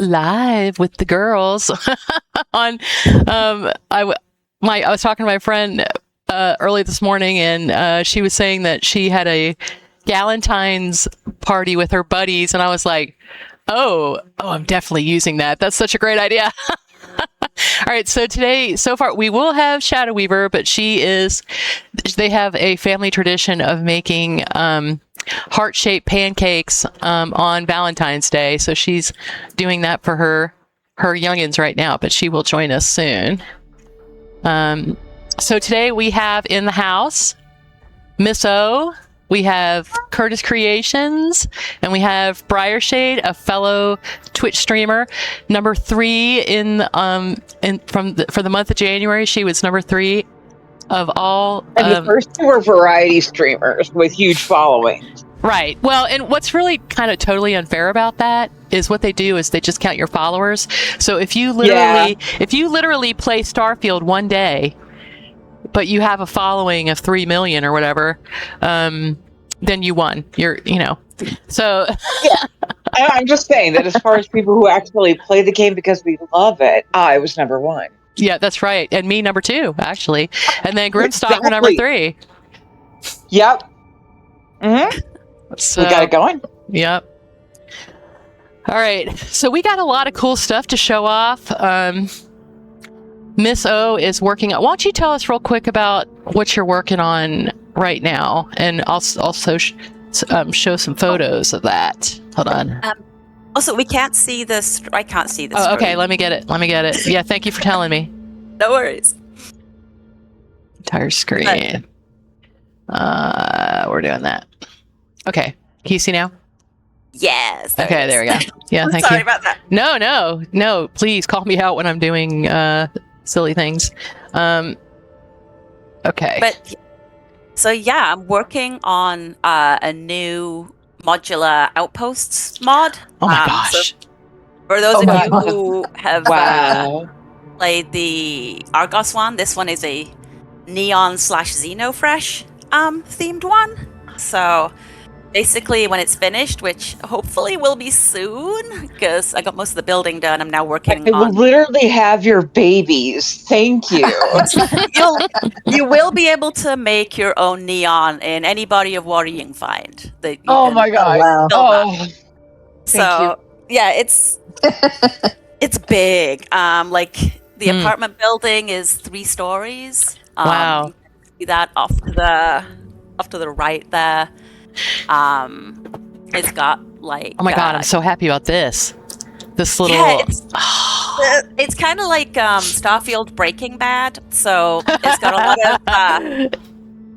live with the girls on. I was talking to my friend early this morning, and she was saying that she had a Galentine's party with her buddies, and I was like, oh, I'm definitely using that. That's such a great idea. All right, so today, so far, we will have Shadow Weaver, but they have a family tradition of making heart-shaped pancakes on Valentine's Day. So she's doing that for her youngins right now, but she will join us soon. So today we have in the house Miss O, we have Curtis Creations, and we have Briar Shayde, a fellow Twitch streamer, number 3 for the month of January. She was number 3 of all. And the first 2 were variety streamers with huge followings. Right. Well, and what's really kind of totally unfair about that is what they do is they just count your followers. So if you literally play Starfield one day, but you have a following of 3 million or whatever, then you won. So yeah. I'm just saying that as far as people who actually play the game because we love it, I was number 1. Yeah, that's right. And me number 2, actually. And then Grimstalker number 3. Yep. Mm-hmm. So we got it going. Yep. All right. So we got a lot of cool stuff to show off. Miss O is working on. Why don't you tell us real quick about what you're working on right now, and also show some photos of that. Hold on. Also, we can't see this. I can't see this. Oh, okay. Let me get it. Yeah. Thank you for telling me. No worries. Entire screen. We're doing that. Okay. Can you see now? Yes. Okay. There we go. Yeah. Thank you. Sorry about that. No. Please call me out when I'm doing silly things. Okay. But so yeah, I'm working on a new modular outposts mod. Oh my gosh! So for those of you who have played the Argos one, this one is a Neon/Xenofresh themed one. So basically, when it's finished, which hopefully will be soon, because I got most of the building done. I'm now working on. will literally have your babies. Thank you. You will be able to make your own neon in any body of water you can find. My god! Wow. So yeah, it's big. Like the apartment building is 3 stories. Wow! You can see that off to the right there. It's got like. Oh my god! I'm so happy about this. This little. Yeah, it's kind of like Starfield Breaking Bad. So it's got a lot of.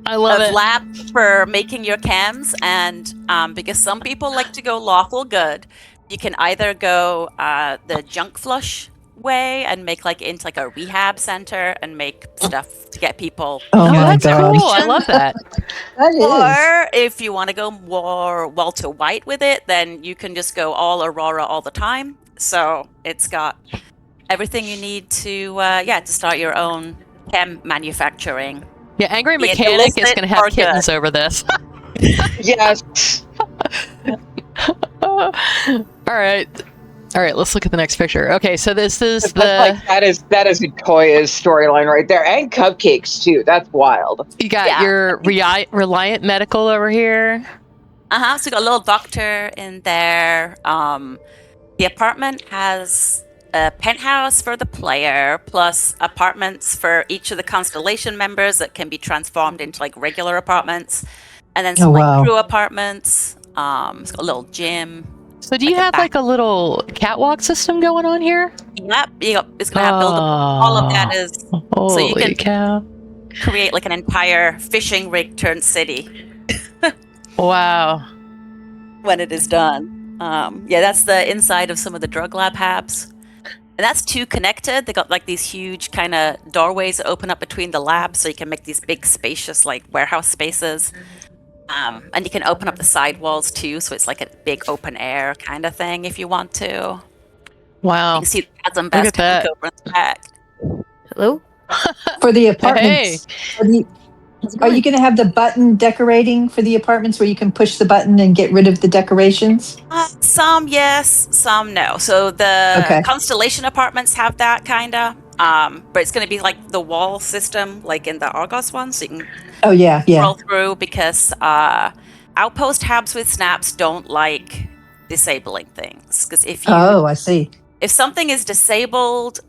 I love it. Labs for making your chems, and because some people like to go lawful good, you can either go the junk flush way and make into a rehab center and make stuff to get people. Oh that's cool! I love that. Or if you want to go more Walter White with it, then you can just go all Aurora all the time. So it's got everything you need to start your own chem manufacturing. Yeah, Angry Mechanic is going to have kittens over this. Yes. All right. Let's look at the next picture. Okay, so this is that is Victoria's storyline right there, and cupcakes too. That's wild. You got your Reliant Medical over here. So you got a little doctor in there. The apartment has a penthouse for the player, plus apartments for each of the constellation members that can be transformed into regular apartments, and then some crew apartments. It's got a little gym. So do you have a little catwalk system going on here? Yep. It's going to have build all of that so you can create an entire fishing rig turned city. Wow. When it is done. That's the inside of some of the drug lab habs. And that's 2 connected. They got these huge kind of doorways that open up between the labs, so you can make these big spacious warehouse spaces. And you can open up the side walls too, so it's a big open air kind of thing if you want to. Wow. You can see the Chasm Best back. Hello? For the apartments. Hey. Are you going to have the button decorating for the apartments where you can push the button and get rid of the decorations? Some yes, some no. So the Okay. Constellation apartments have that kind of, but it's going to be like the wall system, like in the Argos one, so you can Oh, yeah, scroll through because Outpost tabs with snaps don't like disabling things. Because Oh, I see. if something is disabled,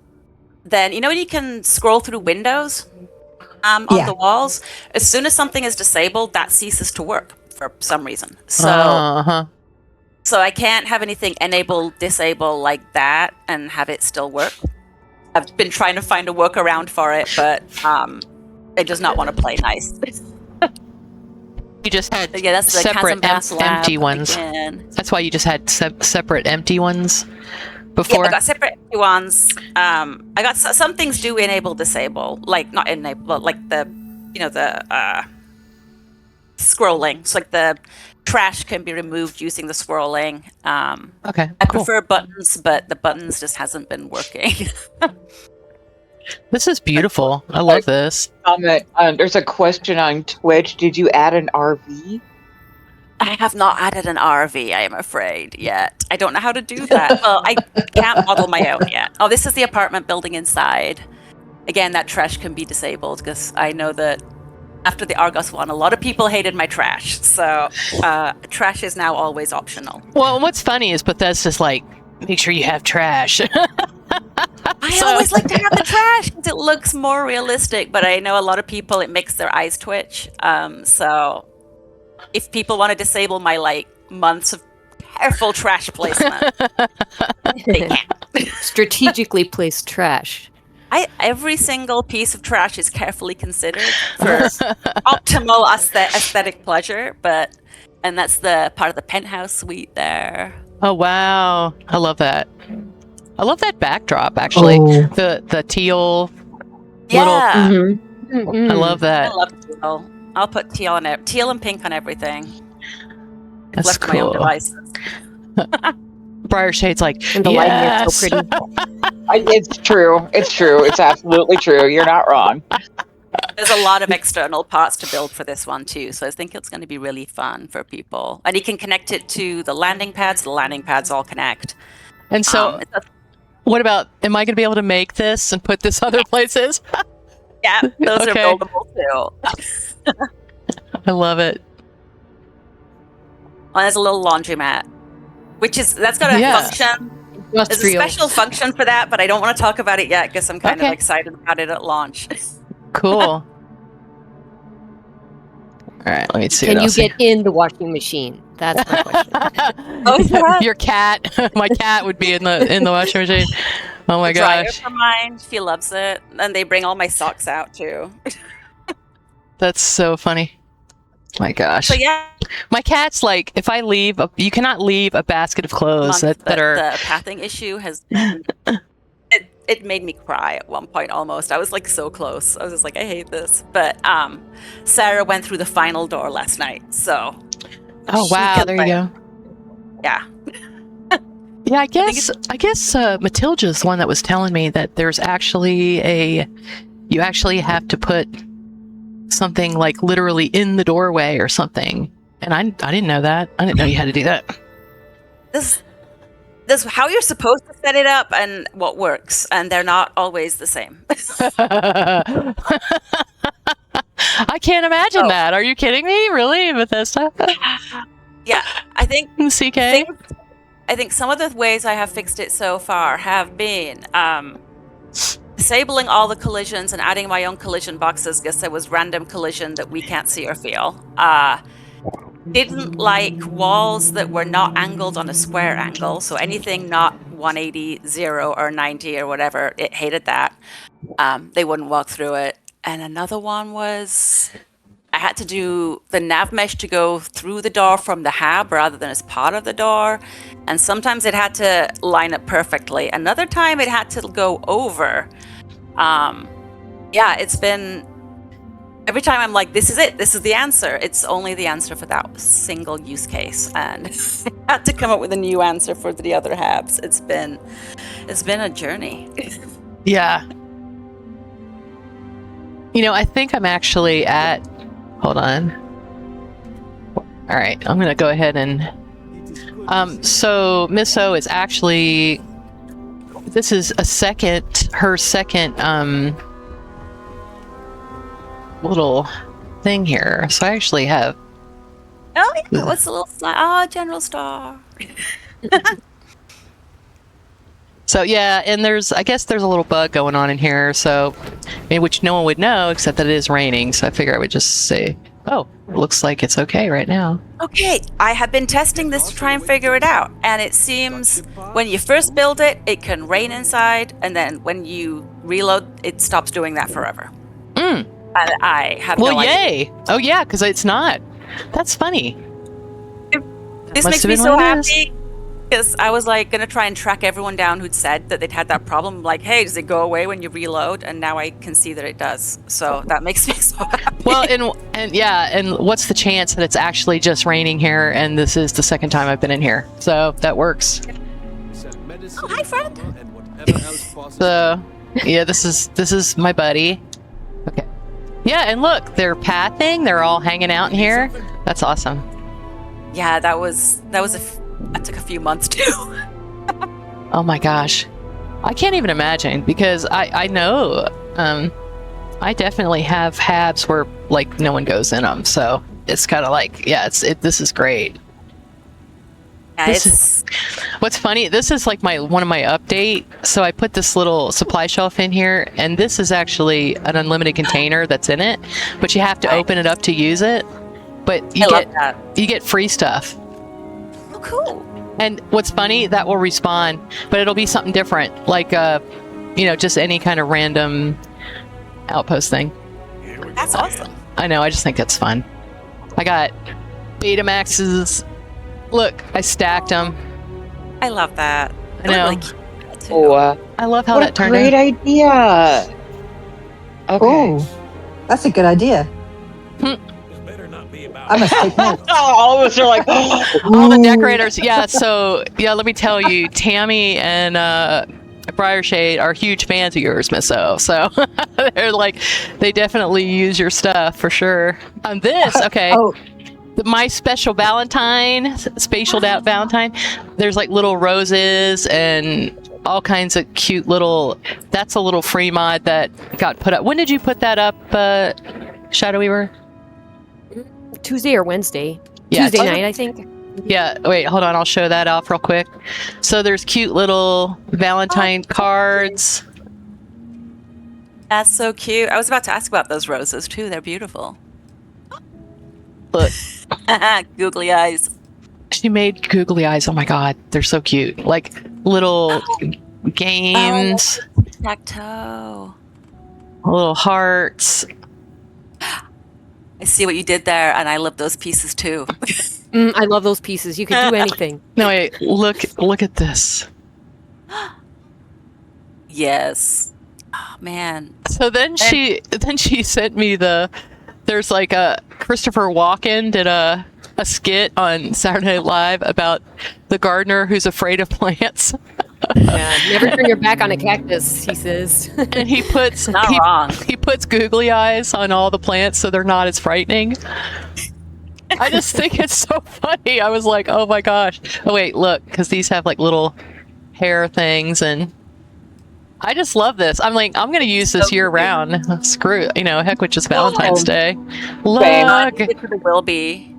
then when you can scroll through windows on Yeah. the walls. As soon as something is disabled, that ceases to work for some reason. So I can't have anything enable, disable like that and have it still work. I've been trying to find a workaround for it, but it does not want to play nice. You just had that's the separate empty ones. Again. That's why you just had separate empty ones before. Yeah, I got separate empty ones. I got some things do enable, disable, like not enable, like the scrolling. So like the trash can be removed using the scrolling. Okay, I cool. prefer buttons, but the buttons just hasn't been working. This is beautiful. I love this. There's a question on Twitch. Did you add an RV? I have not added an RV, I am afraid, yet. I don't know how to do that. Well, I can't model my own yet. Oh, this is the apartment building inside. Again, that trash can be disabled because I know that after the Argos one, a lot of people hated my trash. So trash is now always optional. Well, what's funny is Bethesda's like, make sure you have trash. I always like to have the trash because it looks more realistic, but I know a lot of people, it makes their eyes twitch. So if people want to disable my months of careful trash placement, they can. Strategically placed trash. Every single piece of trash is carefully considered for optimal aesthetic pleasure, and that's the part of the penthouse suite there. Oh wow, I love that. I love that backdrop, actually. Oh. The teal. Yeah. I love that. I love teal. I'll put teal on it. Teal and pink on everything. That's left cool. my own devices. Briar Shayde's like, And the lighting is so pretty. It's true. It's true. It's absolutely true. You're not wrong. There's a lot of external parts to build for this one too, so I think it's going to be really fun for people. And you can connect it to the landing pads. The landing pads all connect. And so, what about? Am I going to be able to make this and put this other places? Yeah, those Okay. are buildable too. I love it. Well, there's a little laundromat, that's got a function. There's a special function for that, but I don't want to talk about it yet because I'm kind of excited about it at launch. Cool. All right, let me see. Can what you else get in the washing machine? That's my question. Oh, yeah. Your cat, my cat would be in the washing machine. Oh my Dryer gosh, for mine. She loves it, and they bring all my socks out too. that's so funny. My gosh. So yeah, My cat's like, if I leave, you cannot leave a basket of clothes that are. The pathing issue has. It made me cry at one point almost. I was like so close. I was just like, I hate this. But Sarah went through the final door last night, so. Oh wow! There you go. Yeah. Yeah, I guess Matilda's the one that was telling me that there's actually you actually have to put something like literally in the doorway or something. And I didn't know that. I didn't know you had to do that. This is how you're supposed to set it up and what works, and they're not always the same. I can't imagine that. Are you kidding me? Really, Bethesda? Yeah, I think CK. I think some of the ways I have fixed it so far have been disabling all the collisions and adding my own collision boxes because there was random collision that we can't see or feel. Didn't like walls that were not angled on a square angle, so anything not 180, 0, or 90 or whatever, it hated that. They wouldn't walk through it. And another one was I had to do the nav mesh to go through the door from the hab rather than as part of the door. And sometimes it had to line up perfectly. Another time it had to go over. Yeah, it's been... Every time I'm like, this is it. This is the answer. It's only the answer for that single use case. And I had to come up with a new answer for the other habs. It's been a journey. Yeah. You know, I think I'm actually at hold on. All right, I'm gonna go ahead and. So Miss O is actually. This is her second little thing here. So I actually have. Oh, yeah. What's the little slide? Oh, General Star. So yeah, and I guess there's a little bug going on in here, so which no one would know except that it is raining. So I figure I would just say, "Oh, it looks like it's okay right now." Okay, I have been testing this to try and figure it out, and it seems when you first build it, it can rain inside, and then when you reload, it stops doing that forever. And I have no idea. Yay! Oh yeah, because it's not. That's funny. This makes me so happy. Because I was like gonna try and track everyone down who'd said that they'd had that problem. Like, hey, does it go away when you reload? And now I can see that it does. So that makes me so happy. Well, and what's the chance that it's actually just raining here? And this is the second time I've been in here, so that works. Oh, hi, friend. So, yeah, this is my buddy. Okay. Yeah, and look, they're pathing. They're all hanging out in here. That's awesome. Yeah, that took a few months too. Oh my gosh. I can't even imagine because I know I definitely have habs where like no one goes in them. So it's kind of like, yeah, this is great. Yeah, What's funny, this is like one of my update. So I put this little supply shelf in here and this is actually an unlimited container that's in it, but you have to open it up to use it. But you get free stuff. Oh, cool. And what's funny, that will respawn, but it'll be something different, like just any kind of random outpost thing. That's awesome. I know, I just think that's fun. I got Betamaxes. Look, I stacked them. I love that. I know. I love how what that turned a great out. idea. Okay. Oh, that's a good idea. I must take notes. All of us are like, All the decorators. Yeah, so, let me tell you, Tammy and Briar Shayde are huge fans of yours, Miss O. So they're like, they definitely use your stuff for sure. Okay. My special Valentine, spatialed out Valentine, there's like little roses and all kinds of cute that's a little free mod that got put up. When did you put that up, Shadow Weaver? Tuesday or Wednesday. Yeah, Tuesday night, I think. Yeah, wait, hold on. I'll show that off real quick. So there's cute little Valentine cards. That's so cute. I was about to ask about those roses too. They're beautiful. Look. Googly eyes. She made googly eyes. Oh my god, they're so cute. Like little games. Tic-tac-toe. Little hearts. I see what you did there, and I love those pieces too. I love those pieces. You can do anything. No, wait, look at this. Yes. Oh, man. So then she sent me there's like a Christopher Walken did a skit on Saturday Night Live about the gardener who's afraid of plants. Yeah, never turn your back on a cactus, he says. And he puts wrong. He puts googly eyes on all the plants so they're not as frightening. I just think it's so funny. I was like, oh my gosh. Oh wait, look, because these have like little hair things, and I just love this. I'm like, I'm gonna use this year round. Screw, heck with just Valentine's Day. Look, The Wilby.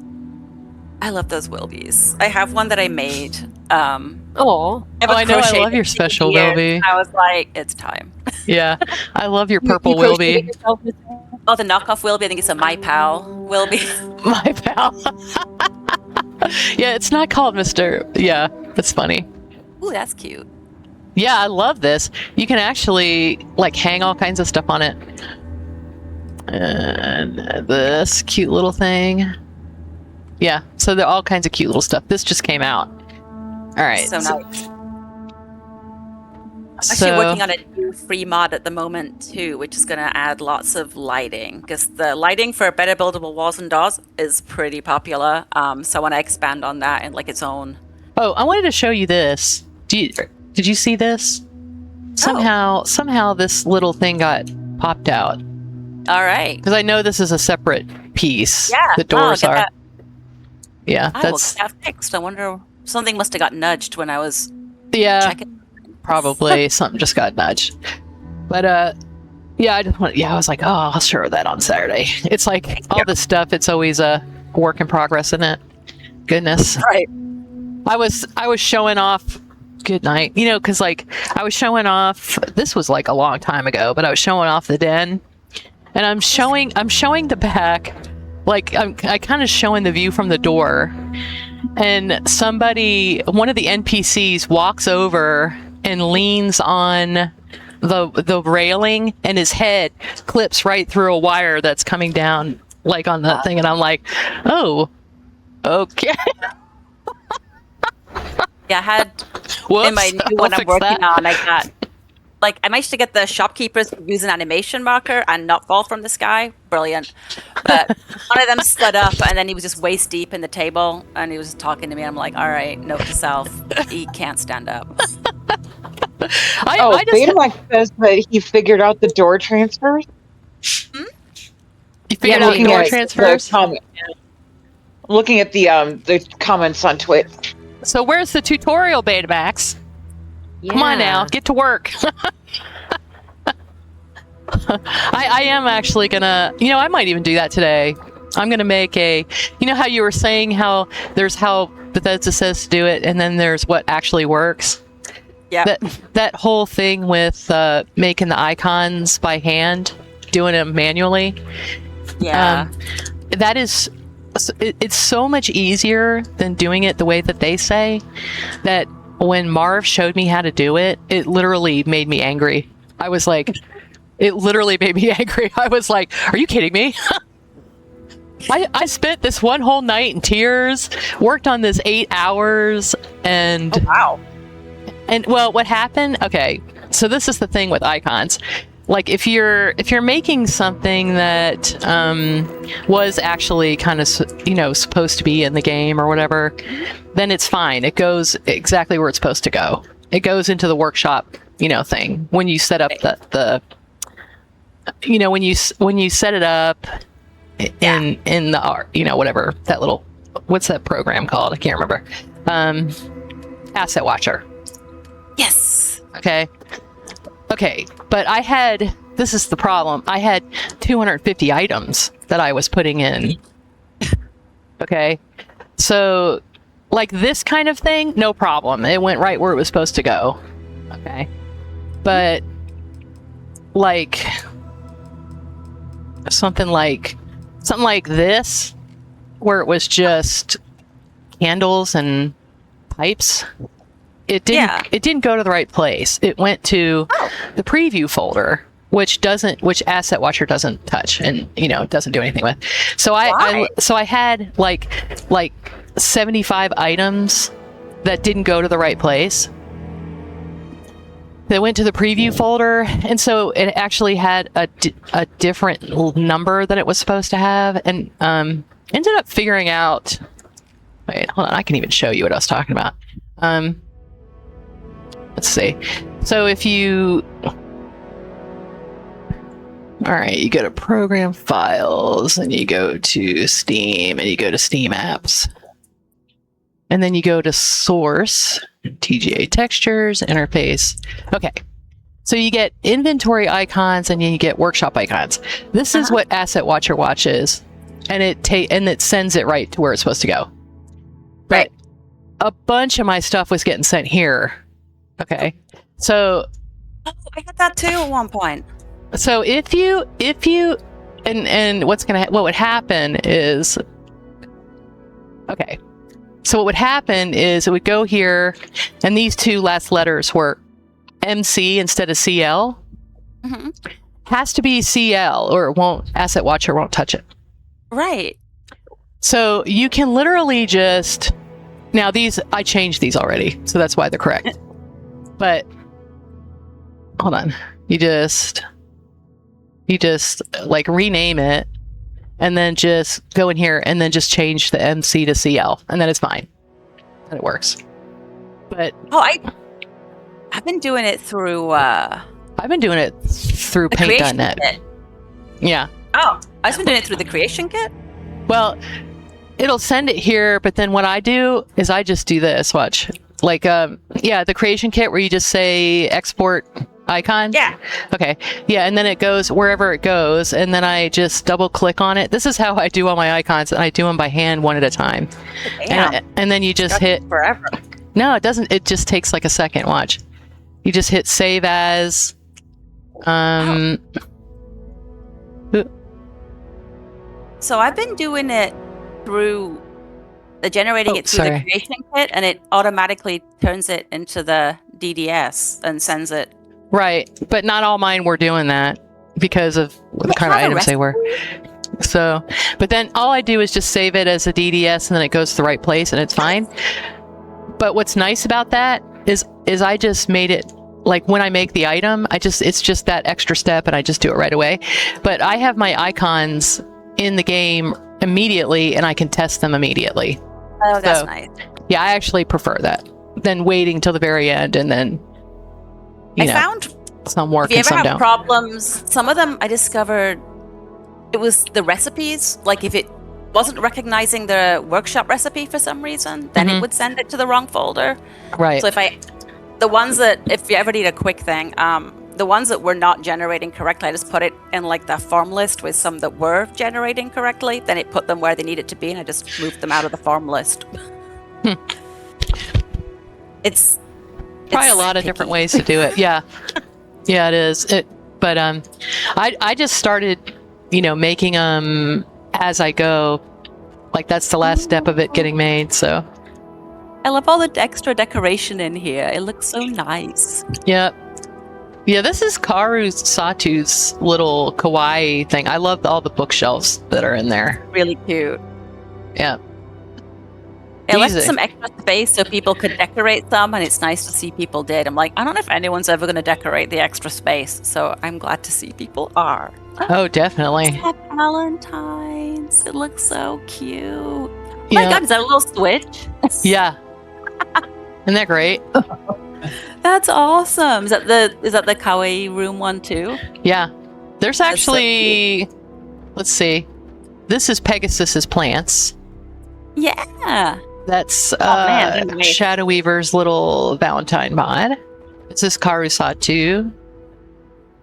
I love those Wilbies. I have one that I made. Oh, I know. I love your special Wilby. I was like, it's time. Yeah, I love your purple you crocheted Wilby. yourself, Miss- Oh, the knockoff Wilby. I think it's a My Pal Wilby. My pal. Yeah, it's not called Mr. Yeah, that's funny. Ooh, that's cute. Yeah, I love this. You can actually like hang all kinds of stuff on it. And this cute little thing. Yeah, so there are all kinds of cute little stuff. This just came out. All right. So nice. Actually working on a new free mod at the moment too, which is going to add lots of lighting, because the lighting for better buildable walls and doors is pretty popular. So I want to expand on that in like its own. Oh, I wanted to show you this. Did you see this? Somehow this little thing got popped out. All right. Because I know this is a separate piece. Yeah. The doors get are. that. Yeah, I will get that fixed. I wonder, something must have got nudged when I was checking. Probably something just got nudged. But yeah, I was like, oh, I'll show that on Saturday. It's like all this stuff. It's always a work in progress, isn't it? Goodness. Right. I was showing off. Good night. Because like I was showing off. This was like a long time ago, but I was showing off the den, and I'm showing the back. Like I kind of showing the view from the door, and one of the NPCs walks over and leans on the railing, and his head clips right through a wire that's coming down like on that thing, and I'm like, oh, okay. Yeah, I had Whoops, in my new one I'll I'm fix working that. on, I got, like, I managed to get the shopkeepers to use an animation marker and not fall from the sky. Brilliant. But one of them stood up, and then he was just waist deep in the table, and he was talking to me. I'm like, all right, note to self, he can't stand up. I just Betamax says that he figured out the door transfers. you figured out Looking door at transfers. Looking at the comments on Twitch. So where's the tutorial, Betamax? Come on now, get to work. I am actually gonna, I might even do that today. I'm gonna make how you were saying how there's how Bethesda says to do it, and then there's what actually works. Yeah. That whole thing with making the icons by hand, doing them manually. Yeah. That is, it's so much easier than doing it the way that they say. That when Marv showed me how to do it, it literally made me angry. I was like, it literally made me angry. I was like, are you kidding me? I spent this one whole night in tears, worked on this 8 hours, and Wow. And well, what happened? Okay, so this is the thing with icons. Like if you're making something that was actually kind of supposed to be in the game or whatever, then it's fine. It goes exactly where it's supposed to go. It goes into the workshop, thing when you set up the when you set it up in the art, whatever that little, what's that program called? I can't remember. Asset Watcher. Yes. Okay, but this is the problem. I had 250 items that I was putting in. Okay, so like this kind of thing, no problem. It went right where it was supposed to go. Okay, but like something like this, where it was just candles and pipes. It didn't go to the right place. It went to the preview folder, which Asset Watcher doesn't touch and doesn't do anything with. So I had like 75 items that didn't go to the right place. They went to the preview folder, and so it actually had a different number than it was supposed to have, and ended up figuring out. Wait, hold on. I can even show you what I was talking about. Let's see. So if you... Alright, you go to Program Files, and you go to Steam, and you go to Steam Apps. And then you go to Source, TGA Textures, Interface. Okay. So you get inventory icons, and you get workshop icons. This is what Asset Watcher watches, and it sends it right to where it's supposed to go. But a bunch of my stuff was getting sent here. Okay, so I had that too at one point. So if you and what would happen is, okay, so what would happen is it would go here, and these two last letters were MC instead of CL. Mm-hmm. Has to be CL, or it won't. Asset Watcher won't touch it. Right. So you can literally just, now these, I changed these already, so that's why they're correct. But hold on, you just like rename it, and then just go in here and then just change the MC to CL, and then it's fine, and it works. But I've been doing it through Paint.net. Kit. Yeah. Oh, I've been doing it through the Creation Kit. Well, it'll send it here, but then what I do is I just do this. Watch. Like, the creation kit where you just say export icon. Yeah. Okay. Yeah, and then it goes wherever it goes, and then I just double click on it. This is how I do all my icons, and I do them by hand one at a time. Damn. And then you just hit. Forever. No, it doesn't. It just takes like a second. Watch. You just hit save as. So I've been doing it through generating it through the creation kit, and it automatically turns it into the DDS and sends it. Right, but not all mine were doing that because of what kind of items they were. So, but then all I do is just save it as a DDS, and then it goes to the right place, and it's fine. But what's nice about that is I just made it like when I make the item, it's just that extra step, and I just do it right away. But I have my icons in the game immediately, and I can test them immediately. Oh, that's nice. Yeah, I actually prefer that than waiting till the very end and then. I found some work if you and ever some have don't. problems, some of them I discovered it was the recipes. Like if it wasn't recognizing the workshop recipe for some reason, then it would send it to the wrong folder. Right. So the ones that, if you ever need a quick thing, the ones that were not generating correctly, I just put it in like the farm list with some that were generating correctly. Then it put them where they needed to be, and I just moved them out of the farm list. It's probably a lot of different ways to do it. Yeah, yeah, it is. But I just started, making them as I go. Like that's the last step of it getting made. So I love all the extra decoration in here. It looks so nice. Yeah. Yeah, this is Karu Satu's little kawaii thing. I love all the bookshelves that are in there. Really cute. Yeah. It left some extra space so people could decorate some, and it's nice to see people did. I'm like, I don't know if anyone's ever going to decorate the extra space, so I'm glad to see people are. Oh, definitely. It's like Valentine's. It looks so cute. Oh my God, is that a little switch? Yeah. Isn't that great? That's awesome. Is that the kawaii room one too? Yeah. There's actually, let's see. This is Pegasus's plants. Yeah. That's Shadow Weaver's little Valentine mod. This is Karu Satu.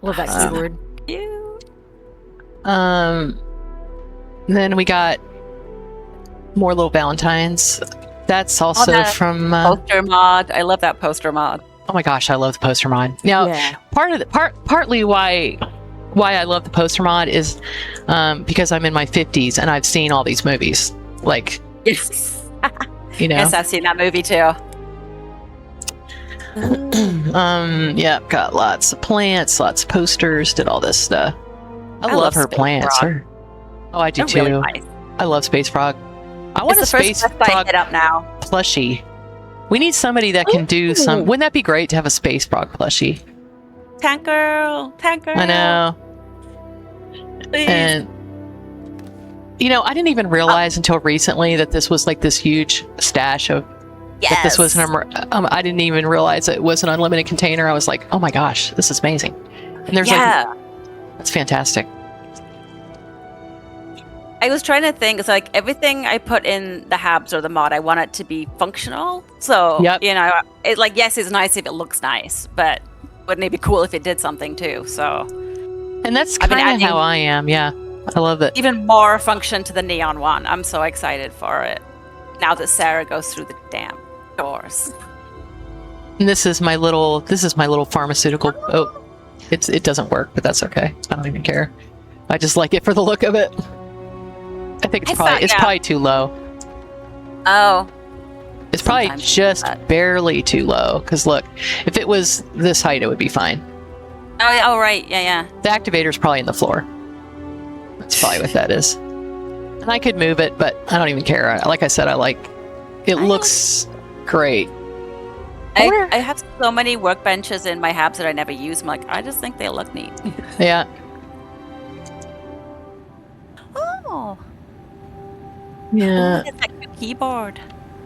Love that keyboard. Cute. Then we got more little Valentines. That's also from poster mod. I love that poster mod. Oh my gosh, I love the poster mod. Now, partly why I love the poster mod is because I'm in my 50s and I've seen all these movies. Like, yes, Yes, I've seen that movie too. Yeah, got lots of plants, lots of posters, did all this stuff. I love her plants. Oh, I do too. Really nice. I love Space Frog. I want a Space Frog hit up now. plushie. We need somebody that can do some. Wouldn't that be great to have a Space Frog plushie? Tank girl. I know. Please. And I didn't even realize until recently that this was like this huge stash of. Yes. That this was I didn't even realize it was an unlimited container. I was like, oh my gosh, this is amazing. And there's that's fantastic. I was trying to think. It's like everything I put in the Habs or the mod, I want it to be functional. So it like yes, it's nice if it looks nice, but wouldn't it be cool if it did something too? So, and that's kind of how I am. Yeah, I love it. Even more function to the neon one. I'm so excited for it. Now that Sarah goes through the damn doors. And this is my little pharmaceutical. Oh, it doesn't work, but that's okay. I don't even care. I just like it for the look of it. I think it's probably too low. Oh. It's probably just barely too low. Because look, if it was this height, it would be fine. Oh, right. Yeah. The activator's probably in the floor. That's probably what that is. And I could move it, but I don't even care. Like I said, I like it. Looks great. I have so many workbenches in my Habs that I never use. I'm like, I just think they look neat. Yeah. Oh. Yeah. It's like a keyboard.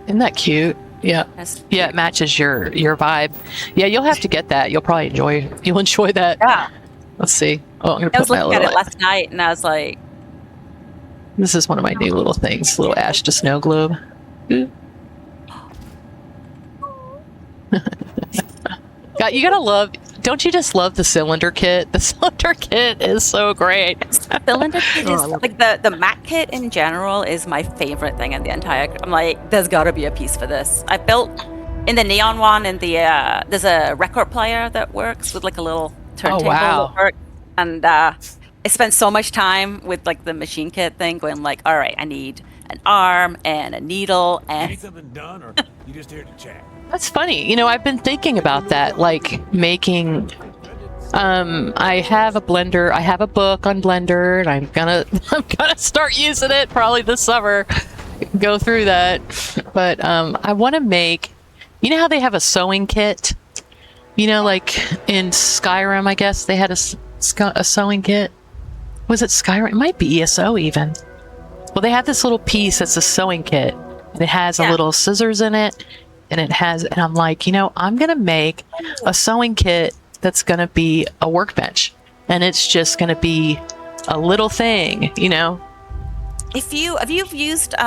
Isn't that cute? Yeah. Yeah, it matches your vibe. Yeah, you'll have to get that. You'll probably enjoy that. Yeah. Let's see. Oh, I'm gonna I put was looking my at it last night and I was like, This is one of my new little things, little ash to snow globe. God, you gotta love, don't you just love the cylinder kit? The cylinder kit is so great. Cylinder kit is like the mat kit in general is my favorite thing in the entire. I'm like, there's got to be a piece for this. I built in the neon one, and there's a record player that works with like a little turntable that works. And I spent so much time with like the machine kit thing, going like, all right, I need an arm and a needle and. Need something done, or you just here to chat? That's funny. You know, I've been thinking about that, like making. I have a blender. I have a book on Blender, and I'm gonna start using it probably this summer. Go through that, but I want to make. You know how they have a sewing kit? You know, like in Skyrim, I guess they had a sewing kit. Was it Skyrim? It might be ESO even. Well, they have this little piece that's a sewing kit, and it has a little scissors in it. And I'm like, you know, I'm going to make a sewing kit that's going to be a workbench. And it's just going to be a little thing, you know? Have you used is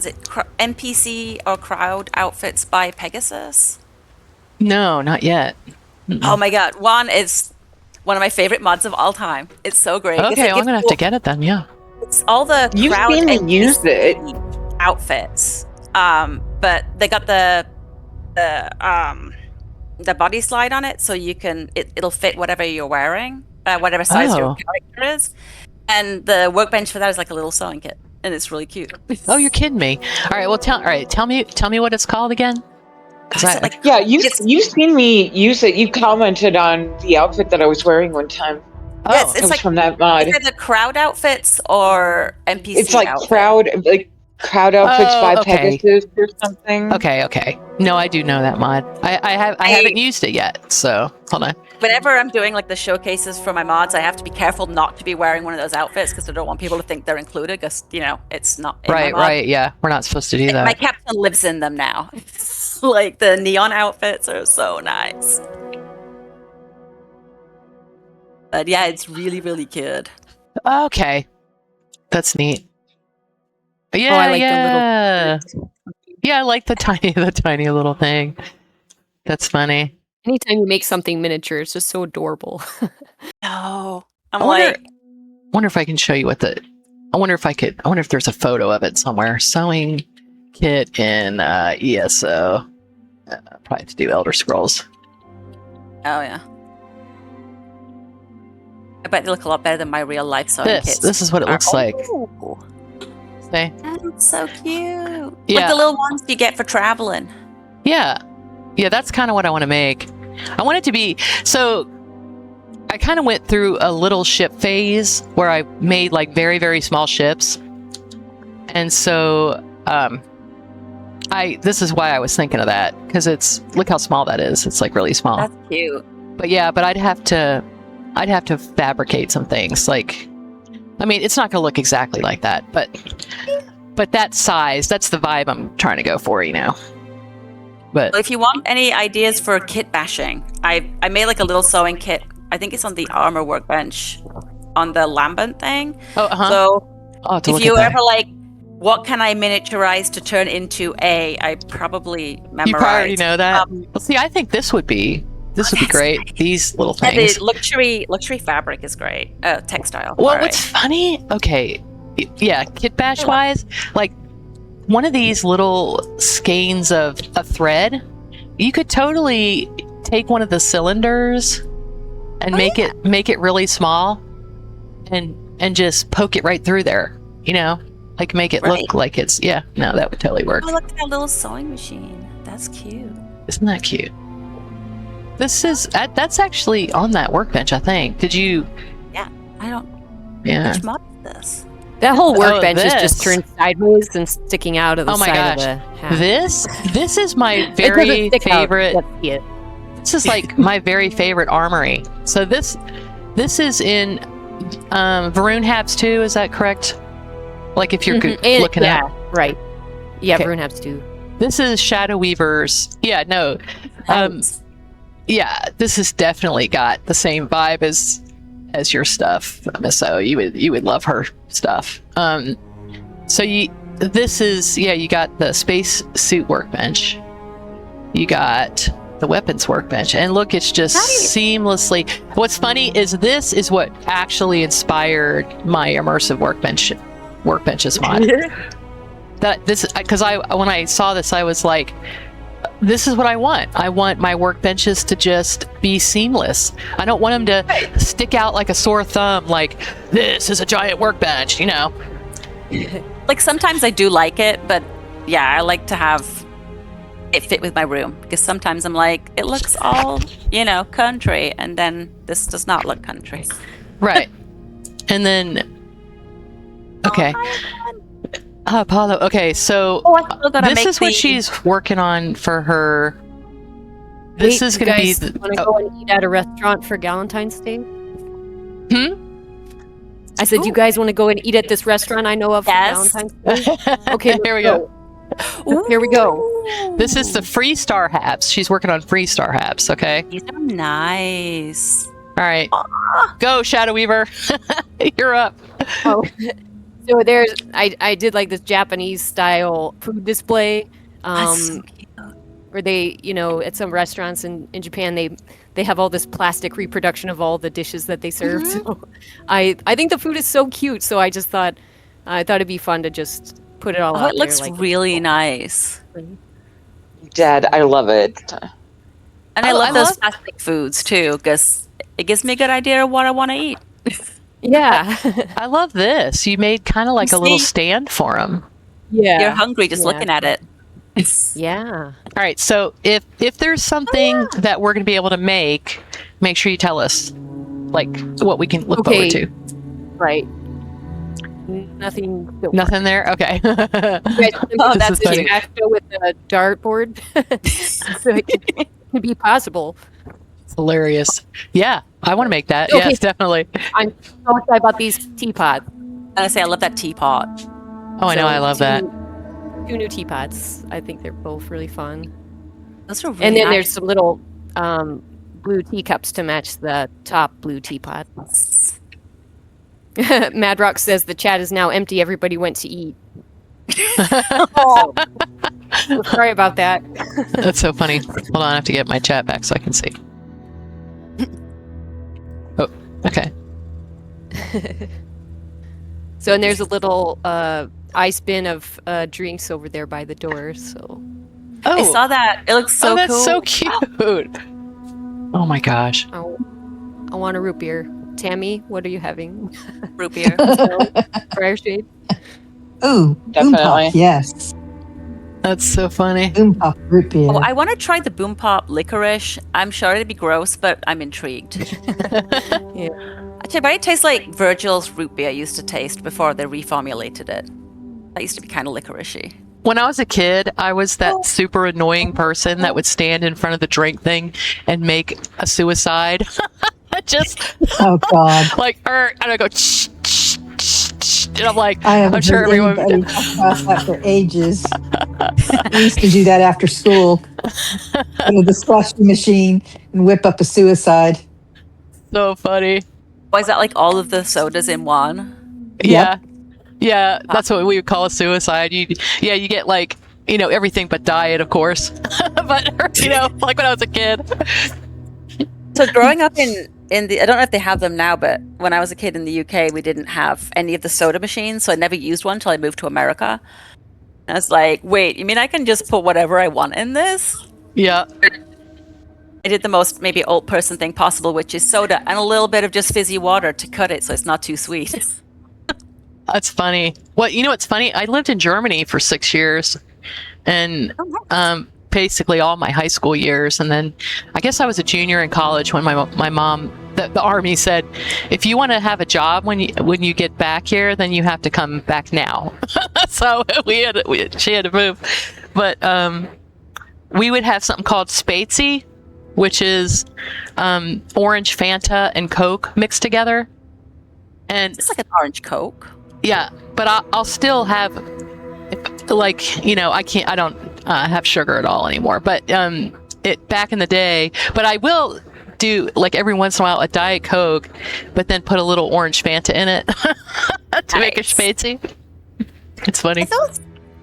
it NPC or crowd outfits by Pegasus? No, not yet. Mm-mm. Oh my God. One is one of my favorite mods of all time. It's so great. Okay, well, I'm going to have to get it then, yeah. It's all the You've crowd seen me NPC use it. outfits. But they got the body slide on it, so you can it'll fit whatever you're wearing, whatever size your character is. And the workbench for that is like a little sewing kit, and it's really cute. Oh, you're kidding me! All right, well, tell me what it's called again. Yeah, you've seen me use it. You commented on the outfit that I was wearing one time. Oh, yes, it's it was like from that mod. Is it the crowd outfits or NPC? It's like outfits? crowd outfits by okay. Pegasus or something. Okay. No, I do know that mod. I haven't used it yet, so hold on. Whenever I'm doing like the showcases for my mods, I have to be careful not to be wearing one of those outfits because I don't want people to think they're included. Because it's not in my mod. Right. Yeah, we're not supposed to do that. My captain lives in them now. Like the neon outfits are so nice. But yeah, it's really, really good. Okay, that's neat. Yeah, I like yeah. the little. Yeah, I like the tiny little thing. That's funny. Anytime you make something miniature, it's just so adorable. Oh, I wonder if I can show you what the. I wonder if there's a photo of it somewhere. Sewing kit in ESO. Probably have to do Elder Scrolls. Oh yeah. I bet they look a lot better than my real life sewing kits. This is what it looks like. See? That's so cute. Yeah. Like the little ones you get for traveling. Yeah, that's kind of what I want to make. I want it to be so. I kind of went through a little ship phase where I made like very, very small ships, and so this is why I was thinking of that, because look how small that is. It's like really small. That's cute. But I'd have to fabricate some things. Like, I mean, it's not going to look exactly like that, but that size, that's the vibe I'm trying to go for, you know. But Well, if you want any ideas for kit bashing, I made like a little sewing kit. I think it's on the armor workbench on the Lambent thing. oh, uh-huh. So I'll have to if look you at that. ever like, what can I miniaturize to turn into I probably memorized. You probably already know that. Um, Well, see, I think this would be great. nice. These little Yeah, things. the luxury fabric is great. Textile. Well, sorry. what's funny? Okay, yeah, kit bash wise, like one of these little skeins of a thread, you could totally take one of the cylinders and make it really small, and just poke it right through there. You know, like make it look like it's no, that would totally work. Oh, look at that little sewing machine. That's cute. Isn't that cute? That's actually on that workbench, I think. Did you? Yeah, I don't. Yeah. Which mod is this? That whole workbench is this. just turned sideways and sticking out of the Oh my side gosh. of the hat. This is my It very doesn't stick out. favorite. Let's see it. This is like my very favorite armory. So this is in Varun Habs 2, is that correct? Like if you're Mhm. looking at right. Yeah, Okay. Bruin has to. this is Shadow Weavers. Yeah, no. Nice. Yeah, this has definitely got the same vibe as as your stuff, so you would love her stuff. So this is you got the space suit workbench, you got the weapons workbench, and look, it's just seamlessly. What's funny is this is what actually inspired my immersive workbenches mod. That this because when I saw this, I was like, this is what I want. I want my workbenches to just be seamless. I don't want them to stick out like a sore thumb, like this is a giant workbench, Like sometimes I do like it, but yeah, I like to have it fit with my room, because sometimes I'm like, it looks all, country, and then this does not look country. Right. And then, okay. Apollo. Okay, so this is what she's working on for her. This is going to be. Want to go and eat at a restaurant for Valentine's Day? I said, you guys want to go and eat at this restaurant I know of for Valentine's Day? Okay, here we go. Here we go. This is the Freestar Habs. She's working on Freestar Habs, okay? These are nice. All right. Go, Shadow Weaver. You're up. Oh. So I did like this Japanese style food display. So where they, at some restaurants in Japan, they have all this plastic reproduction of all the dishes that they serve. Mm-hmm. So I think the food is so cute. So I just thought it'd be fun to just put it all out it looks there. really nice. Dad, I love it. And I love those plastic foods too, because it gives me a good idea of what I want to eat. Yeah. I love this. You made kind of like a little stand for him. Yeah. You're hungry just looking at it. Yeah. All right. So if there's something that we're going to be able to make sure you tell us, like what we can look forward to. Right. Nothing. Nothing there. Okay. That's funny. with a dartboard. So it can be possible. It's hilarious. Yeah, I want to make that. Okay. Yes, definitely. I'm so excited about these teapots. I say I love that teapot. Oh, I know. I love that. 2 new teapots. I think they're both really fun. Those are really And then nice. there's some little blue teacups to match the top blue teapot. Madrock says the chat is now empty. Everybody went to eat. Sorry about that. That's so funny. Hold on, I have to get my chat back so I can see. Oh, okay. So, and there's a little ice bin of drinks over there by the door. So, I saw that. It looks so that's cool. so cute. Oh my gosh. I want a root beer. Tammy, what are you having? Root beer. Briar Shayde? Ooh, Boom Definitely. Pop, yes. That's so funny. Boom Pop root beer. Oh, I want to try the Boom Pop licorice. I'm sure it'd be gross, but I'm intrigued. Yeah. Actually, but it tastes like Virgil's root beer used to taste before they reformulated it. That used to be kind of licoricey. When I was a kid, I was that super annoying person that would stand in front of the drink thing and make a suicide. Just Oh God! like, and I go, shh, shh, shh, shh, and I'm like, I haven't I'm sure heard everyone. anybody talk about that for ages. We used to do that after school. Go to the slushy machine and whip up a suicide. So funny. Why is that like all of the sodas in one? Yeah, yeah, that's what we would call a suicide. You get like everything but diet, of course. But like when I was a kid. So growing up in the, I don't know if they have them now, but when I was a kid in the UK, we didn't have any of the soda machines, so I never used one until I moved to America. And I was like, wait, you mean I can just put whatever I want in this? Yeah. I did the most maybe old person thing possible, which is soda and a little bit of just fizzy water to cut it so it's not too sweet. That's funny. Well, what's funny? I lived in Germany for 6 years, and basically all my high school years, and then I guess I was a junior in college when my mom, the army said, if you want to have a job when you get back here, then you have to come back now. So she had to move, but we would have something called Spatzy, which is orange Fanta and Coke mixed together, and It's like an orange Coke. yeah, but I'll still have, I don't have sugar at all anymore. But it back in the day, but I will do like every once in a while a Diet Coke, but then put a little orange Fanta in it to make it spacey. It's funny.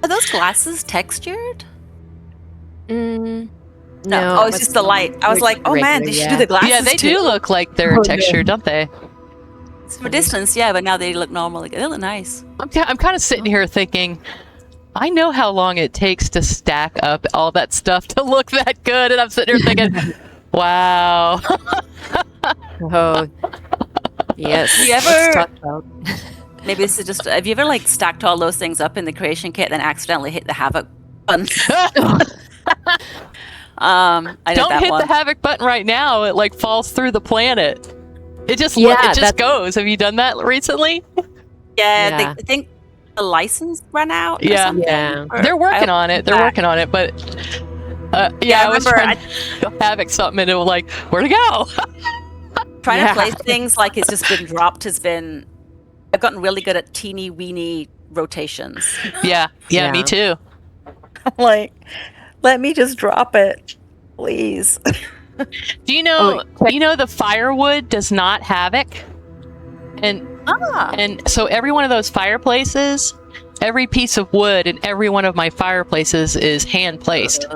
Are those glasses textured? No. Oh, it's just the light. I was like, oh man, they should do the glasses. Yeah, they too. do look like they're textured, don't they? From a distance, yeah, but now they look normal again. They look nice. I'm kind of sitting here thinking, I know how long it takes to stack up all that stuff to look that good, and I'm sitting here thinking, wow. Oh, yes. You ever? Maybe this is just. Have you ever like stacked all those things up in the creation kit, then accidentally hit the havoc button? I Don't hit the havoc button right now. It like falls through the planet. It just goes. Have you done that recently? Yeah. I think the license ran out. Yeah. They're working on it. They're working on it, but I was trying to havoc something, and it was like, where'd it go? Trying to place things like it's just been dropped has been. I've gotten really good at teeny weeny rotations. Yeah, me too. I'm like, let me just drop it, please. Do you know? You know the firewood does not havoc, and so every one of those fireplaces, every piece of wood in every one of my fireplaces is hand placed.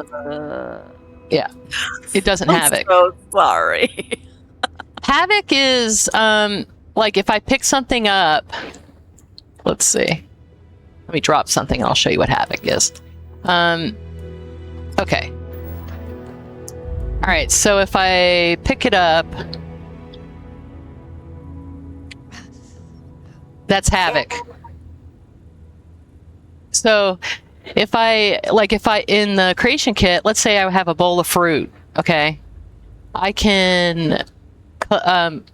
Yeah, it doesn't havoc. So sorry. Havoc is like if I pick something up. Let's see. Let me drop something, and I'll show you what havoc is. Okay. All right, so if I pick it up, that's havoc. So if I in the creation kit, let's say I have a bowl of fruit, okay? I can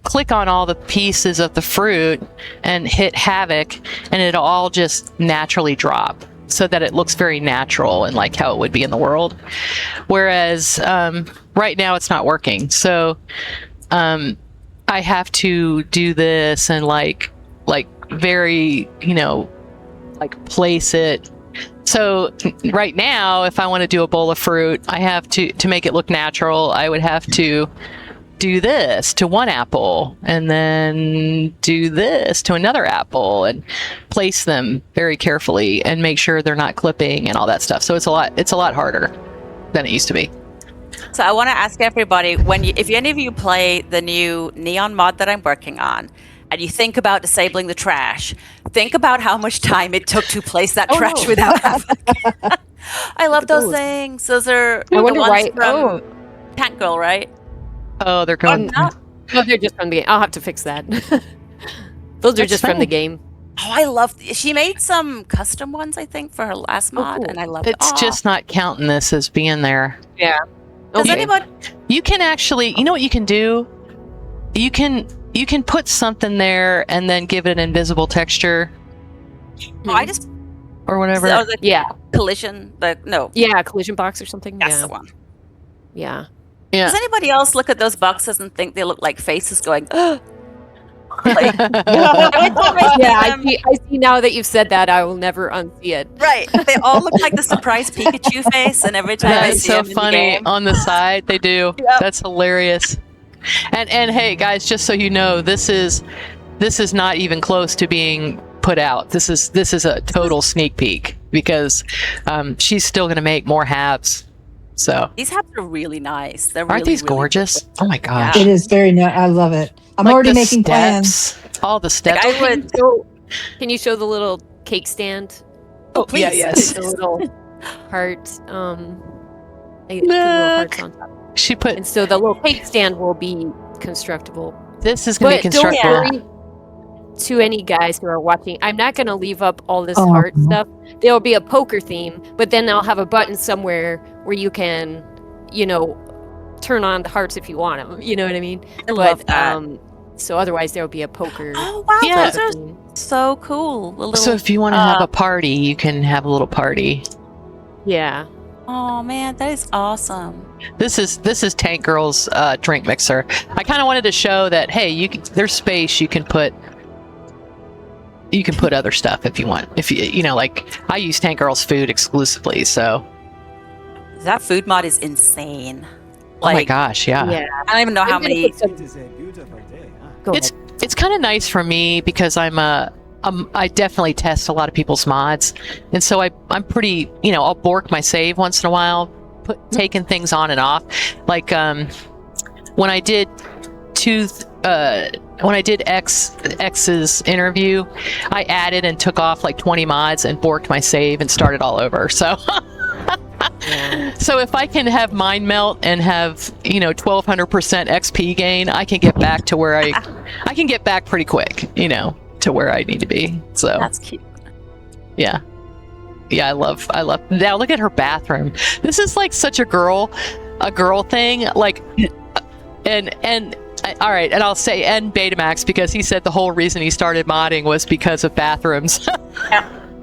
click on all the pieces of the fruit and hit havoc, and it'll all just naturally drop, so that it looks very natural and like how it would be in the world. Whereas right now it's not working. So I have to do this and like very, like place it. So right now, if I want to do a bowl of fruit, I have to make it look natural, I would have to do this to one apple and then do this to another apple and place them very carefully and make sure they're not clipping and all that stuff. So it's a lot harder than it used to be. So I want to ask everybody, if any of you play the new Neon mod that I'm working on, and you think about disabling the trash, think about how much time it took to place that trash without havoc. I love those things. Those are the ones from Tank Girl, right? Oh, they're going. No, they're just from the game. I'll have to fix that. Those are just from the game. Oh, I love. She made some custom ones, I think, for her last mod, and I love it. It's just not counting this as being there. Yeah. Does anybody? You can actually, you know what you can do? You can put something there and then give it an invisible texture. I just or whatever. Collision. Collision box or something. That's the one. Yeah. Yeah. Does anybody else look at those boxes and think they look like faces going? Like, I see now that you've said that. I will never unsee it. Right. They all look like the surprise Pikachu face, and every time I see so them funny in the game, on the side they do. Yep. That's hilarious. And hey guys, just so you know, this is not even close to being put out. This is a total sneak peek because she's still going to make more halves. So these halves are really nice. Aren't these gorgeous? Really oh my gosh. It is very nice. I love it. I'm Like already the making steps, plans. all the steps. Can you show the little cake stand? Oh, please. Yeah, yes. The little heart. I put little hearts on top. She put. And so the little cake stand will be constructible. This is going to be constructible. Don't worry to any guys who are watching. I'm not going to leave up all this heart stuff. There will be a poker theme, but then I'll have a button somewhere where you can, turn on the hearts if you want them. You know what I mean? I love that. So otherwise there will be a poker. Oh wow, Yeah. those are so cool. So if you want to have a party, you can have a little party. Yeah. Oh man, that is awesome. This is Tank Girl's drink mixer. I kind of wanted to show that there's space you can put other stuff if you want. If you like I use Tank Girl's food exclusively, so That food mod is insane. Oh my Like, gosh, yeah. Yeah. I don't even know how I'm gonna many. put some- It is a beautiful day, huh? Go ahead. It's kind of nice for me because I definitely test a lot of people's mods, and so I'm pretty, I'll bork my save once in a while, taking things on and off. Like when I did X's interview, I added and took off like 20 mods and borked my save and started all over. So. So if I can have mind melt and have 1200% XP gain, I can get back to where I can get back pretty quick, to where I need to be. So That's cute. yeah, I love. Now look at her bathroom. This is like such a girl thing. Like, and all right, and I'll say and Betamax because he said the whole reason he started modding was because of bathrooms.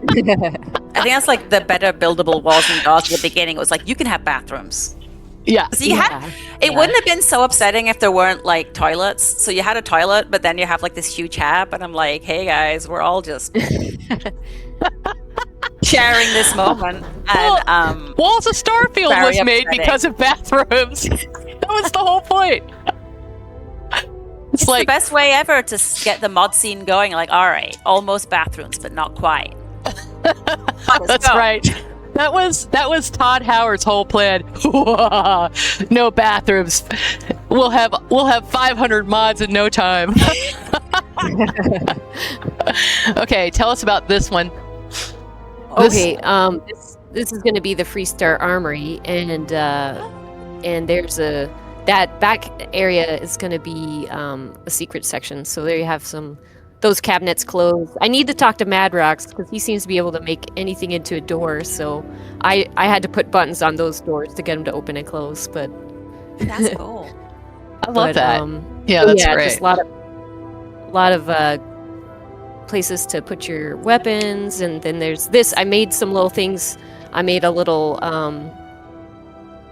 I think that's like the better buildable walls and doors at the beginning. It was like, you can have bathrooms. Yeah. So it wouldn't have been so upsetting if there weren't like toilets. So you had a toilet, but then you have like this huge hab, and I'm like, hey guys, we're all just sharing this moment. And Walls of Starfield very was made upsetting. because of bathrooms. That was the whole point. it's like the best way ever to get the mod scene going. Like, all right, almost bathrooms, but not quite. That's go. right. That was Todd Howard's whole plan. No bathrooms. We'll have 500 mods in no time. Okay, tell us about this one. Okay, this is going to be the Freestar Armory, and there's that back area is going to be a secret section. So there you have those cabinets closed. I need to talk to Madrox because he seems to be able to make anything into a door. So I had to put buttons on those doors to get them to open and close. But That's cool. I love that. Yeah, so that's yeah, great. just a lot of places to put your weapons, and then there's this. I made some little things. I made a little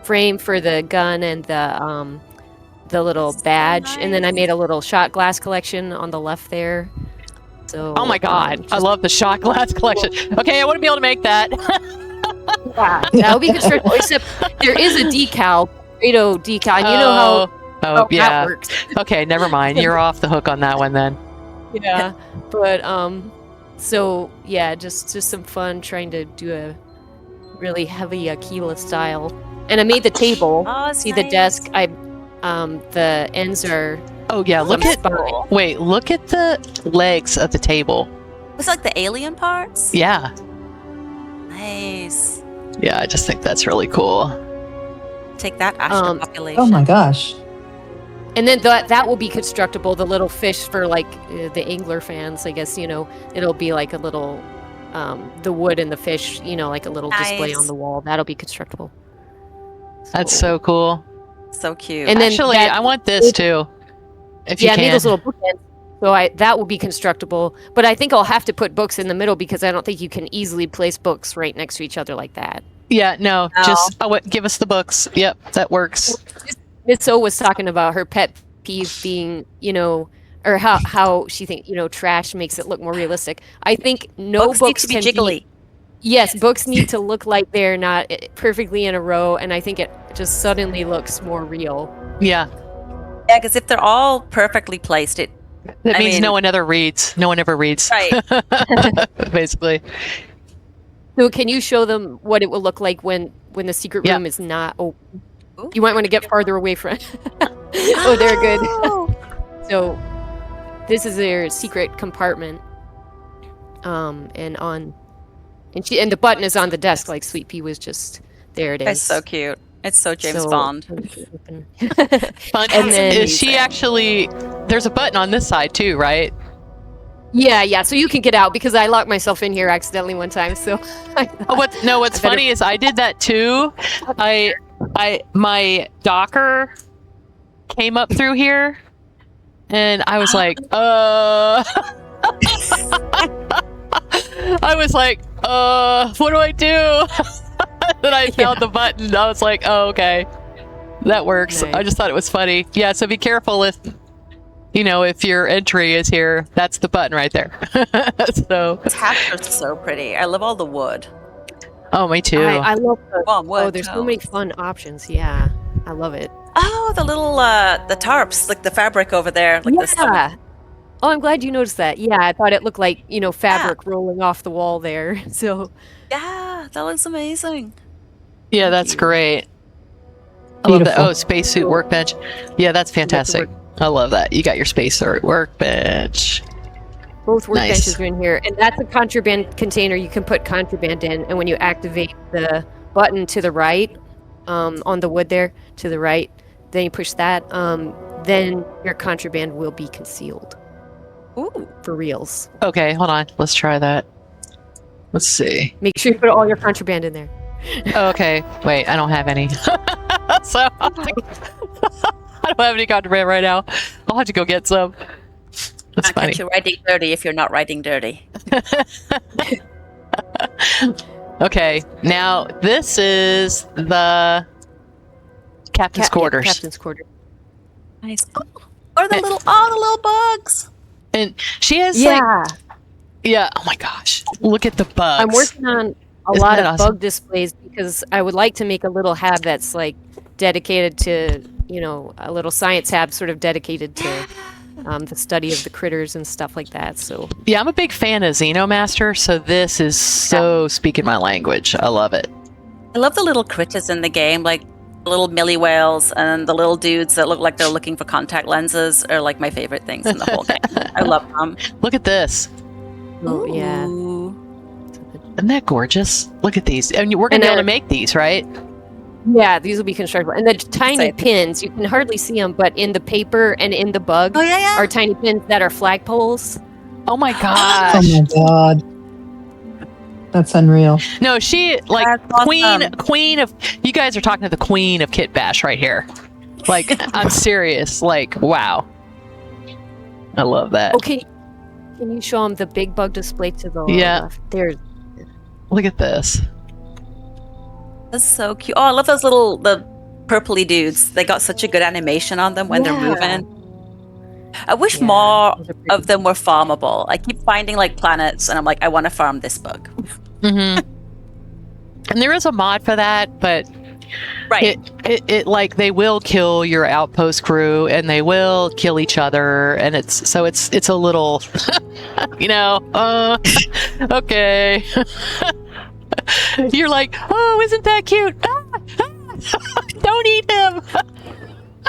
frame for the gun and the little badge, and then I made a little shot glass collection on the left there. So Oh my god, I love the shot glass collection. Okay, I want to be able to make that. that would be constructible. Except there is a decal, Fredo decal, and you know how yeah. that works. Okay, never mind. You're off the hook on that one then. Yeah, but so yeah, just some fun trying to do a really heavy Aquila style. And I made the table. Oh, See the desk? The ends are. Oh yeah, look at the legs of the table. It's like the alien parts. Yeah. Nice. Yeah, I just think that's really cool. Take that, Ashton population. Oh my gosh. And then that will be constructible. The little fish for like the angler fans, I guess. It'll be like a little, the wood and the fish. Like a little display Nice. on the wall. That'll be constructible. That's so cool. So cute. And then Actually, I want this too. If you I made can. those little bookends. So that will be constructible. But I think I'll have to put books in the middle because I don't think you can easily place books right next to each other like that. Yeah, no, just give us the books. Yep, that works. Miss O was talking about her pet peeve being, or how she thinks, trash makes it look more realistic. I think books need to be can jiggly. Yes, books need to look like they're not perfectly in a row, and I think it just suddenly looks more real. Yeah. Yeah, because if they're all perfectly placed, That means no one ever reads. No one ever reads. Right. Basically. So can you show them what it will look like when the secret room is not open? You might want to get farther away from Oh, they're good. So this is their secret compartment. And the button is on the desk like Sweet Pea was just there it is. It's so cute. It's so James Bond. Fun. And then is she actually there's a button on this side too, right? Yeah, so you can get out because I locked myself in here accidentally one time, so What's funny is I did that too. My Docker came up through here and I was like, I was like, what do I do? Then I found the button. I was like, oh, okay. That works. Nice. I just thought it was funny. Yeah, so be careful if your entry is here, that's the button right there. So Tapestry is so pretty. I love all the wood. Oh, me too. I love Well, wood, there's so many fun options. Yeah, I love it. Oh, the little the tarps, like the fabric over there, like this. Yeah. Oh, I'm glad you noticed that. Yeah, I thought it looked like, fabric rolling off the wall there. So, Yeah, that looks amazing. Yeah, that's great. I love that. Beautiful. Oh, spacesuit workbench. Yeah, that's fantastic. I love that. You got your spacesuit workbench. both Nice. workbenches are in here. And that's a contraband container you can put contraband in. And when you activate the button to the right, on the wood there, to the right, then you push that, then your contraband will be concealed. Ooh. For reals. Okay, hold on. Let's try that. Let's see. Make sure you put all your contraband in there. Okay, wait, I don't have any. So I don't have any contraband right now. I'll have to go get some. That's Can't funny. catch you riding dirty if you're not riding dirty. Okay, now this is the captain's quarters. Captain's quarters. Nice. Oh, or the little bugs. And she has yeah, oh my gosh. Look at the bugs. I'm working on a Isn't lot that of awesome? bug displays because I would like to make a little hab that's like dedicated to, a little science hab sort of dedicated to the study of the critters and stuff like that. So Yeah, I'm a big fan of Xenomaster, so this is so speaking my language. I love it. I love the little critters in the game, like the little millie whales and the little dudes that look like they're looking for contact lenses are like my favorite things in the whole game. I love them. Look at this. oh, yeah. Ooh. Isn't that gorgeous? Look at these. And we're going to be able to make these, right? Yeah, these will be constructible. And the tiny Exciting. pins, you can hardly see them, but in the paper and in the bug Oh yeah, yeah. are tiny pins that are flagpoles. Oh my Oh gosh. my god. That's unreal. No, she like That's awesome. queen of you guys are talking to the queen of Kit Bash right here. Like I'm serious. Like wow. I love that. Okay, can you show them the big bug display to the Yeah. left? There's Look at this. That's so cute. Oh, I love the purpley dudes. They got such a good animation on them when they're moving. I wish more those are pretty. of them were farmable. I keep finding like planets, and I'm like, I want to farm this bug. Mm-hmm. And there is a mod for that, but Right. it like they will kill your outpost crew and they will kill each other, and it's a little, okay. You're like, oh, isn't that cute? Don't eat him.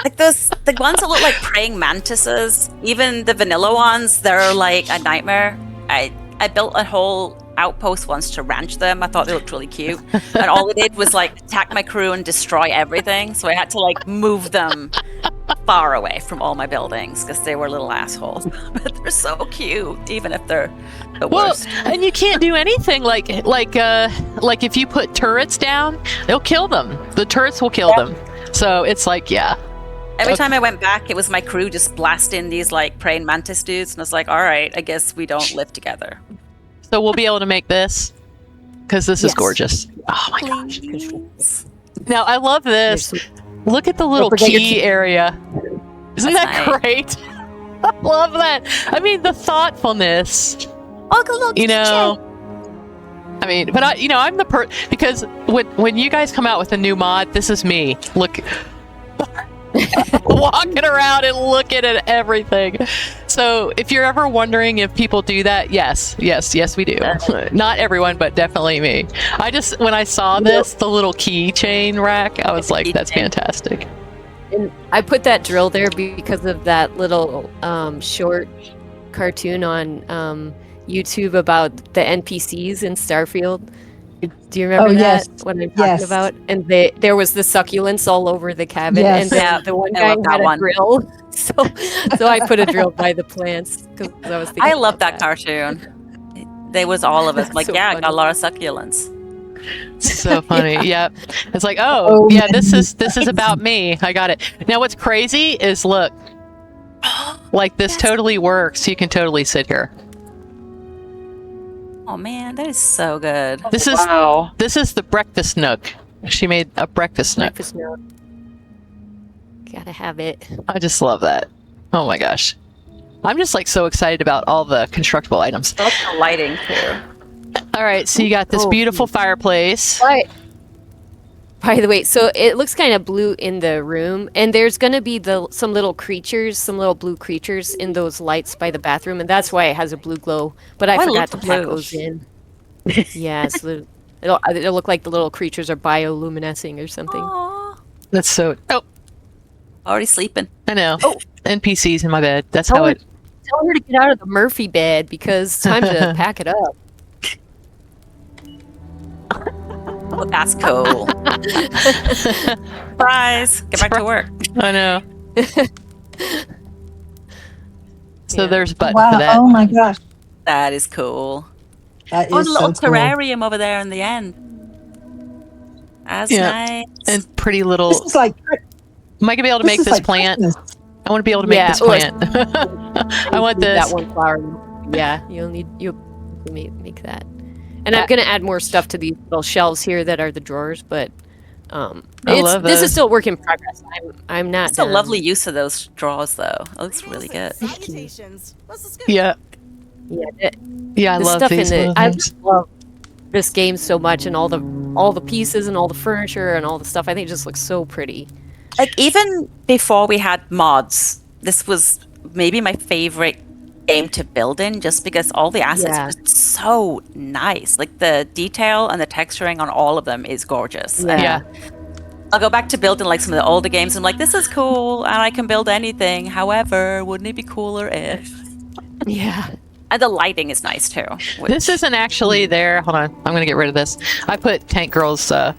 Like the ones that look like praying mantises, even the vanilla ones, they're like a nightmare. I built a whole outpost once to ranch them. I thought they looked really cute. And all it did was like attack my crew and destroy everything. So I had to like move them far away from all my buildings because they were little assholes. But they're so cute, even if they're the worst. And you can't do anything like if you put turrets down, they'll kill them. The turrets will kill them. So it's like, yeah. Every time I went back, it was my crew just blasting these like praying mantis dudes. And I was like, all right, I guess we don't live together. So we'll be able to make this because this is Yes. gorgeous. Oh my gosh. Please. Now I love this. Look at the little forget your key area. Isn't That's that nice. great? I love that. I mean, the thoughtfulness, Oh, look, I mean, but I'm the because when you guys come out with a new mod, this is me. Look, walking around and looking at everything. So if you're ever wondering if people do that, yes, we do. Not everyone, but definitely me. When I saw this, the little keychain rack, I was like, that's fantastic. And I put that drill there because of that little short cartoon on YouTube about the NPCs in Starfield. Do you remember that? yes. What I'm talking Yes. about? And there was the succulents all over the cabin, Yes. and the one I guy love that had a one. drill. So I put a drill by the plants because I was thinking. I love about that cartoon. There was all of us. Like, So yeah, I funny. got a lot of succulents. So funny. Yep. It's like, Oh, yeah, this is about me. I got it. Now what's crazy is look, like this totally works. You can totally sit here. Oh man, that is so good. This Wow. is the breakfast nook. She made a breakfast nook. breakfast note. Gotta have it. I just love that. Oh my gosh. I'm just like so excited about all the constructible items. I like the lighting too. All right, so you got this Oh. beautiful fireplace. But By the way, so it looks kind of blue in the room, and there's gonna be some little creatures, some little blue creatures in those lights by the bathroom, and that's why it has a blue glow. But I Oh, I forgot love to the pack blue. those in. Yeah, so it'll look like the little creatures are bioluminescing or something. Aw, That's so. Oh, already sleeping. I know. Oh. NPCs in my bed. That's Tell how her, it. tell her to get out of the Murphy bed because it's time to pack it up. Oh, that's cool. Surprise! Get back to work. I know. So Yeah. there's a button Wow. for that. Oh my gosh. That is cool. That Oh, is the so little cool. terrarium over there in the end. That's Yeah. nice. And pretty This little. is like Am I gonna be able to this make is this like plant? Christmas. I want to be able to make Yeah. this Oh, plant. I want That this. one flower. Yeah, you'll make that. And I'm gonna add more stuff to these little shelves here that are the drawers, but love this those. is still a work in progress. I'm not That's a done. lovely use of those drawers, though. It looks really good. Salutations. What's this good? Yeah. Yeah, Yeah, I the love stuff these in little it. I things. love this game so much, and all the pieces and all the furniture and all the stuff. I think it just looks so pretty. Like, even before we had mods, this was maybe my favorite game to build in, just because all the assets Yeah. are just so nice. Like, the detail and the texturing on all of them is gorgeous. And Yeah. I'll go back to building like some of the older games. I'm like, this is cool, and I can build anything. However, wouldn't it be cooler if? Yeah. And the lighting is nice too. This isn't actually there. Hold on. I'm going to get rid of this. I put Tank Girl's stove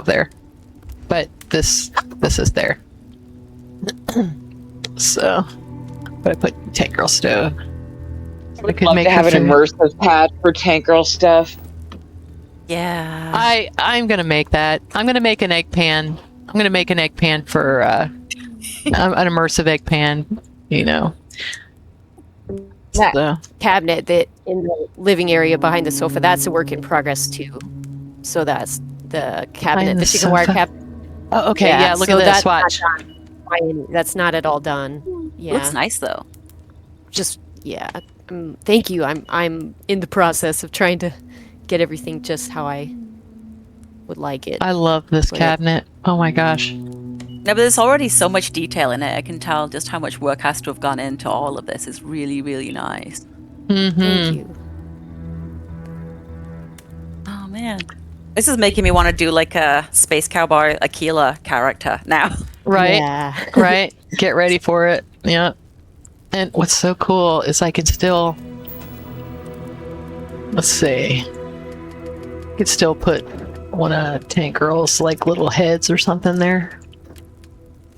there. But this is there. So, but I put Tank Girl stove. I would love to have an immersive pad for Tank Girl stuff. Yeah. I'm going to make that. I'm going to make an egg pan. I'm going to make an egg pan for an immersive egg pan, you know. That So, cabinet that in the living area behind the sofa, that's a work in progress too. So that's the cabinet, Behind the the chicken wire sofa. cabinet. oh, okay, yeah, look so at this. that's not Watch. done by that's not at all done. Yeah. Looks nice though. Just yeah. Thank you. I'm in the process of trying to get everything just how I would like it. I love this Well, yeah. cabinet. Oh my gosh. No, but there's already so much detail in it. I can tell just how much work has to have gone into all of this. It's really, really nice. Mm-hmm. Thank you. Oh man. This is making me want to do like a Space Cowboy Aquila character now. Right. Yeah. Right. Get ready for it. Yeah. And what's so cool is I can still, let's see, I could still put one of Tank Girl's like little heads or something there.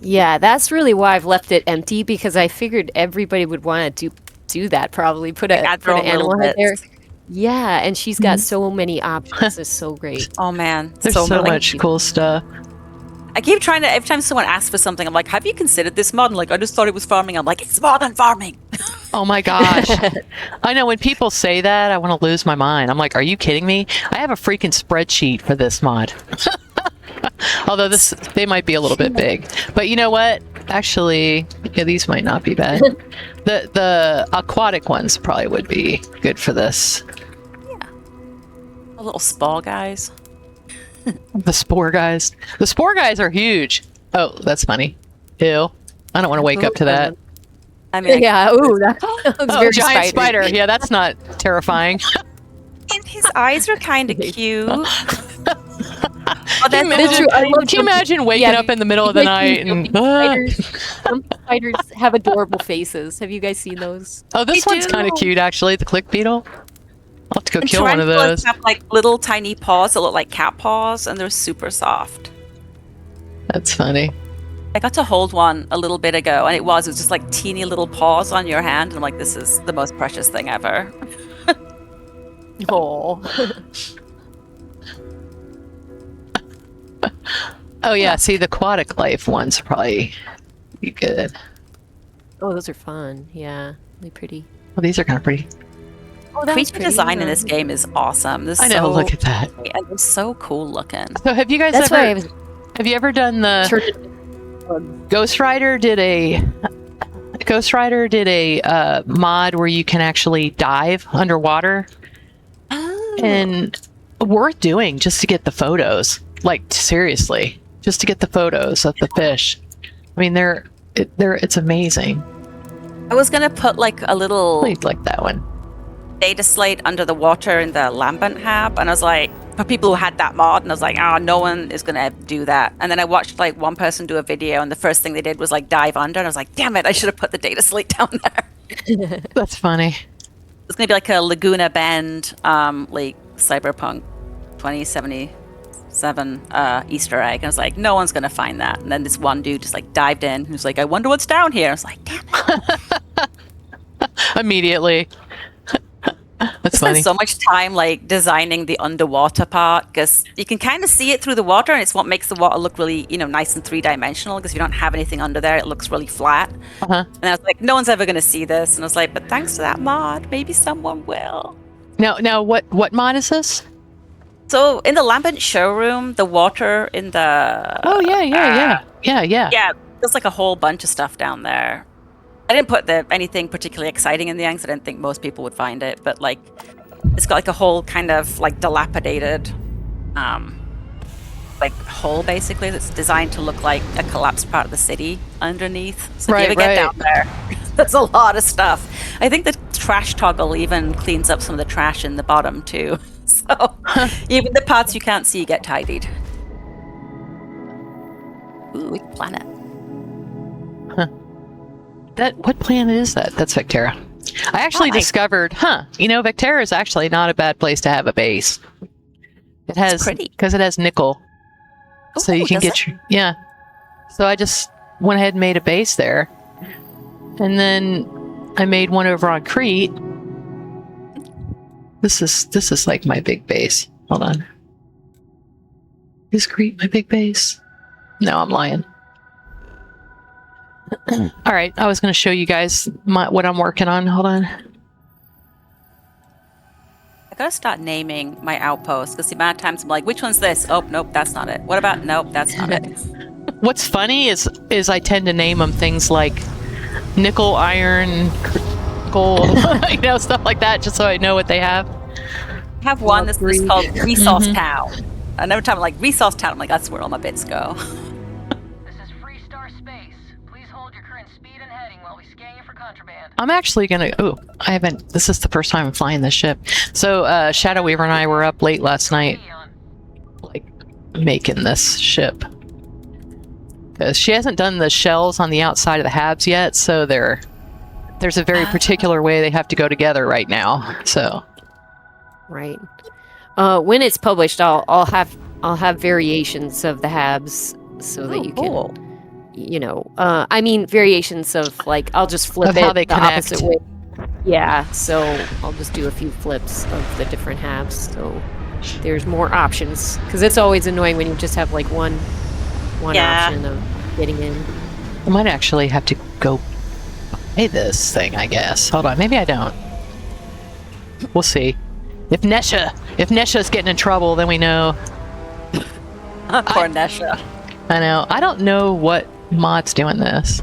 Yeah, that's really why I've left it empty because I figured everybody would want to do that probably. Put Add their an own little animal head there. bits. Yeah, and she's got so many options. It's so great. Oh man. There's so many. much cool stuff. I keep trying to, every time someone asks for something, I'm like, have you considered this mod? And like, I just thought it was farming. I'm like, it's more than farming. Oh my gosh. I know when people say that, I want to lose my mind. I'm like, are you kidding me? I have a freaking spreadsheet for this mod. Although they might be a little bit big. But you know what? Actually, yeah, these might not be bad. The aquatic ones probably would be good for this. The little spall guys. The spore guys. The spore guys are huge. Oh, that's funny. Ew. I don't want to wake up to that. I mean, Yeah. Ooh, that looks Oh, very giant spidery. spider. Yeah, that's not terrifying. and his eyes are kind of cute. Oh, Can you That's true. I love Can you imagine waking yeah, up in the middle of the night and some spiders have adorable faces. Have you guys seen those? oh, this They one's kind of do. cute actually. The click beetle. I'll have to go And kill one of tarantulas those. have like little tiny paws that look like cat paws, and they're super soft. That's funny. I got to hold one a little bit ago, and it was just like teeny little paws on your hand. And I'm like, this is the most precious thing ever. Oh. Oh yeah, see the aquatic life ones probably be good. Oh, those are fun. Yeah, really pretty. Well, these are kind of pretty. Oh, that's Creature pretty. design in this game is awesome. This I know. so, Look at that. and they're so cool looking. So have you guys That's why I ever was have you ever done the Ghost Rider did a mod where you can actually dive underwater, Oh. and worth doing just to get the photos. Like, seriously, just to get the photos of the fish. I mean, it's amazing. I was gonna put like a little Please like that one. data slate under the water in the Lambent hab, and I was like, for people who had that mod, and I was like, no one is gonna do that. And then I watched like one person do a video, and the first thing they did was like dive under, and I was like, damn it, I should have put the data slate down there. That's funny. It's gonna be like a Laguna Bend, like Cyberpunk 2077 Easter egg. And I was like, no one's gonna find that. And then this one dude just like dived in. He was like, I wonder what's down here. I was like, damn it. Immediately. That's I spent funny. so much time like designing the underwater part because you can kind of see it through the water, and it's what makes the water look really, nice and three-dimensional. Because if you don't have anything under there, it looks really flat. Uh-huh. And I was like, no one's ever going to see this. And I was like, but thanks to that mod, maybe someone will. Now, what mod is this? So in the Lambent showroom, the water in the Oh yeah. yeah, there's like a whole bunch of stuff down there. I didn't put anything particularly exciting in the end because I didn't think most people would find it, but like it's got like a whole kind of like dilapidated like hole basically that's designed to look like a collapsed part of the city underneath. So if you ever get down there, there's a lot of stuff. I think the trash toggle even cleans up some of the trash in the bottom too. So even the parts you can't see get tidied. Ooh, which planet? What planet is that? That's Vectera. I actually discovered, Vectera is actually not a bad place to have a base. It has, because it has nickel. So you can get yeah. So I just went ahead and made a base there. And then I made one over on Crete. This is like my big base. Hold on. Is Crete my big base? No, I'm lying. All right, I was going to show you guys what I'm working on. Hold on. I gotta start naming my outposts because the amount of times I'm like, which one's this? Oh, nope, that's not it. What about? Nope, that's not it. What's funny is I tend to name them things like nickel, iron, gold, stuff like that, just so I know what they have. I have one that's called Resource Town. And every time I'm like, Resource Town, I'm like, that's where all my bits go. I'm actually gonna. Oh, I haven't. This is the first time I'm flying this ship. So Shadow Weaver and I were up late last night, like making this ship, because she hasn't done the shells on the outside of the habs yet. So there's a very particular way they have to go together right now. So, right. When it's published, I'll have variations of the habs so that you can. I mean variations of like I'll just flip it how they the connect. opposite way. Yeah, so I'll just do a few flips of the different halves, so there's more options. Because it's always annoying when you just have like one option of getting in. I might actually have to go buy this thing. I guess. Hold on, maybe I don't. We'll see. If Nesha's getting in trouble, then we know. Poor Nesha. I know. I don't know what mod's doing this.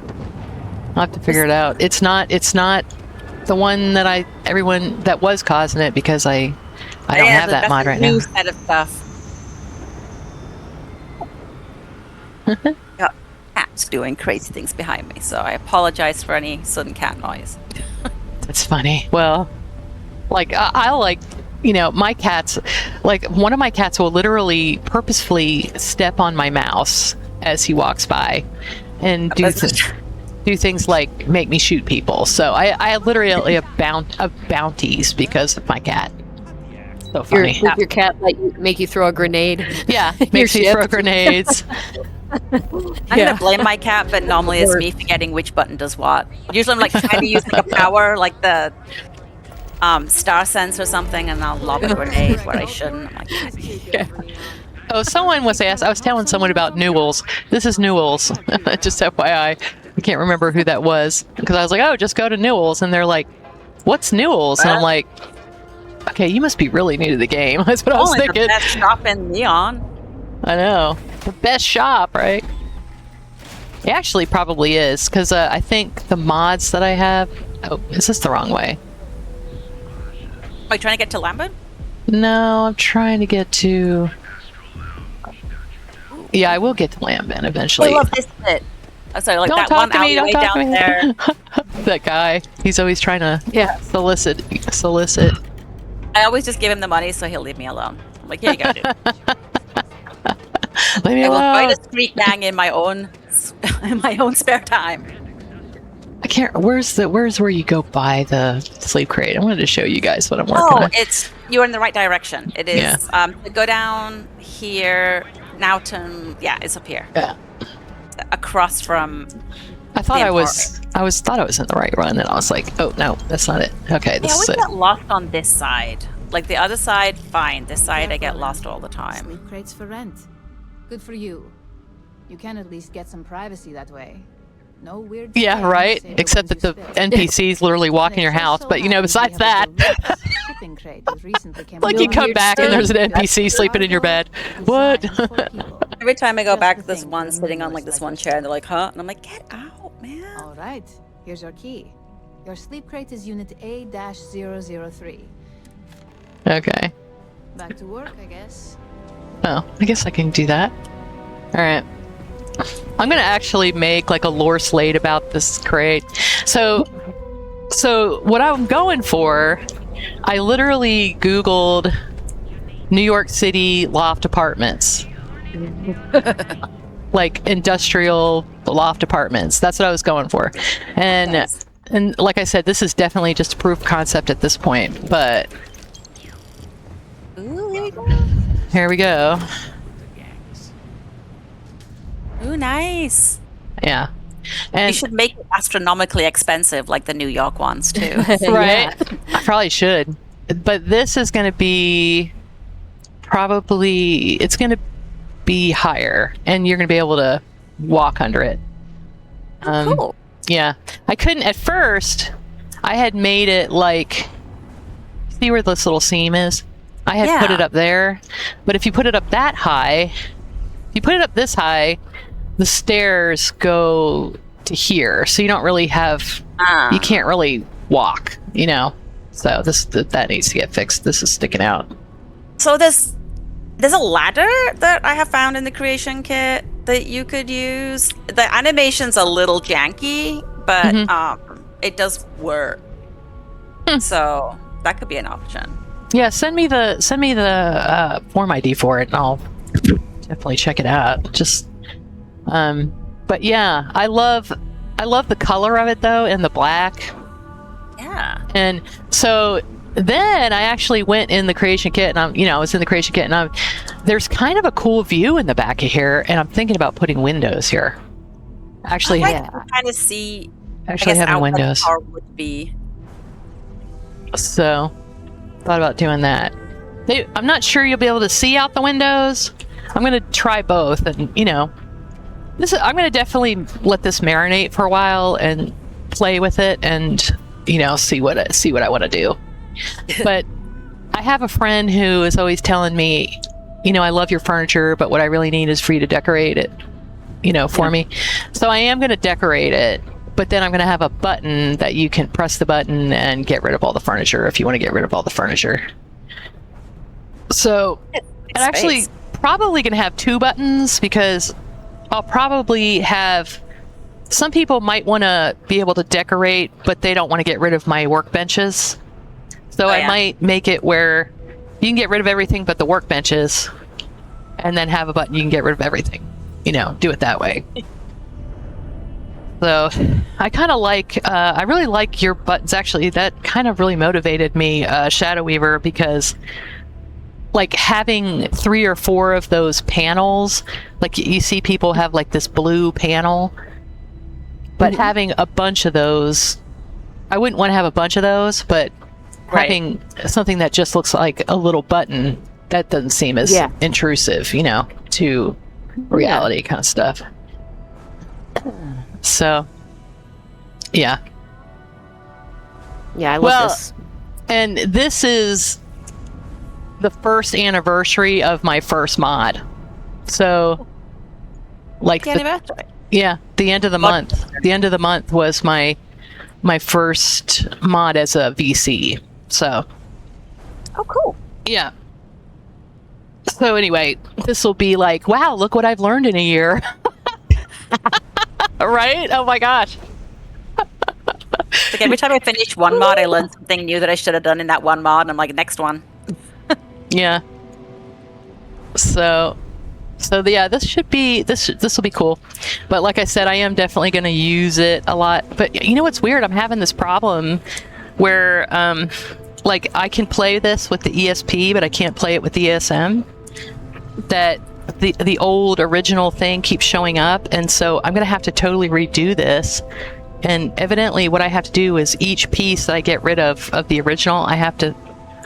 I'll have to figure it out. It's not the one that everyone that was causing it, because I don't have that mod right now. New set of stuff. Got cats doing crazy things behind me, so I apologize for any sudden cat noise. That's funny. Well, like I like, my cats, like one of my cats will literally purposefully step on my mouse as he walks by and do things like make me shoot people. So I literally have bounties because of my cat. So funny. Your cat make you throw a grenade. Yeah, makes you throw grenades. I'm gonna blame my cat, but normally it's me forgetting which button does what. Usually I'm like trying to use like a power, like the star sense or something, and I'll lob a grenade where I shouldn't. I'm like, yeah. Oh, someone was asked. I was telling someone about Newells. This is Newells. Just FYI. I can't remember who that was, because I was like, oh, just go to Newells, and they're like, what's Newells? And I'm like, okay, you must be really new to the game. That's what I was thinking. The best shop in Neon. I know. The best shop, right? It actually probably is, because I think the mods that I have... Oh, is this the wrong way? Are you trying to get to Lambert? No, I'm trying to get to... Yeah, I will get to Lamb Ben I eventually. love this bit. I'm sorry, like Don't that talk one to me, alleyway don't talk to down me. there. That guy, he's always trying to solicit. I always just give him the money so he'll leave me alone. I'm like, here you go, dude. Leave me I will join alone. a street gang in my own spare time. I can't. Where's where you go buy the sleep crate? I wanted to show you guys what I'm working Oh, on. you're in the right direction. It is Yeah. to go down here, Nowton. Yeah, it's up here. Yeah. Across from I thought the I was in the right run, and I was like, oh no, that's not it. Okay, this I always is it. get lost on this side. Like the other side, fine. This side, I get lost all the time. Sleep crates for rent. Good for you. You can at least get some privacy that way. No weird. Yeah, things right. say the Except ones that you the spill. NPCs literally walk in your And it house, just but so happens we besides have a that, deluxe shipping crate that recently came like you online. come back and there's an NPC sleeping in your bed. What? Designed for people. Every time I go Just back, the there's thing one for sitting on minimalists like this like one chair, and they're like, huh? And I'm like, get out, man. All right, here's your key. Your sleep crate is Unit A-003. Okay. Back to work, I guess. Oh, I guess I can do that. All right. I'm gonna actually make like a lore slate about this crate. So what I'm going for, I literally Googled New York City loft apartments, like industrial loft apartments. That's what I was going for, and Nice. and like I said, this is definitely just a proof of concept at this point. But Ooh, here we go. here we go. Ooh, nice. Yeah, You and should make it astronomically expensive, like the New York ones too. right? I probably should. But this is going to be it's going to be higher, and you're going to be able to walk under it. Cool. Yeah. I couldn't, at first, I had made it like, see where this little seam is? I had put Yeah. it up there, but if you put it up that high, if you put it up this high, the stairs go to here, so you don't really have, you can't really walk, you know? So that needs to get fixed. This is sticking out. So there's a ladder that I have found in the creation kit that you could use. The animation's a little janky, but it does work. So that could be an option. Yeah, send me the form ID for it, and I'll definitely check it out. Just, but yeah, I love the color of it though, and the black. Yeah. And so then I actually went in the creation kit, and I was in the creation kit, and there's kind of a cool view in the back of here, and I'm thinking about putting windows here. Actually, I kind of see. actually having out where the windows. car would be. So thought about doing that. I'm not sure you'll be able to see out the windows. I'm going to try both, and I'm going to definitely let this marinate for a while and play with it, and see what I want to do. But I have a friend who is always telling me, I love your furniture, but what I really need is for you to decorate it, for me. So I am going to decorate it, but then I'm going to have a button that you can press the button and get rid of all the furniture if you want to get rid of all the furniture. So I'm actually probably going to have two buttons, because I'll probably have, some people might want to be able to decorate, but they don't want to get rid of my workbenches. So I might make it where you can get rid of everything but the workbenches, and then have a button you can get rid of everything. Do it that way. So I kind of I really like your buttons. Actually, that kind of really motivated me, Shadow Weaver, because like having 3 or 4 of those panels, like you see people have like this blue panel, but having a bunch of those, I wouldn't want to have a bunch of those, but having something that just looks like a little button, that doesn't seem as intrusive, to reality kind of stuff. So, yeah. Yeah, I love this. And this is the first anniversary of my first mod. So, like, the end of the month. The end of the month was my first mod as a VC. So, oh, cool. Yeah. So anyway, this will be like, wow, look what I've learned in a year. Right? Oh my gosh. Like every time I finish one mod, I learn something new that I should have done in that one mod, and I'm like, next one. Yeah. So yeah, this will be cool. But like I said, I am definitely going to use it a lot. But you know what's weird? I'm having this problem where like I can play this with the ESP, but I can't play it with the ESM. That the old original thing keeps showing up, and so I'm going to have to totally redo this. And evidently what I have to do is each piece that I get rid of the original, I have to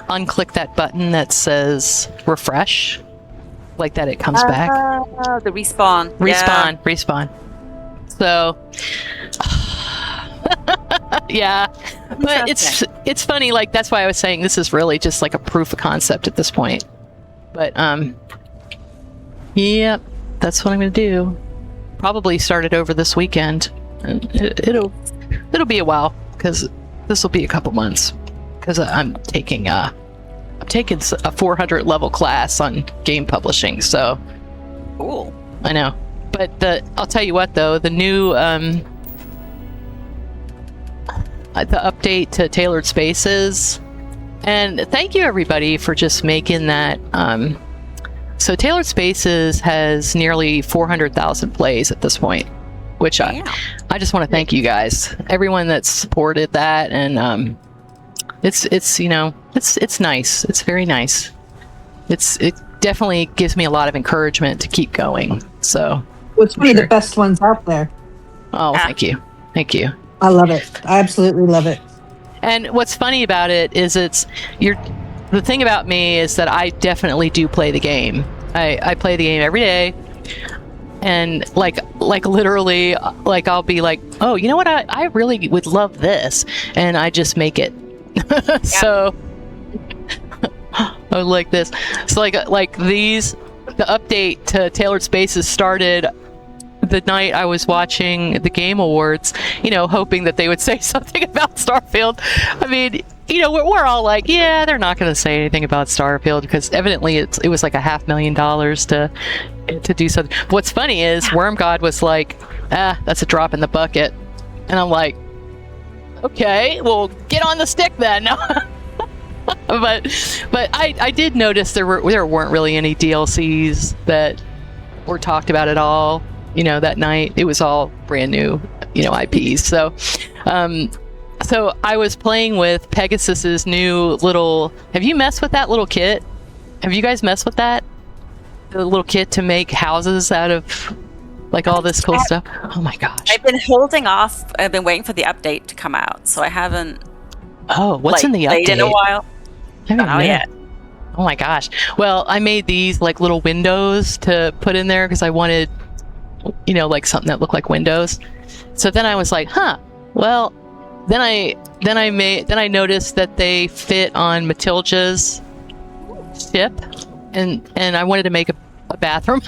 unclick that button that says refresh, like that it comes back. The respawn. Respawn. So yeah, but it's funny. Like that's why I was saying this is really just like a proof of concept at this point. But yeah, that's what I'm gonna do. Probably start it over this weekend. And it'll be a while because this will be a couple months because I'm taking a 400 level class on game publishing. So cool. I know, but I'll tell you what though, the new the update to Tailored Spaces, and thank you everybody for just making that. So Tailored Spaces has nearly 400,000 plays at this point, which I just want to thank you guys, everyone that's supported that, and it's you know it's nice, it's very nice. It definitely gives me a lot of encouragement to keep going. So it's one of the best ones out there. Oh, thank you. I love it. I absolutely love it. And what's funny about it is the thing about me is that I definitely do play the game. I play the game every day. And like literally, like I'll be like, oh, you know what? I really would love this, and I just make it. So I like this. So like these, the update to Tailored Spaces started the night I was watching the Game Awards. You know, hoping that they would say something about Starfield. I mean, you know, we're all like, yeah, they're not going to say anything about Starfield because evidently it was like $500,000 to do something. But what's funny is Worm God was like, that's a drop in the bucket, and I'm like, okay, well, get on the stick then. but I did notice there weren't really any DLCs that were talked about at all. You know, that night it was all brand new, you know, IPs. So I was playing with Pegasus's new little. Have you messed with that little kit? Have you guys messed with that? The little kit to make houses out of like all this cool stuff. Oh my gosh! I've been holding off. I've been waiting for the update to come out, so I haven't. Oh, what's in the update? Played in a while. I don't know yet. Oh my gosh! Well, I made these like little windows to put in there because I wanted, you know, like something that looked like windows. So then I was like, well, then I noticed that they fit on Matilda's ship, and I wanted to make a bathroom.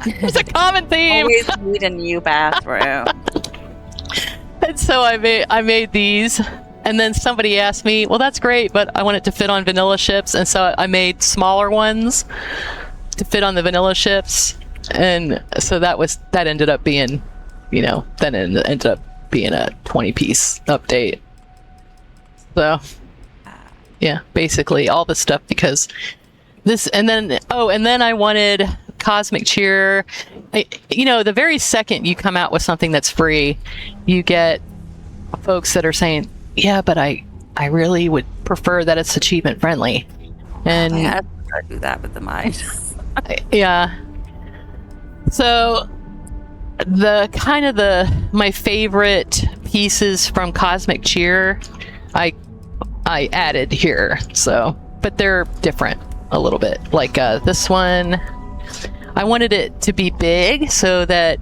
It's a common theme. Always need a new bathroom. And so I made these, and then somebody asked me, well, that's great, but I want it to fit on vanilla ships, and so I made smaller ones to fit on the vanilla ships, and so that ended up being, you know, then it ended up being a 20-piece update. So yeah, basically all the stuff because this, and then I wanted Cosmic Cheer. You know, the very second you come out with something that's free, you get folks that are saying, yeah, but I really would prefer that it's achievement friendly. And I do that with the mind. Yeah. So my favorite pieces from Cosmic Cheer I added here. So, but they're different a little bit. Like this one, I wanted it to be big so that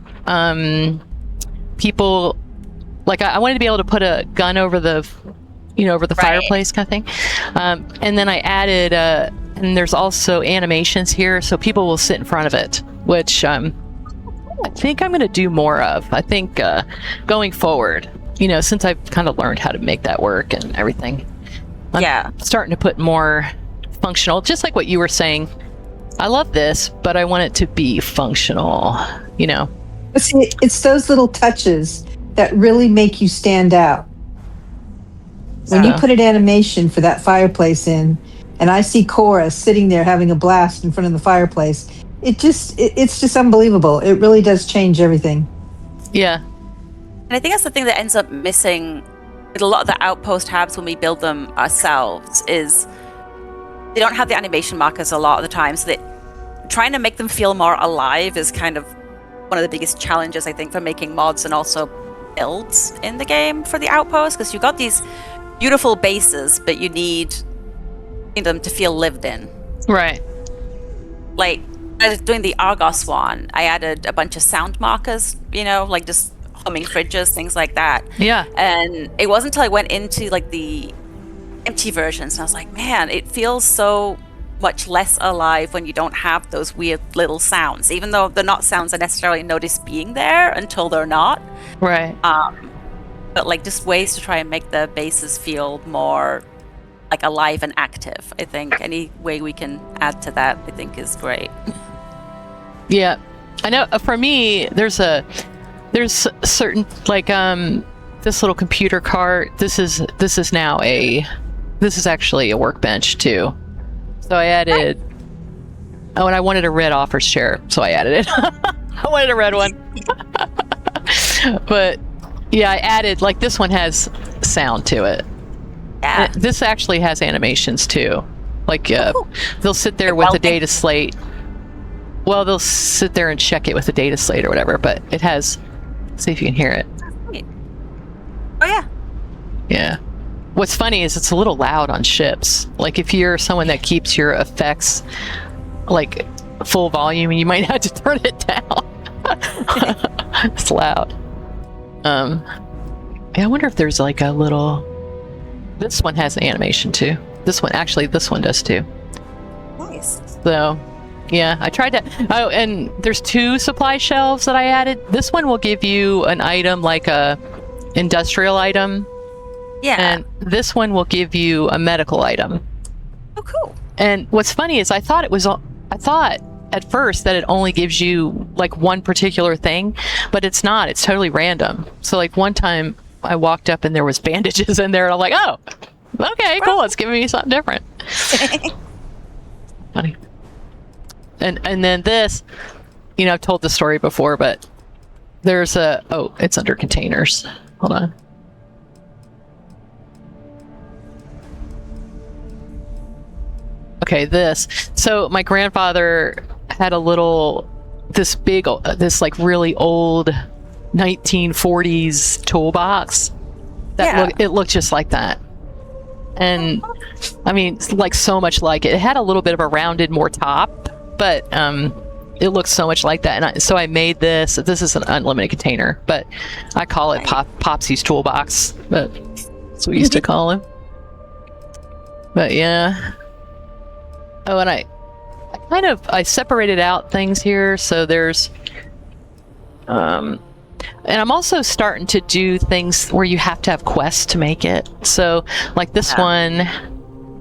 people, like I wanted to be able to put a gun over the fireplace kind of thing. And then I added and there's also animations here so people will sit in front of it, which I think I'm going to do more of. I think going forward, you know, since I've kind of learned how to make that work and everything, I'm starting to put more functional, just like what you were saying. I love this, but I want it to be functional, you know. But see, it's those little touches that really make you stand out. When you put an animation for that fireplace in, and I see Cora sitting there having a blast in front of the fireplace, it's just unbelievable. It really does change everything. Yeah. And I think that's the thing that ends up missing with a lot of the outpost tabs when we build them ourselves is they don't have the animation markers a lot of the time, so that trying to make them feel more alive is kind of one of the biggest challenges, I think, for making mods and also builds in the game for the outpost, because you've got these beautiful bases, but you need them to feel lived in. Right. Like, I was doing the Argos one, I added a bunch of sound markers, you know, like just humming fridges, things like that. Yeah. And it wasn't until I went into like the empty versions and I was like, man, it feels so much less alive when you don't have those weird little sounds, even though they're not sounds I necessarily notice being there until they're not. Right. But like just ways to try and make the bases feel more like alive and active. I think any way we can add to that, I think, is great. Yeah. I know for me, there's certain, like, this little computer cart. This is actually a workbench too. So I added, and I wanted a red office chair, so I added it. I wanted a red one. But yeah, I added, like, this one has sound to it. Yeah. This actually has animations too. Like, they'll sit there with a data slate. Well, they'll sit there and check it with a data slate or whatever, but it has, see if you can hear it. Oh yeah. Yeah. What's funny is it's a little loud on ships. Like, if you're someone that keeps your effects like full volume, you might have to turn it down. It's loud. Yeah, I wonder if there's like a little. This one has an animation too. This one does too. Nice. So, yeah, I tried to. Oh, and there's 2 supply shelves that I added. This one will give you an item, like a industrial item. Yeah. And this one will give you a medical item. Oh, cool. And what's funny is I thought at first that it only gives you like one particular thing, but it's not. It's totally random. So like one time I walked up and there was bandages in there and I'm like, oh, okay, cool. It's giving me something different. Funny. And then this, you know, I've told the story before, but there's it's under containers. Hold on. Okay, this. So my grandfather had this like really old 1940s toolbox that it looked just like that. And I mean, like so much like it. It had a little bit of a rounded more top, but it looks so much like that. And so I made this. This is an unlimited container, but I call it Popsy's toolbox. But that's what we used to call him. But yeah. Oh, and I separated out things here. So there's, and I'm also starting to do things where you have to have quests to make it. So like this one,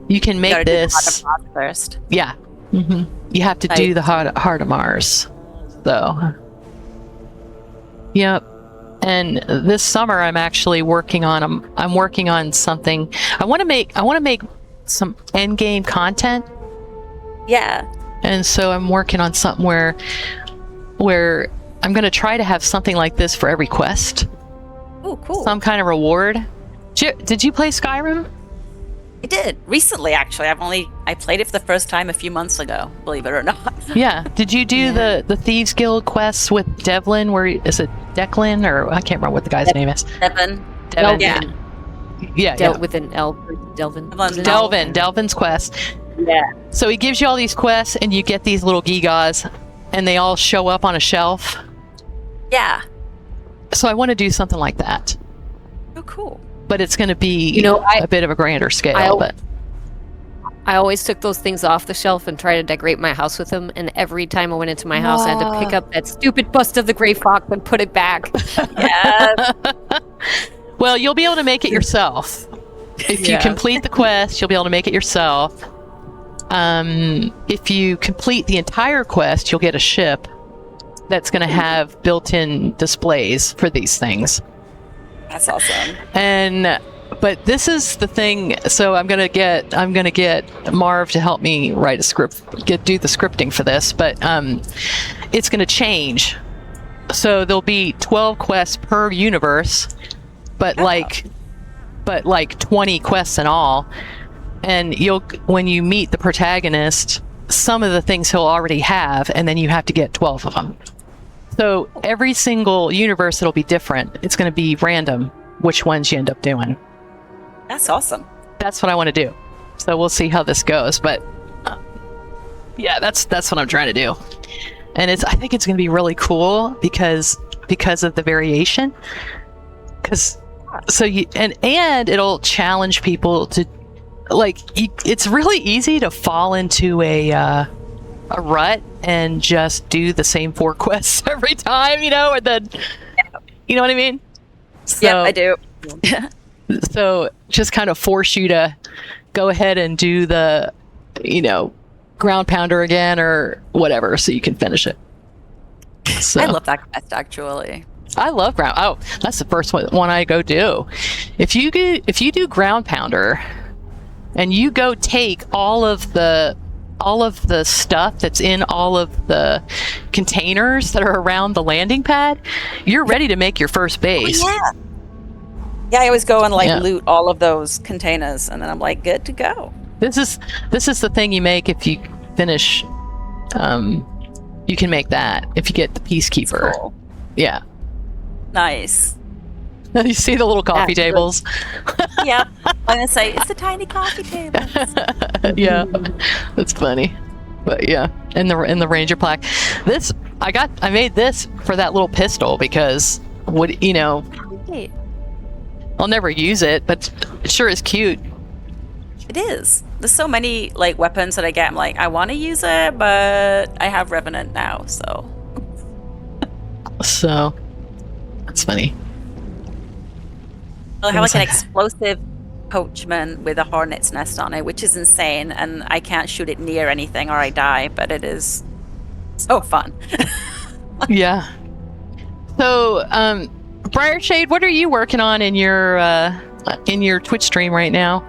you can make this first. Yeah. Mm-hmm. You have to do the Heart of Mars. So, yep. And this summer, I'm actually working on. I'm working on something. I want to make some end game content. Yeah. And so I'm working on something where I'm going to try to have something like this for every quest. Oh, cool. Some kind of reward. Did you play Skyrim? I did recently, actually. I played it for the first time a few months ago, believe it or not. Yeah. Did you do the Thieves Guild quests with Devlin? Is it Declan, or I can't remember what the guy's name is? Devin. Yeah. Yeah. With an L. Delvin. Delvin's quest. Yeah. So he gives you all these quests, and you get these little gigas, and they all show up on a shelf. Yeah. So I want to do something like that. Oh, cool. But it's going to be a bit of a grander scale. I always took those things off the shelf and tried to decorate my house with them. And every time I went into my house, I had to pick up that stupid bust of the gray fox and put it back. Yeah. Well, you'll be able to make it yourself. If you complete the quest, you'll be able to make it yourself. if you complete the entire quest, you'll get a ship that's going to have built-in displays for these things. That's awesome. But this is the thing. So I'm gonna get Marv to help me write a script, do the scripting for this. But it's gonna change. So there'll be 12 quests per universe, but like 20 quests in all. And when you meet the protagonist, some of the things he'll already have, and then you have to get 12 of them. So every single universe, it'll be different. It's going to be random which ones you end up doing. That's awesome. That's what I want to do. So we'll see how this goes. But yeah, that's what I'm trying to do. And I think it's going to be really cool because of the variation. And it'll challenge people to, like, it's really easy to fall into a rut and just do the same 4 quests every time, you know what I mean? So, yep, I do. So just kind of force you to go ahead and do the, ground pounder again or whatever, so you can finish it. So, I love that quest, actually. I love ground. Oh, that's the first one I go do. If you do ground pounder, and you go take all of the stuff that's in all of the containers that are around the landing pad, you're ready to make your first base. Oh, yeah, I always go and loot all of those containers, and then I'm like, good to go. This is the thing you make if you finish. You can make that if you get the Peacekeeper. Cool. Yeah. Nice. You see the little coffee tables? Yep. I'm gonna say it's the tiny coffee table. Yeah, that's funny. But yeah, in the Ranger plaque, I made this for that little pistol because I'll never use it, but it sure is cute. It is. There's so many weapons that I get. I'm like, I want to use it, but I have Revenant now, so. So that's funny. I have an explosive coachman with a hornet's nest on it, which is insane, and I can't shoot it near anything or I die, but it is so fun. Yeah. So, Briar Shayde, what are you working on in your Twitch stream right now?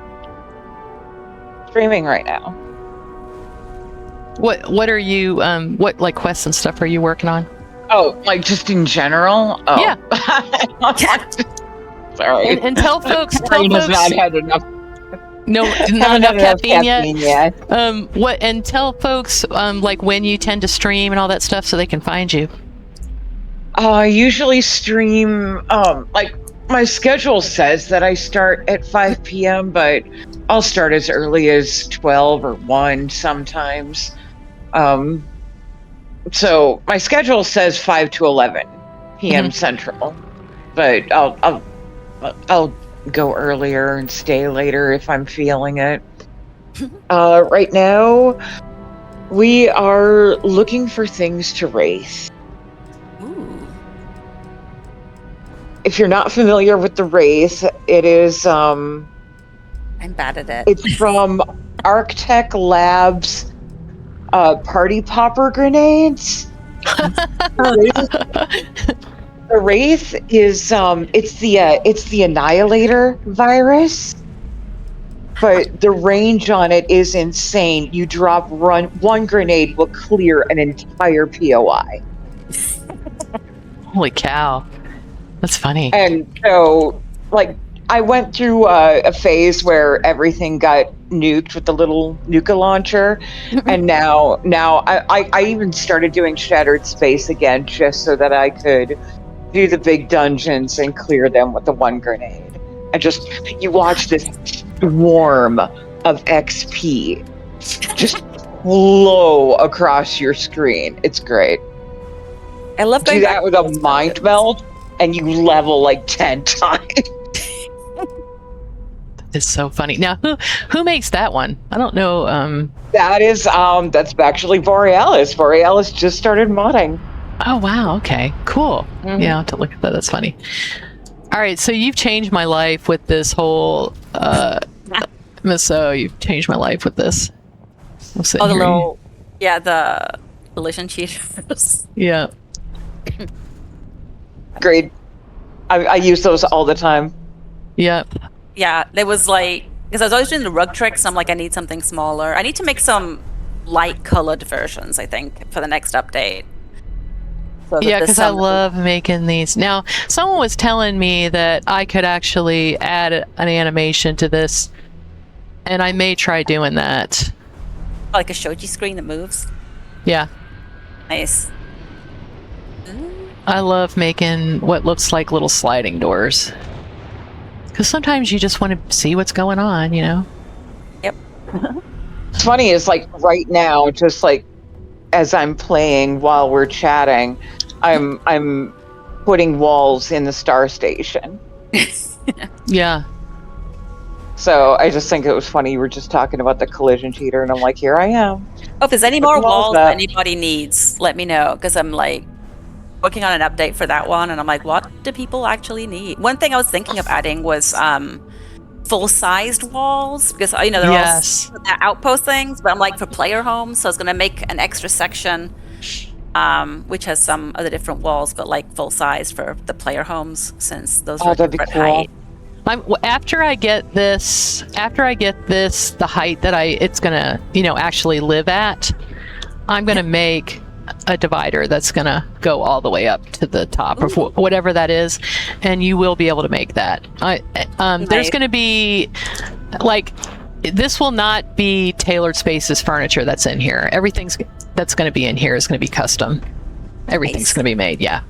Streaming right now. What are you what quests and stuff are you working on? Oh, just in general? Oh. Yeah. Sorry. And tell folks. Brain has not had enough. No, not enough caffeine yet. Yet. And tell folks when you tend to stream and all that stuff so they can find you. I usually stream. My schedule says that I start at 5 p.m., but I'll start as early as 12 or 1 sometimes. So my schedule says 5 to 11 p.m. Central, but I'll go earlier and stay later if I'm feeling it. Right now, we are looking for things to wraith. Ooh. If you're not familiar with the wraith, it is I'm bad at it. It's from Arctech Labs party popper grenades. The wraith is it's the Annihilator virus, but the range on it is insane. You drop one grenade will clear an entire POI. Holy cow, that's funny. And so, I went through a phase where everything got nuked with the little nuka launcher, and now I even started doing Shattered Space again just so that I could do the big dungeons and clear them with the one grenade. And you watch this swarm of XP just flow across your screen. It's great. I love do that with a mind meld, and you level 10 times. It's so funny. Now, who makes that one? I don't know. That is that's actually Borealis. Borealis just started modding. Oh wow. Okay. Cool. Mm-hmm. Yeah, I'll have to look at that. That's funny. All right. So you've changed my life with this whole. So you've changed my life with this. I'm sitting Oh, the here. little, yeah, the collision cheaters. Yeah. Great. I use those all the time. Yep. Yeah, there was like, because I was always doing the rug tricks. I'm like, I need something smaller. I need to make some light colored versions, I think, for the next update. So that Yeah, there's because I some- love making these. Now, someone was telling me that I could actually add an animation to this, and I may try doing that. like a shoji screen that moves. Yeah. Nice. I love making what looks like little sliding doors. Because sometimes you just want to see what's going on, you know? Yep. It's funny is like right now, just like as I'm playing while we're chatting, I'm putting walls in the star station. Yeah. So I just think it was funny. You were just talking about the collision cheater, and I'm like, here I am. Oh, if there's any Put more the walls walls that up. anybody needs, let me know, because I'm like working on an update for that one, and I'm like, what do people actually need? One thing I was thinking of adding was full-sized walls, because they're Yes. all outpost things, but I'm like for player homes, so I was going to make an extra section which has some of the different walls, but like full-size for the player homes, since those are that'd be different cool. height. After I get this, the height that it's gonna, actually live at, I'm gonna make a divider that's gonna go all the way up to the top of whatever that is, and you will be able to make that. There's Nice. gonna be like, this will not be Tailored Spaces furniture that's in here. Everything's that's gonna be in here is gonna be custom. Everything's Nice. gonna be made. Yeah,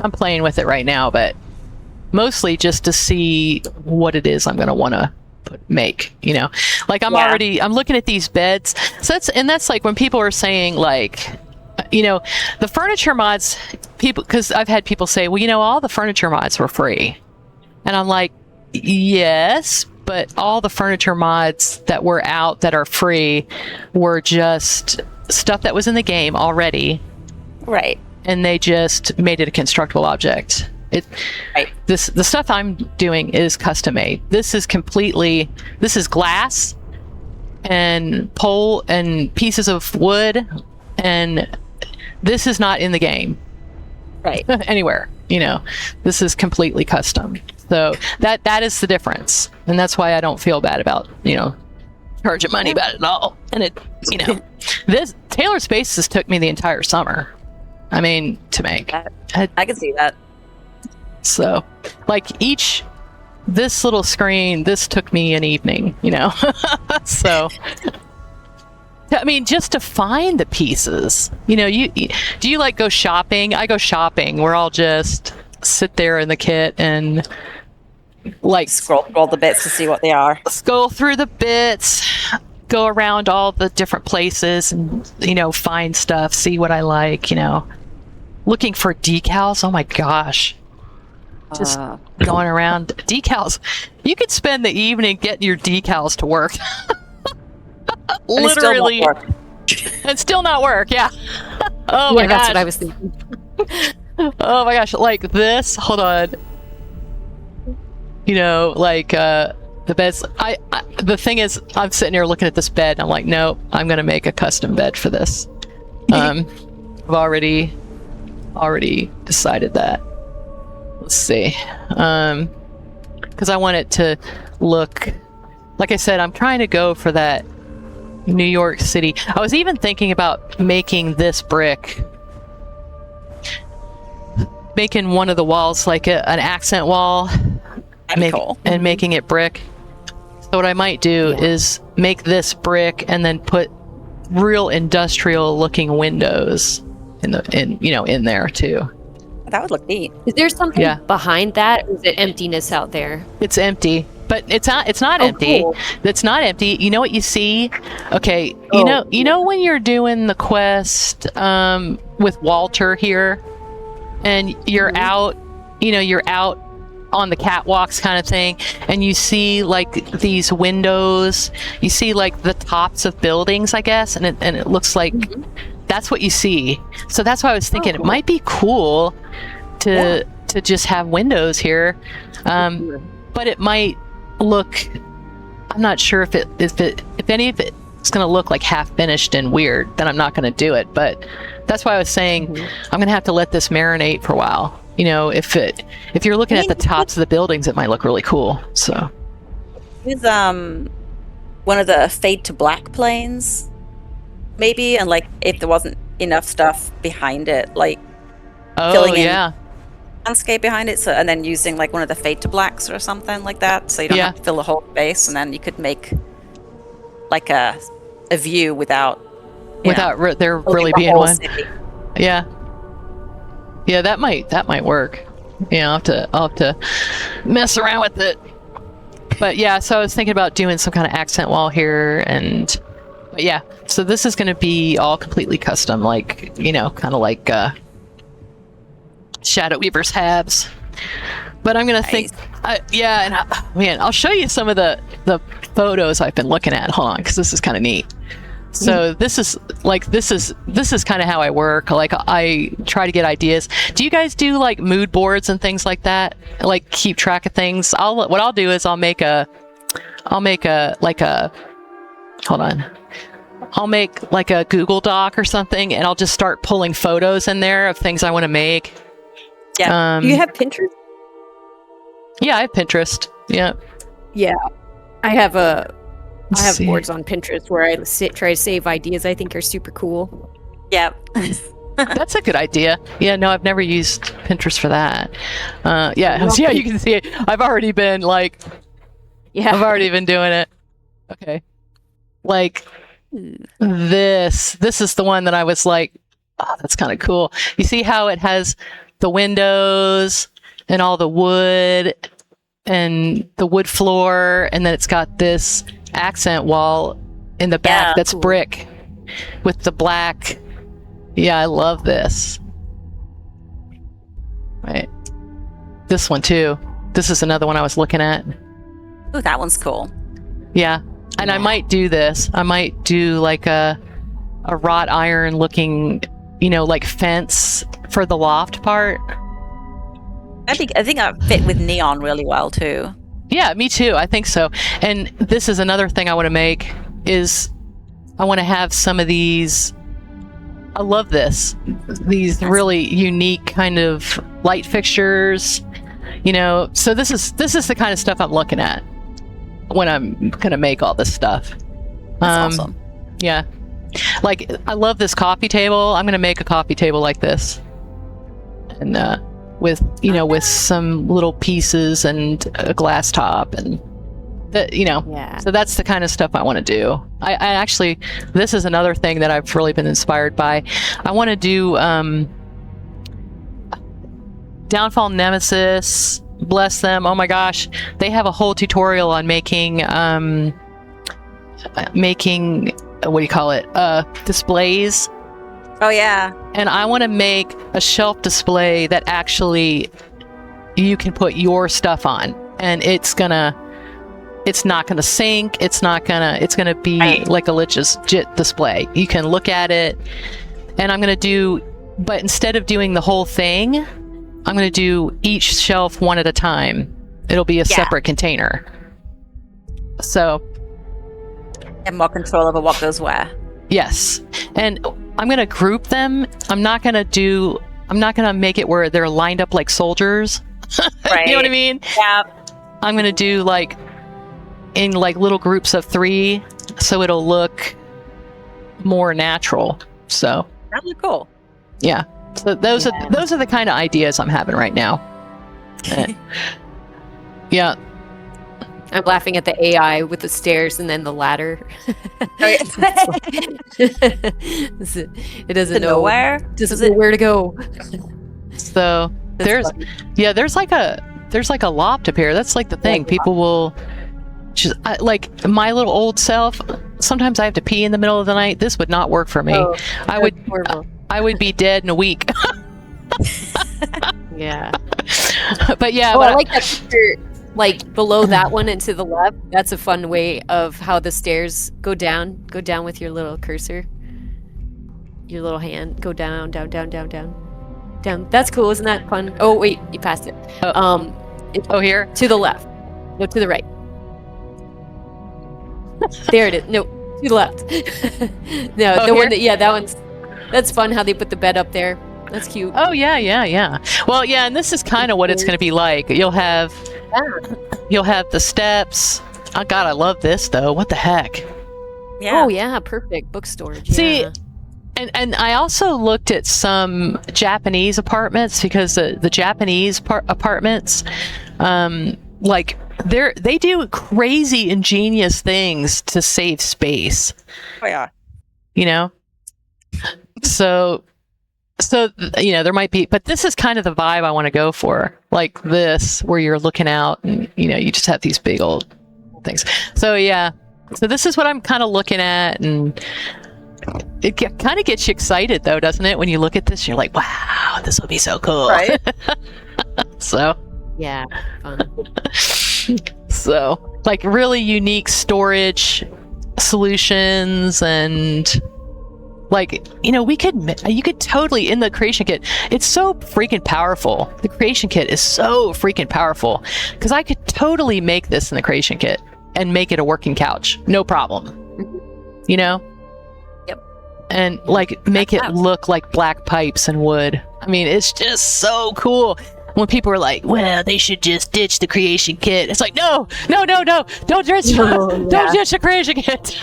I'm playing with it right now, but mostly just to see what it is I'm going to want to make, like I'm looking at these beds. So that's like when people are saying like, the furniture mods, because I've had people say, well, all the furniture mods were free. And I'm like, yes, but all the furniture mods that were out that are free were just stuff that was in the game already. Right. And they just made it a constructible object. The stuff I'm doing is custom made. This is glass and pole and pieces of wood, and this is not in the game. Right. Anywhere, this is completely custom. So that is the difference. And that's why I don't feel bad about, charging money about it at all. And this Tailored Spaces took me the entire summer. To make. I can see that. So, like this little screen, this took me an evening, So, just to find the pieces, do you like go shopping? I go shopping. We're all just sit there in the kit and like Scroll through all the bits to see what they are. scroll through the bits, go around all the different places and, find stuff, see what I like, looking for decals. Oh my gosh. Just going around decals. You could spend the evening getting your decals to work. Literally. And still not work. Yeah. Oh my that's gosh. what I was thinking. Oh my gosh. Like this. Hold on. The beds. The thing is, I'm sitting here looking at this bed and I'm like, nope, I'm going to make a custom bed for this. I've already decided that. Let's see. Because I want it to look, like I said, I'm trying to go for that New York City. I was even thinking about making this brick, making one of the walls like an accent wall, Cool. and making it brick. So what I might do is make this brick and then put real industrial looking windows in there too. That would look neat. Is there something behind that? Or is it emptiness out there? It's empty, but it's not empty. Cool. It's not empty. You know what you see? Okay, you know when you're doing the quest with Walter here, and you're out, you're out on the catwalks kind of thing, and you see like these windows. You see like the tops of buildings, I guess, and it looks like that's what you see. So that's why I was thinking it might be cool to just have windows here, but it might look. I'm not sure if any of it it's going to look like half finished and weird, then I'm not going to do it. But that's why I was saying I'm going to have to let this marinate for a while. You know, if you're looking at the tops of the buildings, it might look really cool. So use one of the fade to black planes, maybe, and like if there wasn't enough stuff behind it, like filling in landscape behind it, so and then using like one of the fade to blacks or something like that, so you don't have to fill the whole space, and then you could make like a view without there really being one. City. Yeah, that might work. I'll have to mess around with it. But yeah, so I was thinking about doing some kind of accent wall here, but yeah, so this is going to be all completely custom, like, kind of like Shadow Weaver's Habs. But I'm going to think, I'll show you some of the photos I've been looking at. Hold on, because this is kind of neat. So this is kind of how I work. Like, I try to get ideas. Do you guys do like mood boards and things like that? Like, keep track of things? What I'll do is I'll make like a Google Doc or something, and I'll just start pulling photos in there of things I want to make. Yeah. Do you have Pinterest? Yeah, I have Pinterest. Yeah. Yeah. I have boards on Pinterest where I try to save ideas I think are super cool. Yeah. That's a good idea. Yeah, no, I've never used Pinterest for that. You can see it. I've already been doing it. Okay. Like this is the one that I was like, oh, that's kind of cool. You see how it has the windows and all the wood and the wood floor, and then it's got this accent wall in the back that's cool. Brick with the black. Yeah, I love this. Right. This one too. This is another one I was looking at. Oh, that one's cool. Yeah. And I might do this. I might do like a wrought iron looking, like fence for the loft part. I think I fit with neon really well too. Yeah, me too. I think so. And this is another thing I want to make is I want to have some of these. I love this. These really unique kind of light fixtures. So this is the kind of stuff I'm looking at when I'm gonna make all this stuff. That's awesome. Yeah. Like, I love this coffee table. I'm gonna make a coffee table like this. And with some little pieces and a glass top and so that's the kind of stuff I want to do. I actually, this is another thing that I've really been inspired by. I want to do Downfall Nemesis, bless them. Oh my gosh, they have a whole tutorial on making what do you call it, displays. Oh yeah. And I want to make a shelf display that actually you can put your stuff on, and it's not gonna sink. It's gonna be like a legit display. You can look at it, and but instead of doing the whole thing, I'm gonna do each shelf one at a time. It'll be a separate container. So. And more control over what goes where. Yes. And I'm going to group them. I'm not going to make it where they're lined up like soldiers. Right. You know what I mean? Yeah. I'm going to do like in like little groups of 3, so it'll look more natural. So that'd be cool. Yeah. So those are the kind of ideas I'm having right now. Yeah. I'm laughing at the AI with the stairs and then the ladder. It doesn't know where. Doesn't know where to go. So there's like a loft up here. That's like the thing. People will just like my little old self. Sometimes I have to pee in the middle of the night. This would not work for me. Oh, I would be dead in a week. Yeah. But yeah. I like that picture. Like below that one and to the left, that's a fun way of how the stairs go down. Go down with your little cursor. Your little hand. Go down, down, down, down, down. Down. That's cool, isn't that fun? Oh wait, you passed it. Here? To the left. No, to the right. There it is. No, You left. No, Oh, the here? one that's fun how they put the bed up there. That's cute. Oh yeah. Well, yeah, and this is kind of what it's going to be like. You'll have the steps. Oh God, I love this though. What the heck? Yeah. Oh yeah, perfect book storage. See, yeah. and I also looked at some Japanese apartments because the Japanese apartments, like they do crazy ingenious things to save space. Oh yeah. You know, so there might be, but this is kind of the vibe I want to go for, like this, where you're looking out and you just have these big old things. So yeah, so this is what I'm kind of looking at, and it kind of gets you excited though, doesn't it? When you look at this, you're like, wow, this will be so cool. Right. So Yeah, fun. so like really unique storage solutions, and like, you could totally, in the creation kit, it's so freaking powerful. The creation kit is so freaking powerful because I could totally make this in the creation kit and make it a working couch. No problem. Yep. And like make it look like black pipes and wood. I mean, it's just so cool. When people are like, well, they should just ditch the creation kit. It's like, no. Don't ditch the creation kit.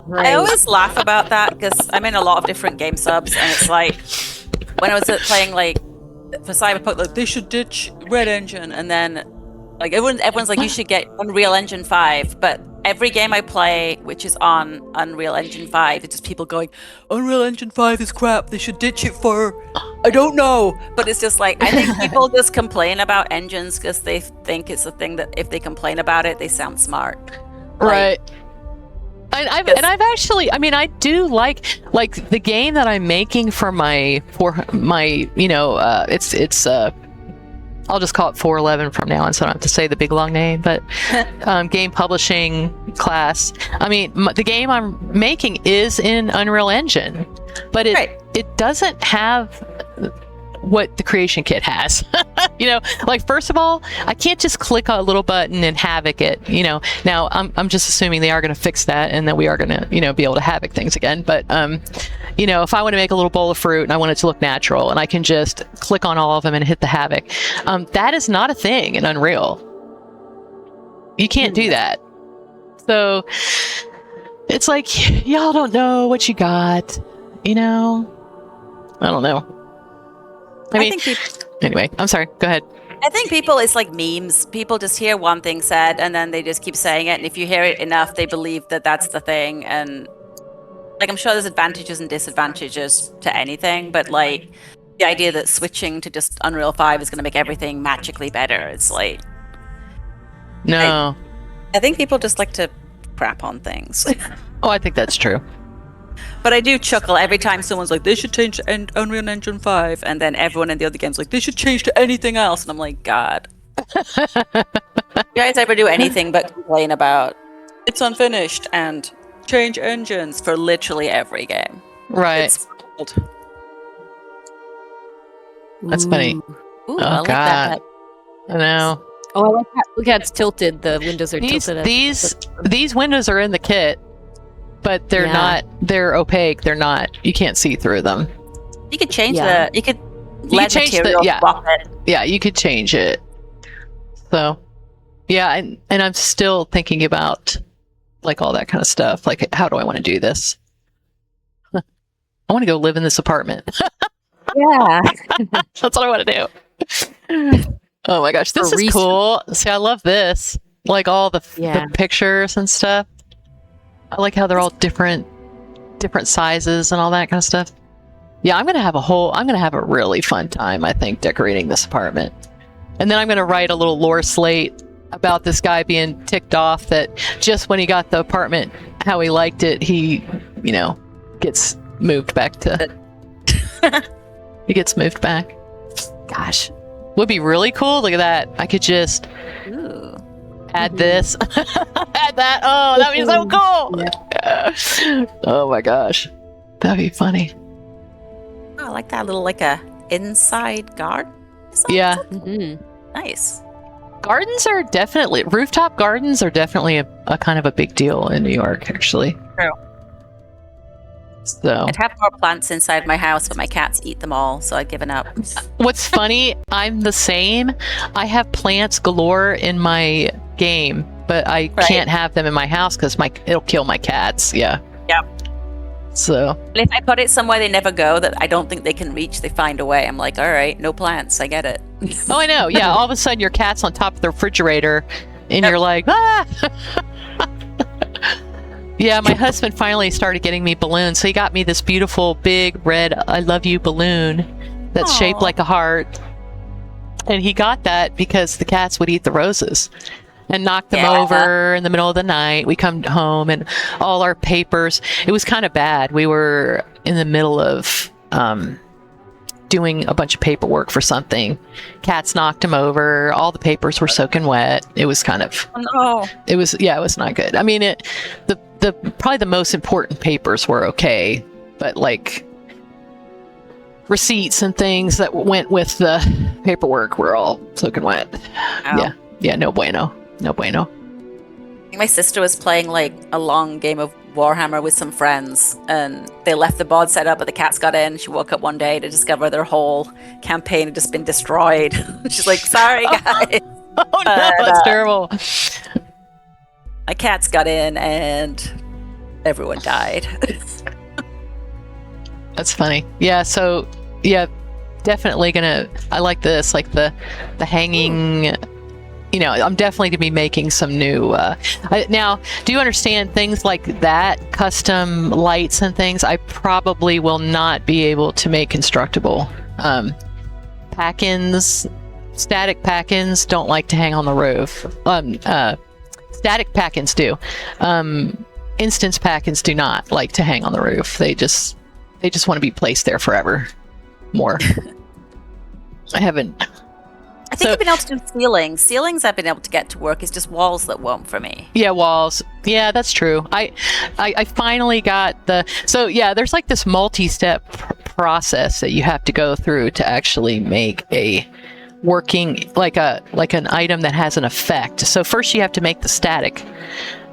Right. I always laugh about that because I'm in a lot of different game subs, and it's like when I was playing like for Cyberpunk, like they should ditch Red Engine, and then like everyone's like you should get Unreal Engine 5, but every game I play which is on Unreal Engine 5, it's just people going, Unreal Engine 5 is crap. They should ditch it for I don't know, but it's just like I think people just complain about engines because they think it's a thing that if they complain about it, they sound smart. Right. I've actually, I mean, I do like the game that I'm making for my it's I'll just call it 411 from now on, so I don't have to say the big long name, but game publishing class. I mean, the game I'm making is in Unreal Engine, but it doesn't have what the creation kit has. Like, first of all, I can't just click a little button and havoc it. Now I'm just assuming they are going to fix that and that we are going to be able to havoc things again. But if I want to make a little bowl of fruit and I want it to look natural, and I can just click on all of them and hit the havoc, that is not a thing in Unreal. You can't do that. So it's like, y'all don't know what you got. I don't know. I mean, anyway, I'm sorry. Go ahead. I think people, it's like memes. People just hear one thing said and then they just keep saying it. And if you hear it enough, they believe that that's the thing. And like, I'm sure there's advantages and disadvantages to anything, but like the idea that switching to just Unreal 5 is going to make everything magically better. It's like, no. I think people just like to crap on things. Oh, I think that's true. But I do chuckle every time someone's like, they should change to Unreal Engine 5, and then everyone in the other game's like, they should change to anything else. And I'm like, God. You guys ever do anything but complain about it's unfinished and change engines for literally every game? Right. It's old. That's funny. Ooh, Oh, I like God. that. I know. Oh, I like that. Look how it's tilted. The windows are tilted. These windows are in the kit, but they're not. They're opaque. They're not. You can't see through them. You could change you could change material swap it. Yeah, you could change it. So, yeah, and I'm still thinking about like all that kind of stuff. Like, how do I want to do this? I want to go live in this apartment. Yeah. That's what I want to do. Oh my gosh, this is cool. See, I love this. Like all the pictures and stuff. I like how they're all different sizes and all that kind of stuff. Yeah, I'm gonna have a really fun time, I think, decorating this apartment. And then I'm gonna write a little lore slate about this guy being ticked off that just when he got the apartment, how he liked it, he, gets moved back to. He gets moved back. Gosh, would be really cool. Look at that. I could just add this, add that. Oh, that'd be so cool. Oh my gosh, that'd be funny. Oh, I like that little a inside garden. Yeah. Nice. Rooftop gardens are definitely a kind of a big deal in New York, actually. True. So I'd have more plants inside my house, but my cats eat them all, so I've given up. what's funny, I'm the same. I have plants galore in my game, but I can't have them in my house because it'll kill my cats. Yeah. Yep. So And if I put it somewhere they never go that I don't think they can reach, they find a way. I'm like, all right, no plants. I get it. oh, I know. Yeah. All of a sudden, your cat's on top of the refrigerator, and you're like, ah. Yeah, my husband finally started getting me balloons. So he got me this beautiful big red "I love you" balloon that's shaped like a heart. And he got that because the cats would eat the roses and knock them over in the middle of the night. We come home and all our papers. It was kind of bad. We were in the middle of doing a bunch of paperwork for something. Cats knocked them over. All the papers were soaking wet. It was kind of. Oh, no. It was not good. I mean, the probably the most important papers were okay, but like receipts and things that went with the paperwork were all soaking wet. Ow. Yeah, no bueno. I think my sister was playing like a long game of Warhammer with some friends, and they left the board set up, but the cats got in. She woke up one day to discover their whole campaign had just been destroyed. She's like, sorry, guys. Oh no, that's terrible. My cats got in and everyone died. That's funny. Yeah, so yeah, definitely I like this, like the hanging. I'm definitely gonna be making some new. Now, do you understand things like that, custom lights and things? I probably will not be able to make constructible. Pack-ins, static pack-ins don't like to hang on the roof. Static pack-ins do. Instance pack-ins do not like to hang on the roof. They just want to be placed there forever. More. I think I've been able to do ceilings. Ceilings I've been able to get to work. It's just walls that won't for me. Yeah, walls. Yeah, that's true. I finally got there's like this multi-step process that you have to go through to actually make a working like an item that has an effect. So first you have to make the static.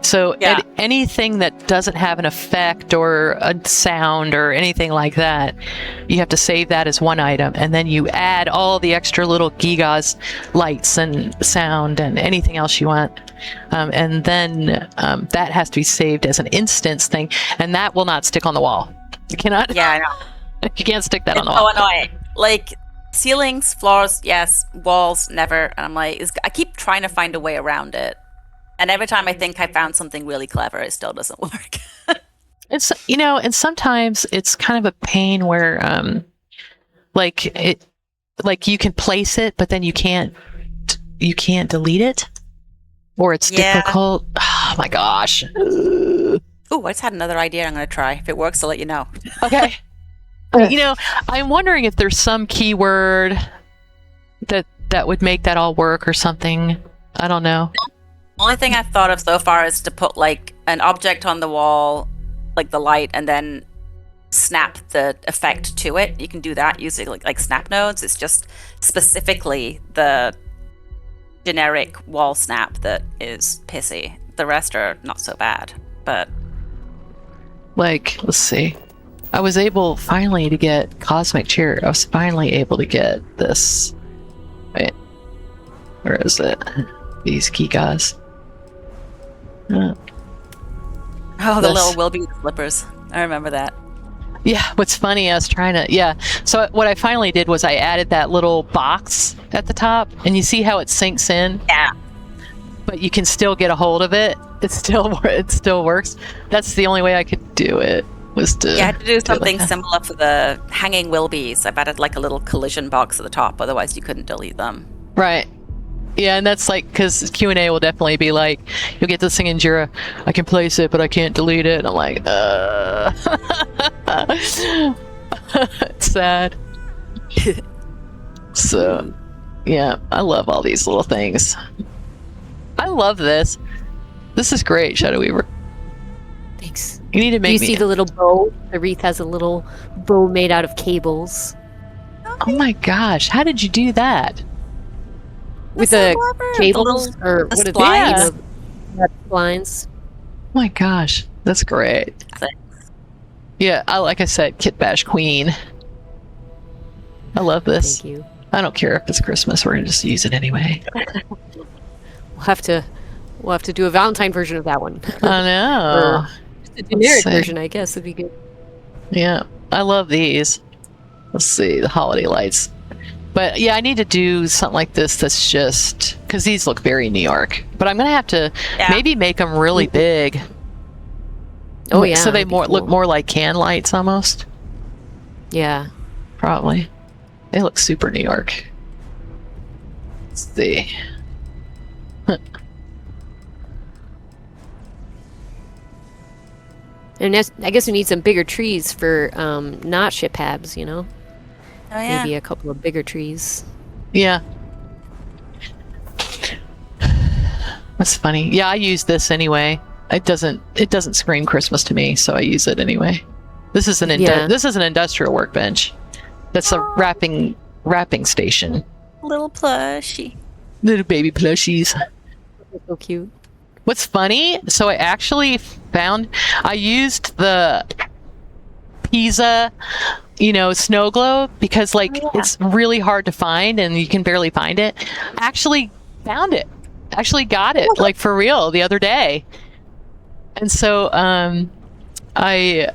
So anything that doesn't have an effect or a sound or anything like that, you have to save that as one item, and then you add all the extra little gigas, lights and sound and anything else you want, and then that has to be saved as an instance thing, and that will not stick on the wall. You cannot. Yeah, I know. You can't stick that on the wall. wall. So annoying. Like ceilings, floors, yes. Walls, never. And I'm like, I keep trying to find a way around it. And every time I think I found something really clever, it still doesn't work. It's and sometimes it's kind of a pain where you can place it, but then you can't delete it, or it's difficult. Oh my gosh. Oh, I just had another idea I'm going to try. If it works, I'll let you know. Okay. I'm wondering if there's some keyword that would make that all work or something. I don't know. Only thing I've thought of so far is to put like an object on the wall, like the light, and then snap the effect to it. You can do that using like snap nodes. It's just specifically the generic wall snap that is pissy. The rest are not so bad, but let's see. I was able finally to get Cosmic Cheer. I was finally able to get this. Wait, where is it? These gigas. The little Wilby slippers. I remember that. Yeah, what's funny, I was trying to, so what I finally did was I added that little box at the top, and you see how it sinks in? Yeah. But you can still get a hold of it. It still works. That's the only way I could do it, was to... Yeah, I had to do something similar for the hanging Wilbys. I've added like a little collision box at the top, otherwise you couldn't delete them. Right. Yeah, and that's like, because Q&A will definitely be like, you'll get this thing in Jira, I can place it, but I can't delete it. And I'm like, It's sad. So, yeah, I love all these little things. I love this. This is great, Shadow Weaver. Thanks. You need to make Do you see the little bow? The wreath has a little bow made out of cables. Oh my gosh, how did you do that? With the cables, or what are they? Splines. Splines. Oh my gosh. That's great. Yeah, like I said, Kit Bash Queen. I love this. Thank you. I don't care if it's Christmas. We're gonna just use it anyway. We'll have to do a Valentine version of that one. I know. Or just a generic see. version, I guess, would be good. Yeah, I love these. Let's see, the holiday lights. But yeah, I need to do something like this that's just... Because these look very New York. But I'm going to have to maybe make them really big. Oh, yeah. So they that'd be look cool. more like can lights almost. Yeah. Probably. They look super New York. Let's see. And I guess we need some bigger trees for not ship habs, you know? Oh yeah. Maybe a couple of bigger trees. Yeah. That's funny. Yeah, I use this anyway. It doesn't scream Christmas to me, so I use it anyway. This is an industrial workbench. That's a wrapping station. Little plushie. Little baby plushies. They're so cute. What's funny? So I actually I used the Pisa, snow globe because it's really hard to find and you can barely find it. Actually found it. Actually got it like for real the other day. And so I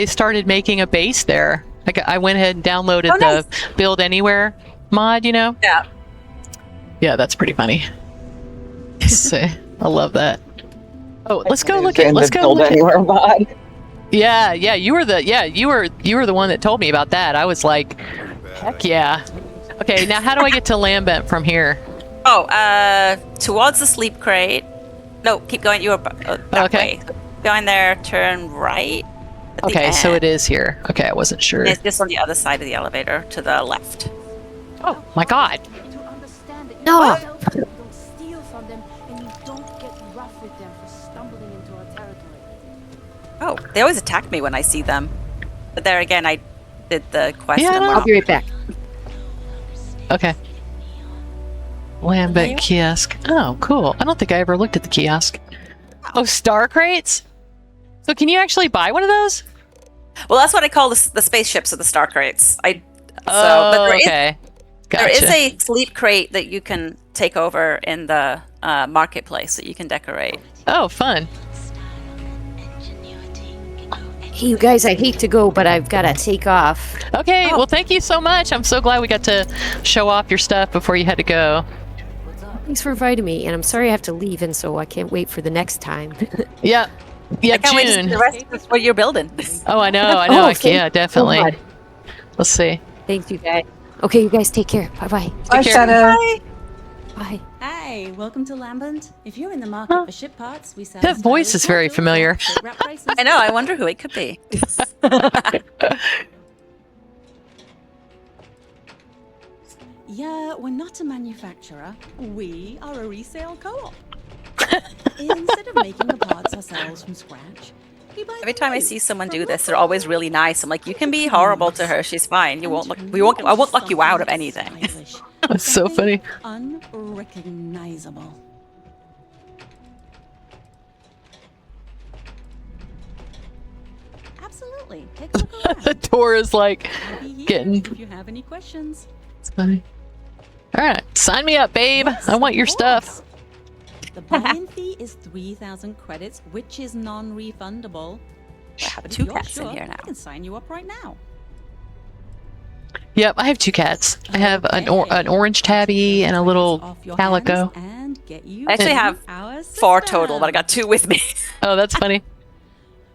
started making a base there. I went ahead and downloaded the Build Anywhere mod, Yeah. Yeah, that's pretty funny. I love that. Oh, let's go look at Build Anywhere mod. Yeah, you were the one that told me about that. I was like, heck yeah. Okay, now how do I get to Lambent from here? Oh, towards the sleep crate. No, keep going. You were that way. Go in there, turn right. Okay, so it is here. Okay, I wasn't sure. It's just on the other side of the elevator to the left. Oh my God. To understand that No. you don't steal from them and you don't get rough with them for stumbling into our territory. Oh, they always attack me when I see them. But there again, I did the quest. Yeah, and we're I'll not- be right back. Okay. Lambent kiosk. Oh, cool. I don't think I ever looked at the kiosk. Oh, star crates? So can you actually buy one of those? Well, that's what I call the spaceships or the star crates. But okay. Gotcha. there is a sleep crate that you can take over in the marketplace that you can decorate. Oh, fun. Hey, you guys, I hate to go, but I've got to take off. Okay, well, thank you so much. I'm so glad we got to show off your stuff before you had to go. Thanks for inviting me, and I'm sorry I have to leave, and so I can't wait for the next time. Yep. I can't wait to see June. the rest of what you're building. Oh, I know. thank Yeah, you definitely. so much. Let's see. Thanks, you guys. Okay, you guys take care. Bye-bye. Bye, care. Shadow. Bye. Hi, welcome to Lambent. If you're in the market for ship parts, we sell. That voice is very familiar. I know. I wonder who it could be. Yeah, we're not a manufacturer. We are a resale co-op. Instead of making the parts ourselves from scratch, we buy Every them time I new see someone from do this, local they're always really nice. I'm like, you can be horrible to her. She's fine. I won't lock you out of anything. That's so funny. Unrecognizable. Absolutely. Take a look The around. door is like I'll be here getting. if you have any questions. It's funny. All right, sign me up, babe. Yes, I want your of stuff. course. The buy-in fee is 3,000 credits, which is non-refundable. I have If two you're cats in sure, here I now. can sign you up right now. Yep, I have 2 cats. I have an orange tabby and a little Off your calico. hands and get you I actually to have our 4 system. total, but I got 2 with me. Oh, that's funny.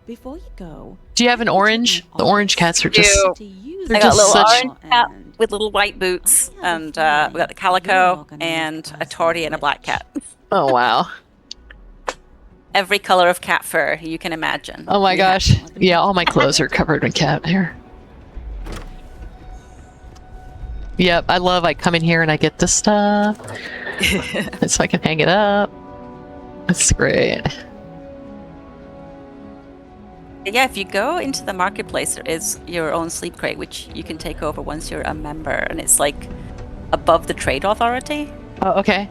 Before you go, Do you have an orange? The orange cats are just. Ew. to use They're I got a just little such- orange cat with little white boots, and we got the calico and a tortie and a black cat. Oh wow. Every color of cat fur you can imagine. Oh my We have gosh. them. Yeah, all my clothes are covered in cat hair. Yep, I come in here and I get this stuff. So I can hang it up. That's great. Yeah, if you go into the marketplace, there is your own sleep crate, which you can take over once you're a member, and it's like above the trade authority. Oh, okay.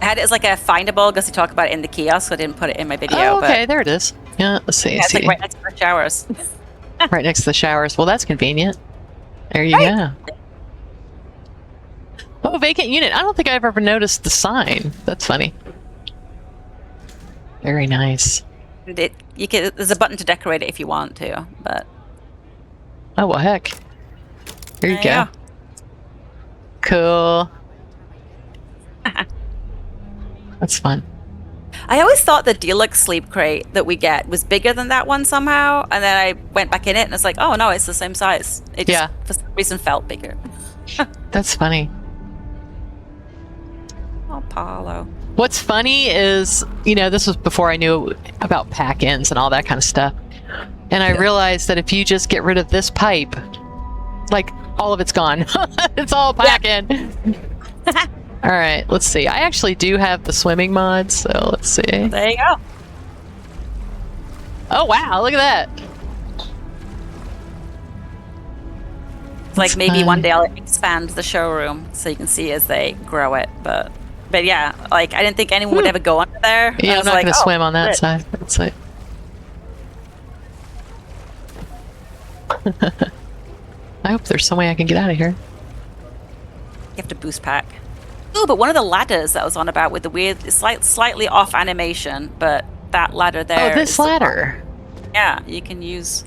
I had it as like a findable because they talk about it in the kiosk, so I didn't put it in my video. Oh, okay, there it is. Yeah, let's see. Yeah, it's like right next to the showers. Right next to the showers. Well, that's convenient. There you go. Oh, vacant unit. I don't think I've ever noticed the sign. That's funny. Very nice. There's a button to decorate it if you want to, but Oh, well, heck. Here you go. yeah. Cool. That's fun. I always thought the deluxe sleep crate that we get was bigger than that one somehow, and then I went back in it and it's like, oh no, it's the same size. It just, for some reason, felt bigger. That's funny. Oh, Paulo. What's funny is, you know, this was before I knew about pack-ins and all that kind of stuff. And I realized that if you just get rid of this pipe, like, all of it's gone. It's all pack-in. All right, let's see. I actually do have the swimming mod, so let's see. There you go. Oh, wow, look at that. Like maybe one day I'll expand the showroom so you can see as they grow it, but yeah, like I didn't think anyone would ever go under there. Yeah, I'm not like, going to swim on that side. Let's see. I hope there's some way I can get out of here. You have to boost pack. Oh, but one of the ladders that I was on about with the weird, it's slightly off animation, but that ladder there. Oh, this ladder. Yeah, you can use.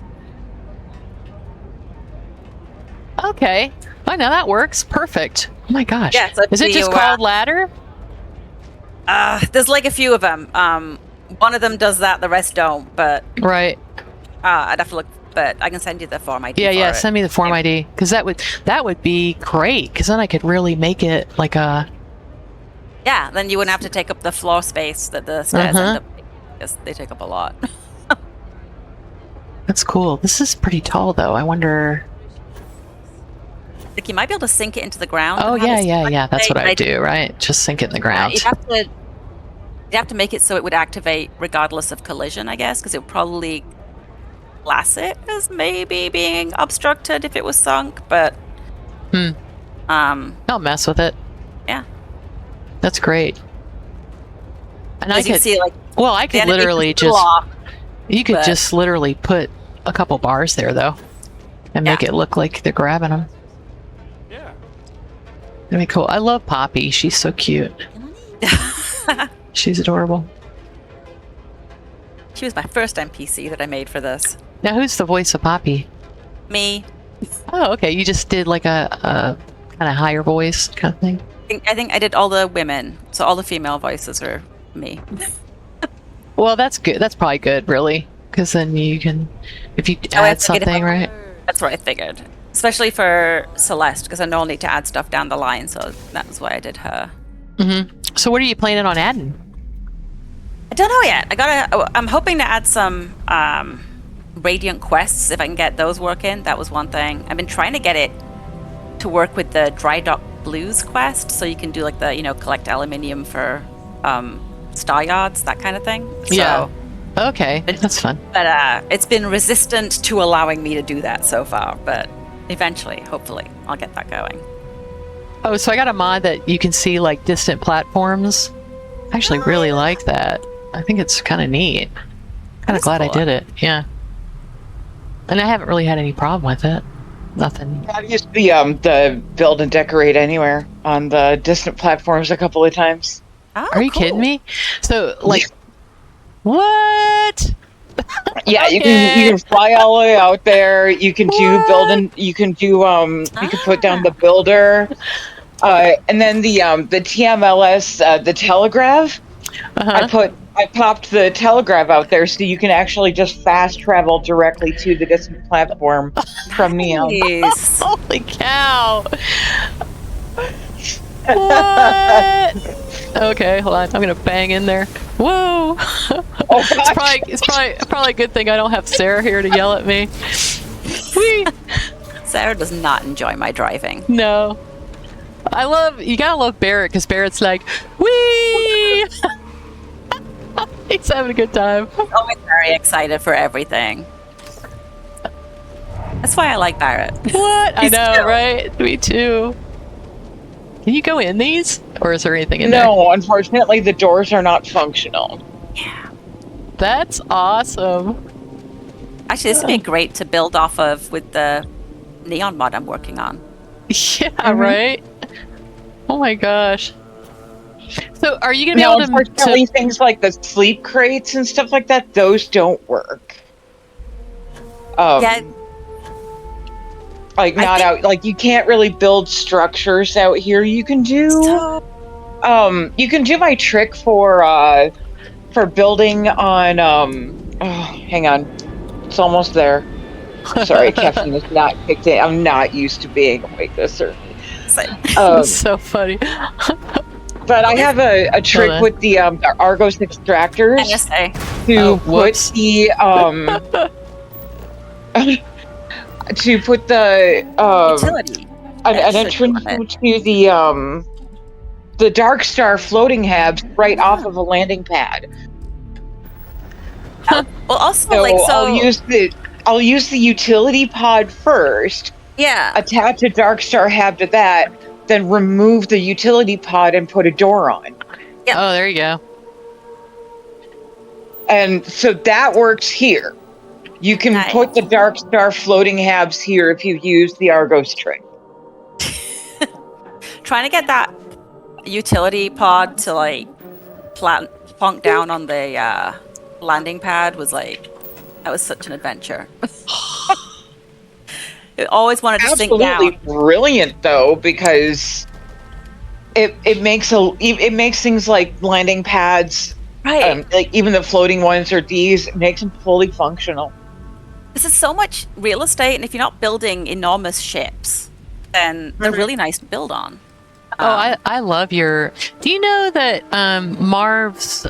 Okay. Oh, now that works. Perfect. Oh my gosh. Yeah, so is it just called ladder? There's like a few of them. One of them does that, the rest don't, but. Right. I'd have to look, but I can send you the form ID. Yeah, send me the form ID, because that would be great, because then I could really make it like a. Yeah, then you wouldn't have to take up the floor space that the stairs end up because they take up a lot. That's cool. This is pretty tall, though. I wonder. Like you might be able to sink it into the ground. Oh yeah. That's what I do, right? Just sink it in the ground. You'd have to make it so it would activate regardless of collision, I guess, because it would probably class it as maybe being obstructed if it was sunk, but. I'll mess with it. Yeah. That's great. And I could see, like, well, I could literally just just literally put a couple bars there though, and make it look like they're grabbing them. Yeah. That'd be cool. I love Poppy. She's so cute. She's adorable. She was my first NPC that I made for this. Now, who's the voice of Poppy? Me. Oh, okay. You just did like a kind of higher voice kind of thing. I think I did all the women, so all the female voices are me. Well, that's good. That's probably good, really, because then you can, if you add something, right? That's what I figured, especially for Celeste, because I know I'll need to add stuff down the line, so that's why I did her. So, what are you planning on adding? I don't know yet. I'm hoping to add some Radiant quests if I can get those working. That was one thing. I've been trying to get it to work with the Dry Dock Blues quest, so you can do like the collect aluminium for star yards, that kind of thing. Yeah. Okay, that's fun. But it's been resistant to allowing me to do that so far. But eventually, hopefully, I'll get that going. Oh, so I got a mod that you can see like distant platforms. I actually really like that. I think it's kind of neat. Kind of glad I did it. Yeah. And I haven't really had any problem with it. Nothing. I've used the build and decorate anywhere on the distant platforms a couple of times. Oh, are you kidding me? So, like, what? Yeah, Okay. you can fly all the way out there. You can do building. You can do you can put down the builder, and then the TMLS the telegraph. I popped the telegraph out there so you can actually just fast travel directly to the distant platform from Neon. Nice. Holy cow! What? Okay, hold on. I'm gonna bang in there. Whoa! It's probably a good thing I don't have Sarah here to yell at me. Whee! Sarah does not enjoy my driving. No. You gotta love Barrett, because Barrett's like, whee! He's having a good time. Always very excited for everything. That's why I like Barrett. What? I know, right? Me too. Can you go in these? or is there anything in there? No, unfortunately, the doors are not functional. That's awesome. Actually, this would be great to build off of with the neon mod I'm working on. Yeah, right? Oh my gosh. So are you going to be Now, able to... unfortunately, things like the sleep crates and stuff like that, those don't work. Yeah. Like, not out, like, you can't really build structures out here. You can do, you can do my trick for building on, hang on. It's almost there. Sorry, caffeine is not kicked in. I'm not used to being awake this early. It's so funny. But I have a trick with the Argos extractors to put the to put the utility an entrance to the Dark Star floating habs right off of a landing pad. Well, also I'll use the utility pod first. Yeah. Attach a Dark Star hab to that, then remove the utility pod and put a door on. Yep. Oh, there you go. And so that works here. You can put the Dark Star floating habs here if you use the Argos trick. Trying to get that utility pod to like plonk down on the landing pad was like, that was such an adventure. I always wanted to sink down. Absolutely brilliant though, because it makes things like landing pads, right? Like even the floating ones or these, it makes them fully functional. This is so much real estate, and if you're not building enormous ships, then they're really nice to build on. I love your... Do you know that Marv's...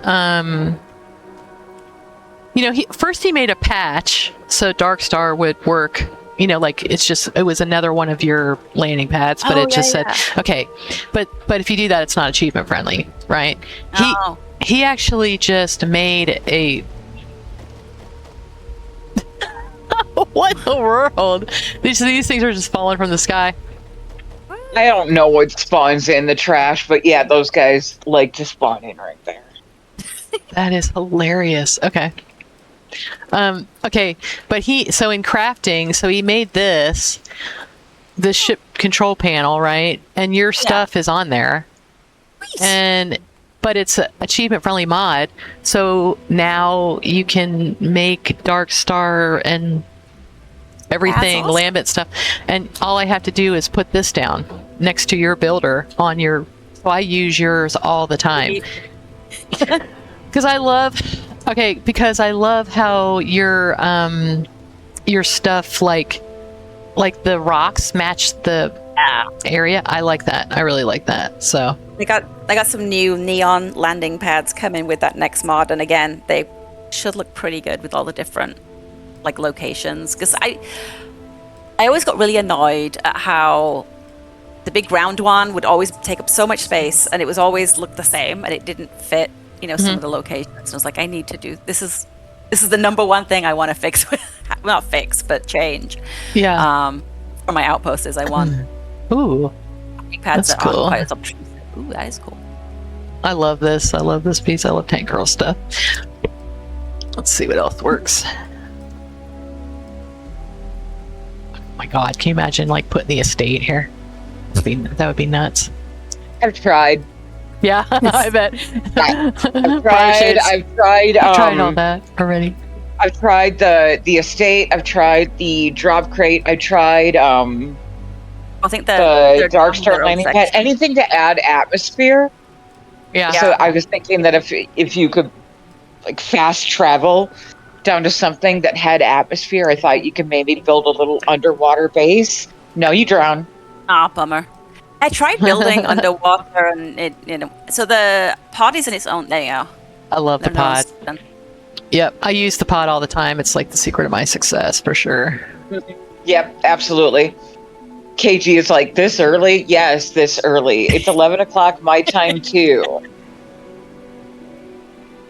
first he made a patch so Dark Star would work. Like it was another one of your landing pads, but it just said, okay, but if you do that, it's not achievement friendly, right? He actually just made a... What in the world? These things are just falling from the sky. I don't know what spawns in the trash, but yeah, those guys like to spawn in right there. That is hilarious. Okay. Okay, but so in crafting, so he made this ship control panel, right? And your stuff is on there. Nice. But it's an achievement friendly mod, so now you can make Dark Star and everything, awesome. Lambent stuff, and all I have to do is put this down next to your builder on your... So I use yours all the time. Because I love how your stuff, like the rocks match the area. I like that. I really like that. So I got some new neon landing pads coming with that next mod, and again, they should look pretty good with all the different like locations. Because I always got really annoyed at how the big round one would always take up so much space, and it was always look the same, and it didn't fit. Some of the locations. And I was like, I need to do this is the number one thing I want to fix. Not fix, but change. Yeah. For my outpost is I want ooh, pads that's cool. Ooh, that is cool. I love this. I love this piece. I love Tank Girl stuff. Let's see what else works. Oh my God, can you imagine like putting the estate here? That would be nuts. I've tried. Yeah, I bet. I've tried all that already. I've tried the estate. I've tried the drop crate. I tried I think the Dark Star landing pad. Anything to add atmosphere. Yeah. So I was thinking that if you could like fast travel down to something that had atmosphere, I thought you could maybe build a little underwater base. No, you drown. Bummer. I tried building underwater, and so the pod is in its own. There you go. I love the pod. Yep, I use the pod all the time. It's like the secret of my success for sure. Yep, absolutely. KG is like, this early? Yes, this early. It's 11 o'clock my time too.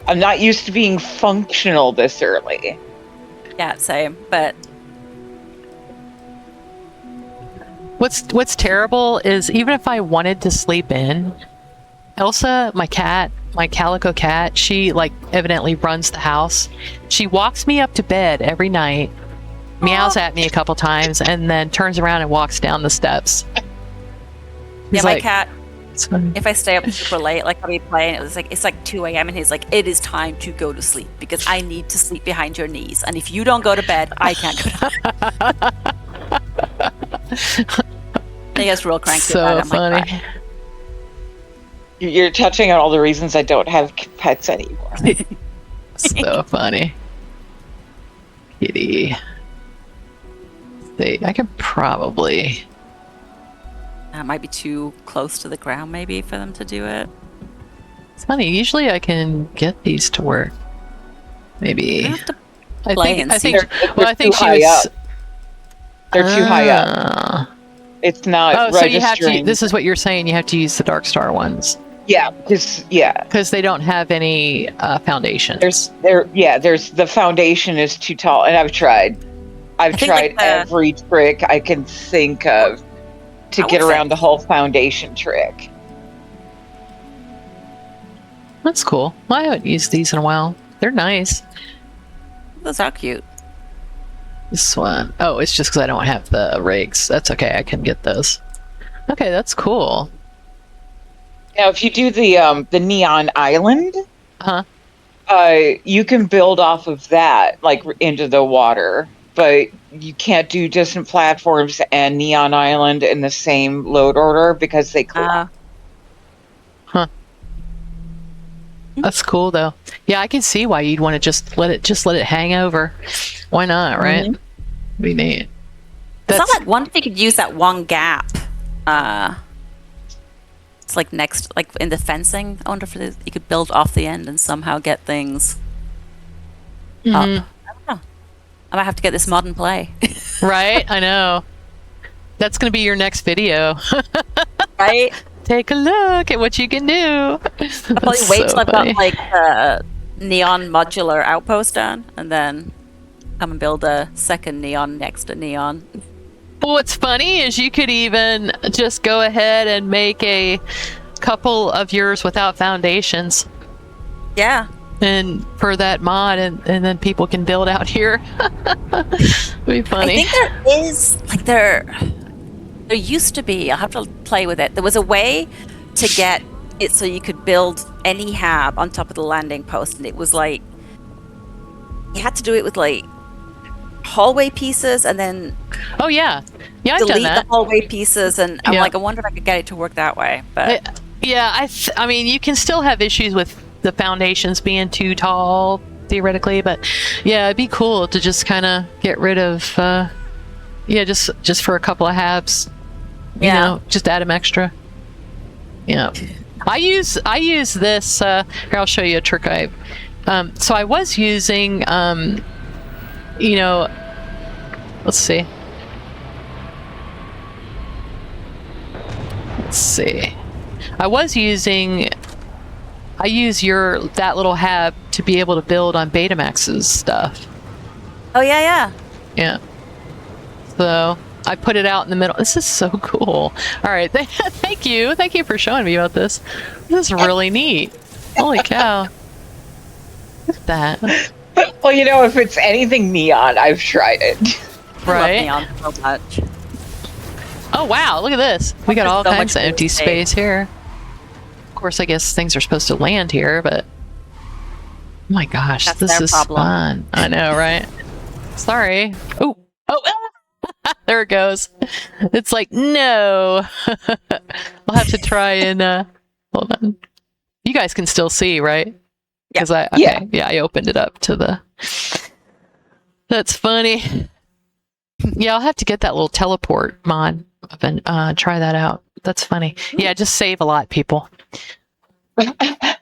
I'm not used to being functional this early. Yeah, same. But what's terrible is even if I wanted to sleep in, Elsa, my cat, my calico cat, she like evidently runs the house. She walks me up to bed every night, meows at me a couple times, and then turns around and walks down the steps. Yeah, my cat. It's funny. If I stay up super late, like I'll be playing, it's like 2 a.m. and he's like, "It is time to go to sleep because I need to sleep behind your knees. And if you don't go to bed, I can't go to bed." He gets real cranky So about it. I'm funny. like, "Fine." You're touching on all the reasons I don't have pets anymore. So funny. Kitty. See, I could probably. It might be too close to the ground, maybe, for them to do it. It's funny. Usually, I can get these to work. Maybe. You have to I play think. and I see. think. Well, I think too she high was. up. They're too high up. Ah. It's not Oh, so you have to. registering. This is what you're saying. You have to use the Dark Star ones Yeah, because they don't have any foundations. there's the foundation is too tall, and I've tried think, tried like, every trick I can think of to I get would say- around the whole foundation trick. That's cool. Well, I haven't used these in a while. They're nice. Those are cute. This one. Oh, it's just because I don't have the rigs. That's okay. I can get those. Okay, that's cool. Now, if you do the neon island, Huh? you can build off of that, like into the water, but you can't do distant platforms and neon island in the same load order because they collapse. That's cool though. Yeah, I can see why you'd want to just let it hang over. Why not, right? Mhm. Be neat. It's not like one thing you could use that one gap. It's like next, like in the fencing. I wonder if you could build off the end and somehow get things up. I don't know. I might have to get this mod and play. Right? I know. That's going to be your next video. Right? Take a look at what you can do. I'll probably wait till I've got like a neon modular outpost done and then come and build a second neon next to neon. Well, what's funny is you could even just go ahead and make a couple of yours without foundations. Yeah. And for that mod, and then people can build out here. It'd be funny. I think there is like there used to be. I'll have to play with it. There was a way to get it so you could build any hab on top of the landing post, and it was like you had to do it with like hallway pieces, and then Oh yeah, I've done delete that. the hallway pieces. And I'm Yeah. like, I wonder if I could get it to work that way. But Yeah, I mean, you can still have issues with the foundations being too tall, theoretically, but yeah, it'd be cool to just kind of get rid of, just for a couple of halves, you know, just add them extra. Yeah, I use this. Here, I'll show you a trick so I was using, let's see. I use that little hab to be able to build on Betamax's stuff. oh yeah. Yeah. So I put it out in the middle. This is so cool. All right. Thank you. Thank you for showing me about this. This is really neat. Holy cow. Look at that. Well, if it's anything neon, I've tried it. Right? I love neon so much. Oh, wow. Look at this. We got There's all so kinds much of empty space. space here. Of course, I guess things are supposed to land here, but oh my gosh, That's this their is problem. fun. I know, right? Sorry. Oh, there it goes. It's like, no. I'll have to try and hold on. You guys can still see, right? Yeah. I opened it up to the. That's funny. Yeah, I'll have to get that little teleport mod and try that out. That's funny. Yeah, just save a lot, people. I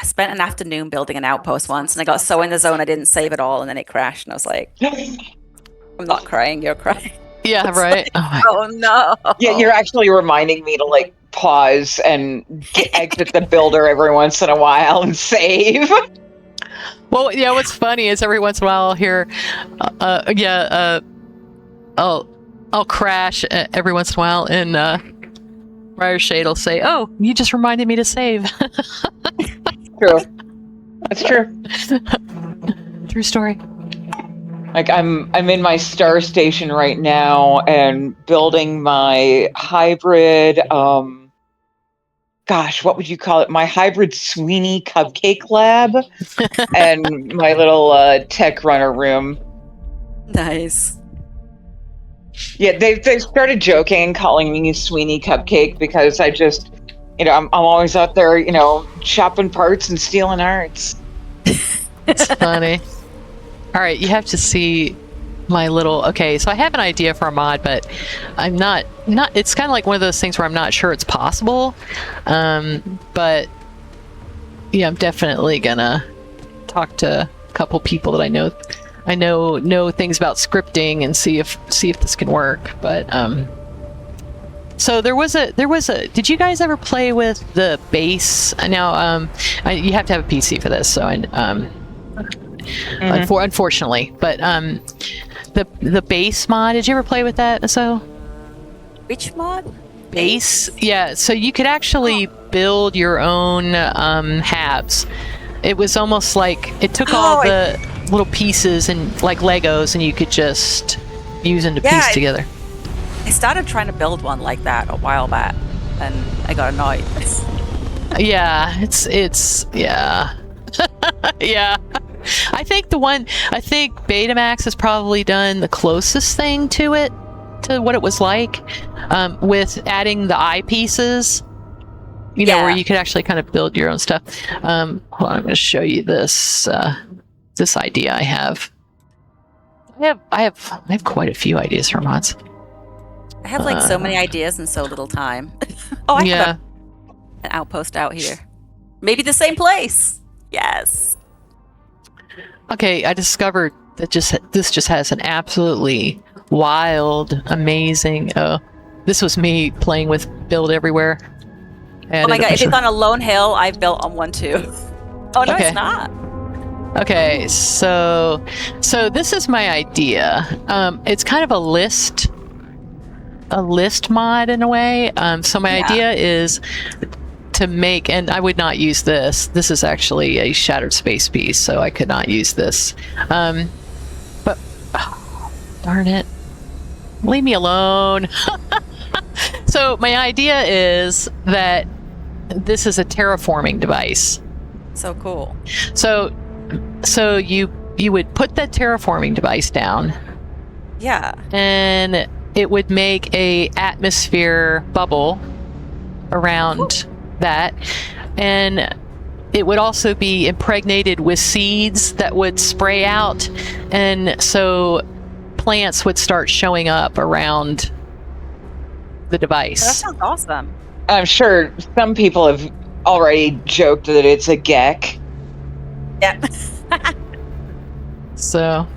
spent an afternoon building an outpost once, and I got so in the zone I didn't save it all, and then it crashed, and I was like, I'm not crying, you're crying. Yeah, right. Oh my Oh no. Yeah, you're actually reminding me to like pause and exit the builder every once in a while and save. Well, yeah. What's funny is every once in a while I'll hear, I'll crash every once in a while, and Briar Shayde will say, "Oh, you just reminded me to save." True. That's true. True story. Like I'm in my star station right now and building my hybrid gosh, what would you call it? My hybrid Sweeney cupcake lab and my little tech runner room. Nice. Yeah, they've started joking and calling me Sweeney Cupcake because I just, I'm always out there, chopping parts and stealing arts. It's funny. All right, you have to see my little. Okay, so I have an idea for a mod, but I'm not. It's kind of like one of those things where I'm not sure it's possible. But yeah, I'm definitely gonna talk to a couple people that I know things about scripting and see if this can work. But so there was a. Did you guys ever play with the base? Now, you have to have a PC for this, so unfortunately, but the base mod. Did you ever play with that? So Which mod? base, yeah. So you could actually build your own halves. It was almost like it took all the little pieces and like Legos, and you could just use them to piece together. I started trying to build one like that a while back, and I got annoyed. Yeah, it's yeah. Yeah. I think Betamax has probably done the closest thing to what it was like, with adding the eyepieces, where you could actually kind of build your own stuff. Hold on, I'm going to show you this idea I have. I have quite a few ideas for mods. I have like so many ideas and so little time. I have an outpost out here. Maybe the same place. Yes. Okay, I discovered that this just has an absolutely wild, amazing. This was me playing with Build Everywhere. Oh my god! If it's on a lone hill, I've built on one too. Oh no, Okay. It's not. Okay, so this is my idea. It's kind of a list mod in a way. So my idea is to make, and I would not use this. This is actually a shattered space piece, so I could not use this. But darn it, leave me alone. So my idea is that this is a terraforming device. So cool. So you would put that terraforming device down. Yeah. And it would make a atmosphere bubble around that, and it would also be impregnated with seeds that would spray out, and so plants would start showing up around the device. That sounds awesome. I'm sure some people have already joked that it's a geck. Yeah. So,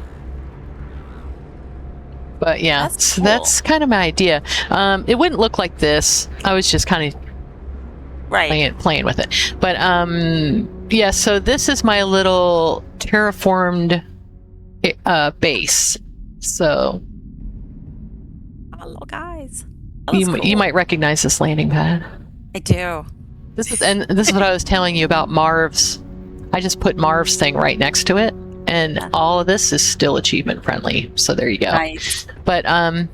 but yeah, That's so cool. that's kind of my idea. It wouldn't look like this. I was just kind of playing with it. But yeah, so this is my little terraformed base. So Hello, guys. you might recognize this landing pad. I do. This is what I was telling you about Marv's. I just put Marv's thing right next to it, and all of this is still achievement friendly. So there you go. Nice. But and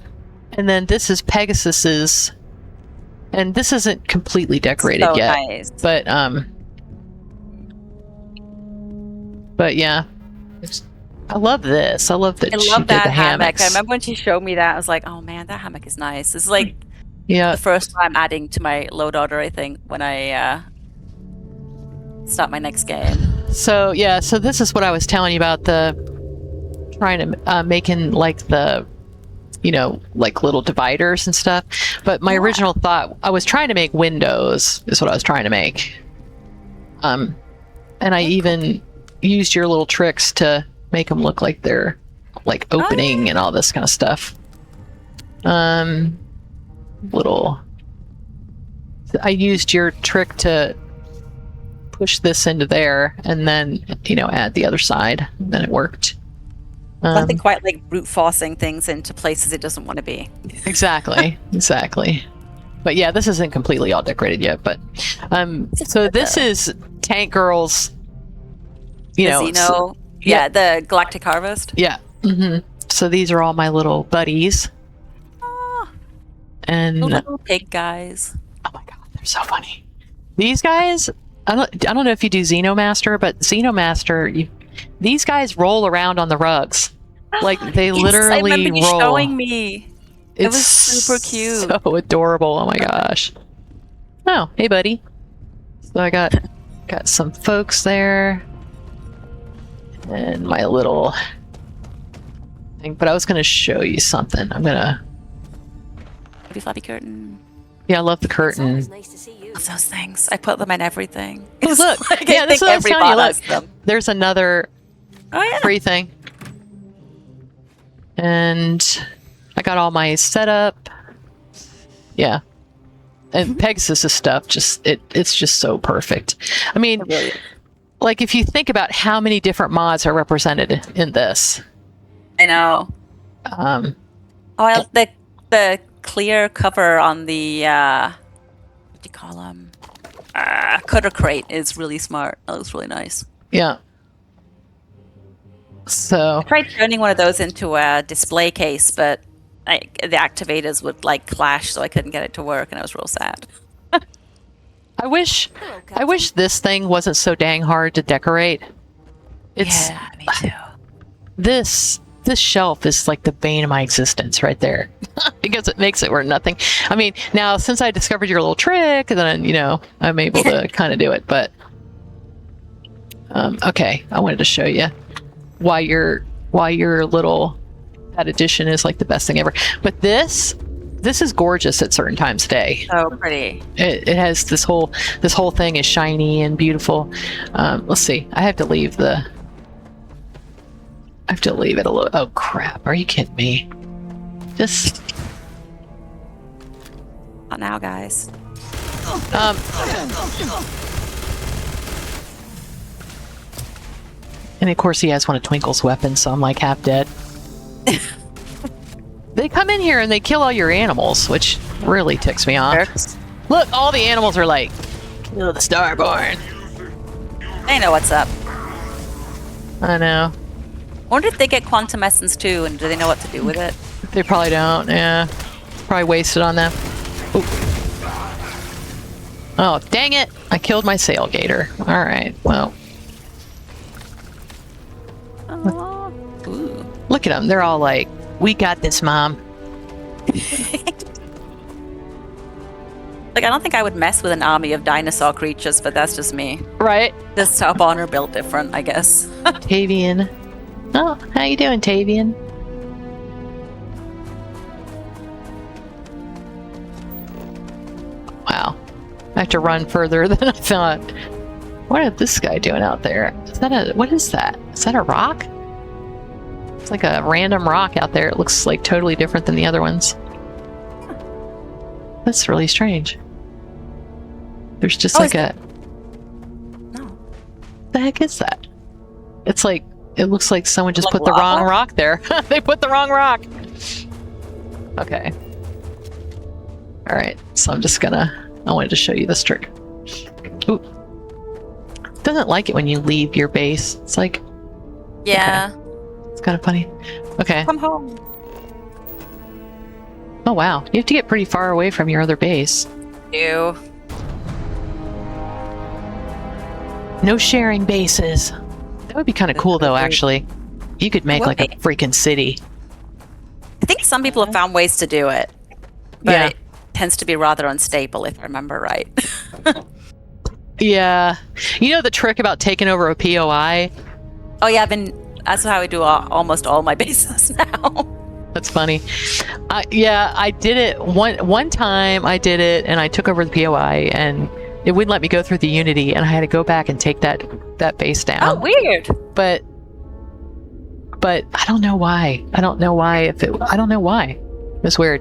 then this is Pegasus's, and this isn't completely decorated So yet. nice. But yeah, I love this. I love that I she love did that the hammock. hammocks. I remember when she showed me that, I was like, oh man, that hammock is nice. It's like Yeah. the first time adding to my load order, I think, when I start my next game. So yeah, so this is what I was telling you about, the trying to making like the, like little dividers and stuff. But my original thought, I was trying to make windows, is what I was trying to make. And I even used your little tricks to make them look like they're like opening and all this kind of stuff. I used your trick to push this into there and then, add the other side. And then it worked. Nothing quite like brute forcing things into places it doesn't want to be. Exactly. But yeah, this isn't completely all decorated yet. But so this is Tank Girl's. You know, Xeno, yeah, the Galactic Harvest. Yeah. So these are all my little buddies. And The little pig guys. oh my god, they're so funny. These guys, I don't know if you do Xenomaster, but Xenomaster, these guys roll around on the rugs. Like they literally I remember you roll. showing me. It was It's super cute. So adorable. Oh my gosh. Oh, hey buddy. So I got some folks there. And my little thing. But I was going to show you something. I'm going to... Fluffy floppy curtain. Yeah, I love the curtain. Nice to see you. Love those things. I put them in everything. Oh, look. Like, Yeah, I this think is what I was every telling you. bot Look, has them. there's another Oh, yeah. free thing. And I got all my setup. Yeah. And Pegasus' stuff, it's just so perfect. I mean, like if you think about how many different mods are represented in this. I know. The clear cover on the what do you call them? Cutter crate is really smart. That looks really nice. Yeah. So I tried turning one of those into a display case, but the activators would like clash, so I couldn't get it to work, and I was real sad. I wish this thing wasn't so dang hard to decorate. It's Yeah, me too. this shelf is like the bane of my existence right there because it makes it worth nothing. I mean, now since I discovered your little trick, then I'm able to kind of do it. But okay, I wanted to show you why your little that addition is like the best thing ever. But this is gorgeous at certain times of day. So pretty. It has this whole thing is shiny and beautiful. Let's see. I have to leave it a little. Oh crap! Are you kidding me? Just Not now, guys. And of course he has one of Twinkle's weapons, so I'm like half dead. They come in here and they kill all your animals, which really ticks me off. Jerks. Look, all the animals are like, kill the Starborn. They know what's up. I know. I wonder if they get quantum essence too, and do they know what to do with it? They probably don't, yeah. Probably wasted on them. Ooh. Oh, dang it! I killed my sail gator. Alright, well. Ooh. Look at them. They're all like, we got this, Mom. Like, I don't think I would mess with an army of dinosaur creatures, but that's just me. Right? This top on are built different, I guess. Tavian. Oh, how you doing, Tavian? Wow. I have to run further than I thought. What is this guy doing out there? What is that? Is that a rock? It's like a random rock out there. It looks like totally different than the other ones. That's really strange. There's just like a... No. What the heck is that? It's like, it looks like someone just Like put the lava? wrong rock there. They put the wrong rock. Okay. Alright, so I wanted to show you this trick. Ooh. Doesn't like it when you leave your base. It's like, Yeah. okay. It's kind of funny. Okay. Come home. Oh wow, you have to get pretty far away from your other base. Ew. No sharing bases. That would be kind of cool though, actually. You could make like a freaking city. I think some people have found ways to do it, but Yeah. it tends to be rather unstable, if I remember right. Yeah. You know the trick about taking over a POI? Oh yeah, that's how I do almost all my bases now. That's funny. Yeah, I did it one time. I did it, and I took over the POI, and it wouldn't let me go through the Unity, and I had to go back and take that base down. Oh, weird. But I don't know why. I don't know why. It's weird.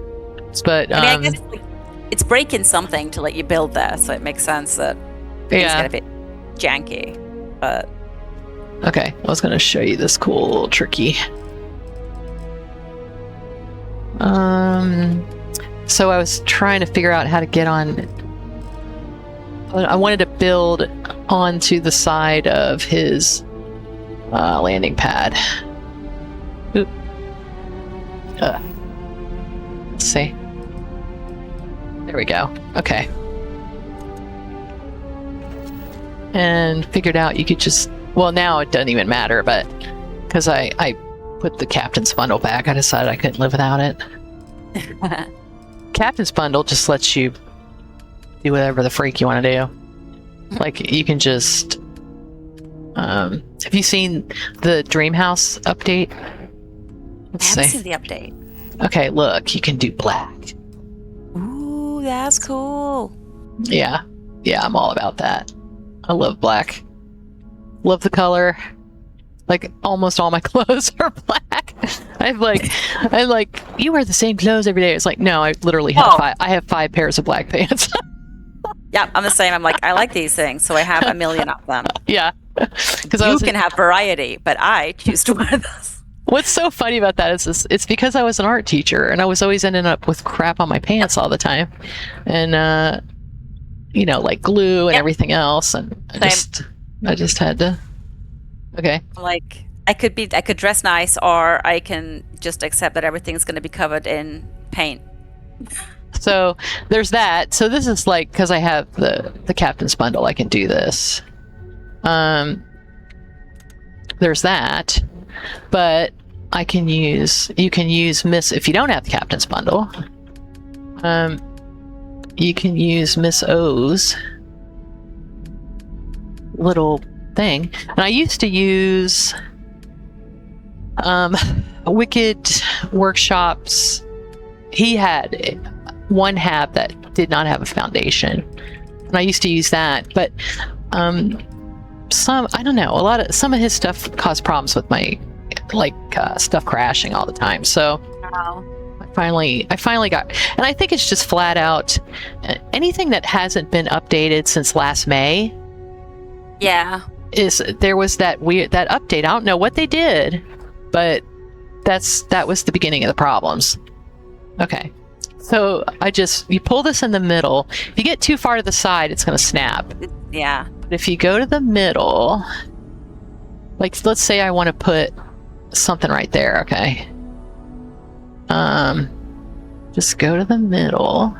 But I mean, I guess it's breaking something to let you build there, so it makes sense that things yeah. get a bit janky. But Okay, I was gonna show you this cool little tricky. So I was trying to figure out how to get on. I wanted to build onto the side of his landing pad. Oop. Let's see. There we go. Okay. And figured out you could just, well, now it doesn't even matter, but because I put the captain's bundle back, I decided I couldn't live without it. Captain's bundle just lets you do whatever the freak you want to do. Like, you can just, have you seen the Dreamhouse update? I haven't seen the update. Okay, look, you can do black. Ooh, that's cool. Yeah, I'm all about that. I love black. Love the color. Like, almost all my clothes are black. I'm like, you wear the same clothes every day. It's like, no, I literally have I have 5 pairs of black pants. Yeah, I'm the same. I'm like, I like these things, so I have a million of them. Yeah. Because You can have variety, but I choose to wear those. What's so funny about that is it's because I was an art teacher and I was always ending up with crap on my pants all the time. And, you know, like glue and everything else. And I just had to. Okay. Like, I could dress nice, or I can just accept that everything's going to be covered in paint. So there's that. So this is like, because I have the captain's bundle, I can do this. There's that. But you can use Miss, if you don't have the captain's bundle, you can use Miss O's little thing. And I used to use Wicked Workshops. He had one hab that did not have a foundation, and I used to use that, but some of his stuff caused problems with my stuff crashing all the time. So I finally got, and I think it's just flat out anything that hasn't been updated since last May. Yeah, There was that update. I don't know what they did, but that was the beginning of the problems. Okay. So you pull this in the middle. If you get too far to the side, it's going to snap. Yeah. But if you go to the middle, like, let's say I want to put something right there. Okay. Just go to the middle.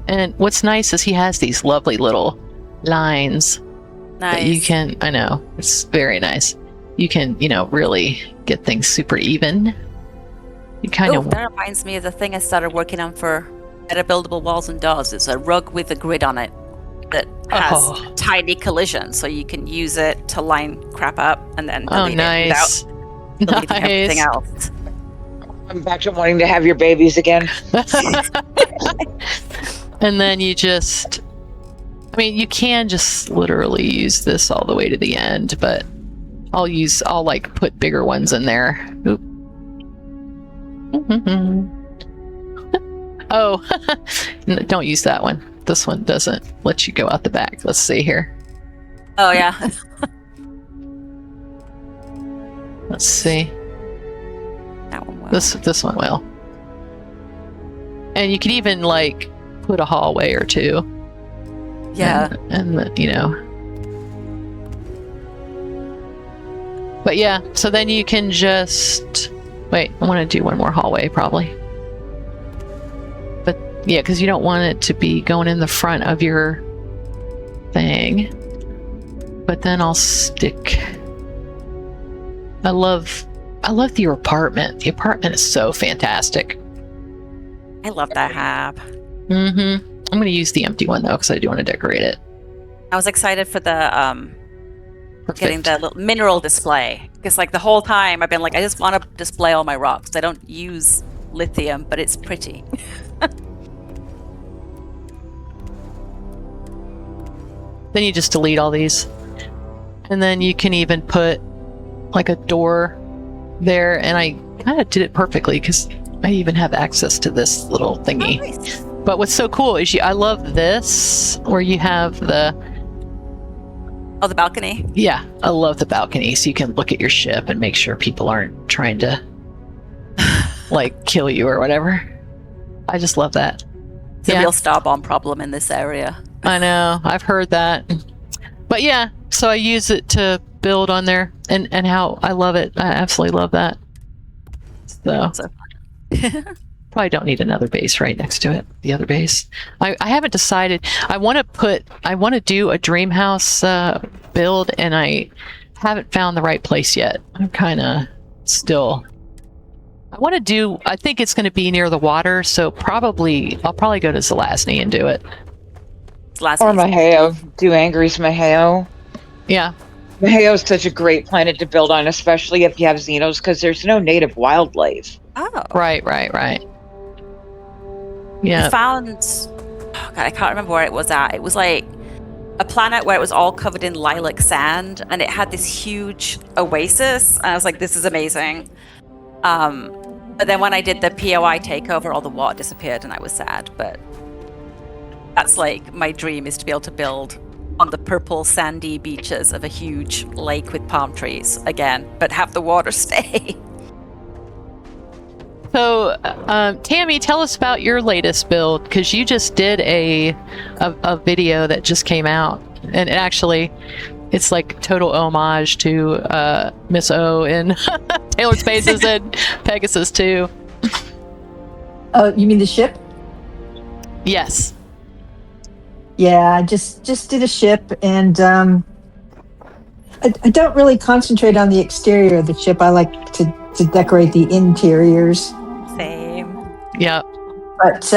And what's nice is he has these lovely little lines that you can, I know, it's very nice. You can, really get things super even. You kind of. That reminds me of the thing I started working on for Better Buildable Walls and Doors. It's a rug with a grid on it that has tiny collisions, so you can use it to line crap up and then delete it without deleting everything else. I'm back to wanting to have your babies again. And then you you can just literally use this all the way to the end, but I'll put bigger ones in there. Oop. Oh, don't use that one. This one doesn't let you go out the back. Let's see here. Oh, yeah. Let's see. That one will. This one will. And you can even put a hallway or two. Yeah. And But yeah, so then you can just wait. I want to do one more hallway probably. But yeah, because you don't want it to be going in the front of your thing. But then I'll stick. I love the apartment. The apartment is so fantastic. I love that hab. Mm-hmm. I'm going to use the empty one though, because I do want to decorate it. I was excited for the getting the little mineral display, because the whole time I've been I just want to display all my rocks. I don't use lithium, but it's pretty. Then you just delete all these, and then you can even put a door there, and I kind of did it perfectly because I even have access to this little thingy. Oh, nice. But what's so cool is I love this where you have the balcony. Yeah, I love the balcony, so you can look at your ship and make sure people aren't trying to kill you or whatever. I just love that. It's a real star bomb problem in this area. I know. I've heard that. But yeah, so I use it to build on there, and how I love it. I absolutely love that. So probably don't need another base right next to it. The other base. I haven't decided. I want to do a dream house build, and I haven't found the right place yet. I'm kind of still. I think it's going to be near the water, so I'll probably go to Zelazny and do it. Or Maheo. Do Angry's Maheo. Yeah. Maheo is such a great planet to build on, especially if you have Xenos, because there's no native wildlife. Oh. Right. Yeah. I found... Oh God, I can't remember where it was at. It was like a planet where it was all covered in lilac sand, and it had this huge oasis, and I was like, this is amazing. But then when I did the POI takeover, all the water disappeared, and I was sad, but that's like my dream, is to be able to build on the purple sandy beaches of a huge lake with palm trees again, but have the water stay. So, Tammy, tell us about your latest build, because you just did a video that just came out, and actually, it's like total homage to Miss O in Tailored Spaces and Pegasus too. Oh, you mean the ship? Yes. Yeah, I just did a ship, and I don't really concentrate on the exterior of the ship. I like to decorate the interiors. Same. Yeah. But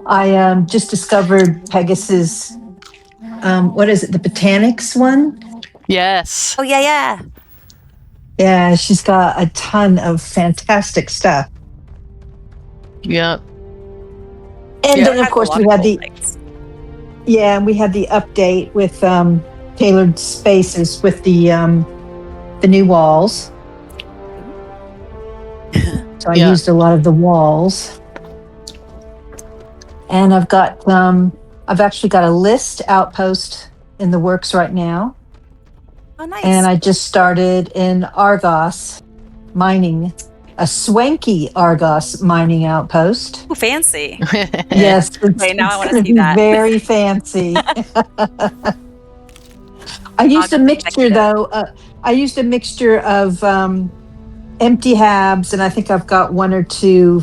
I just discovered Pegasus. What is it? The Botanics one? Yes. Oh yeah. Yeah, she's got a ton of fantastic stuff. Yeah. And then of course we had we had the update with Tailored Spaces with the new walls. So I used a lot of the walls. And I've actually got a list outpost in the works right now. Oh, nice. And I just started in Argos mining, a swanky Argos mining outpost. Ooh, fancy. Yes. Okay, now I want to see that. Very fancy. I used a mixture though. I used a mixture of empty habs, and I think I've got one or two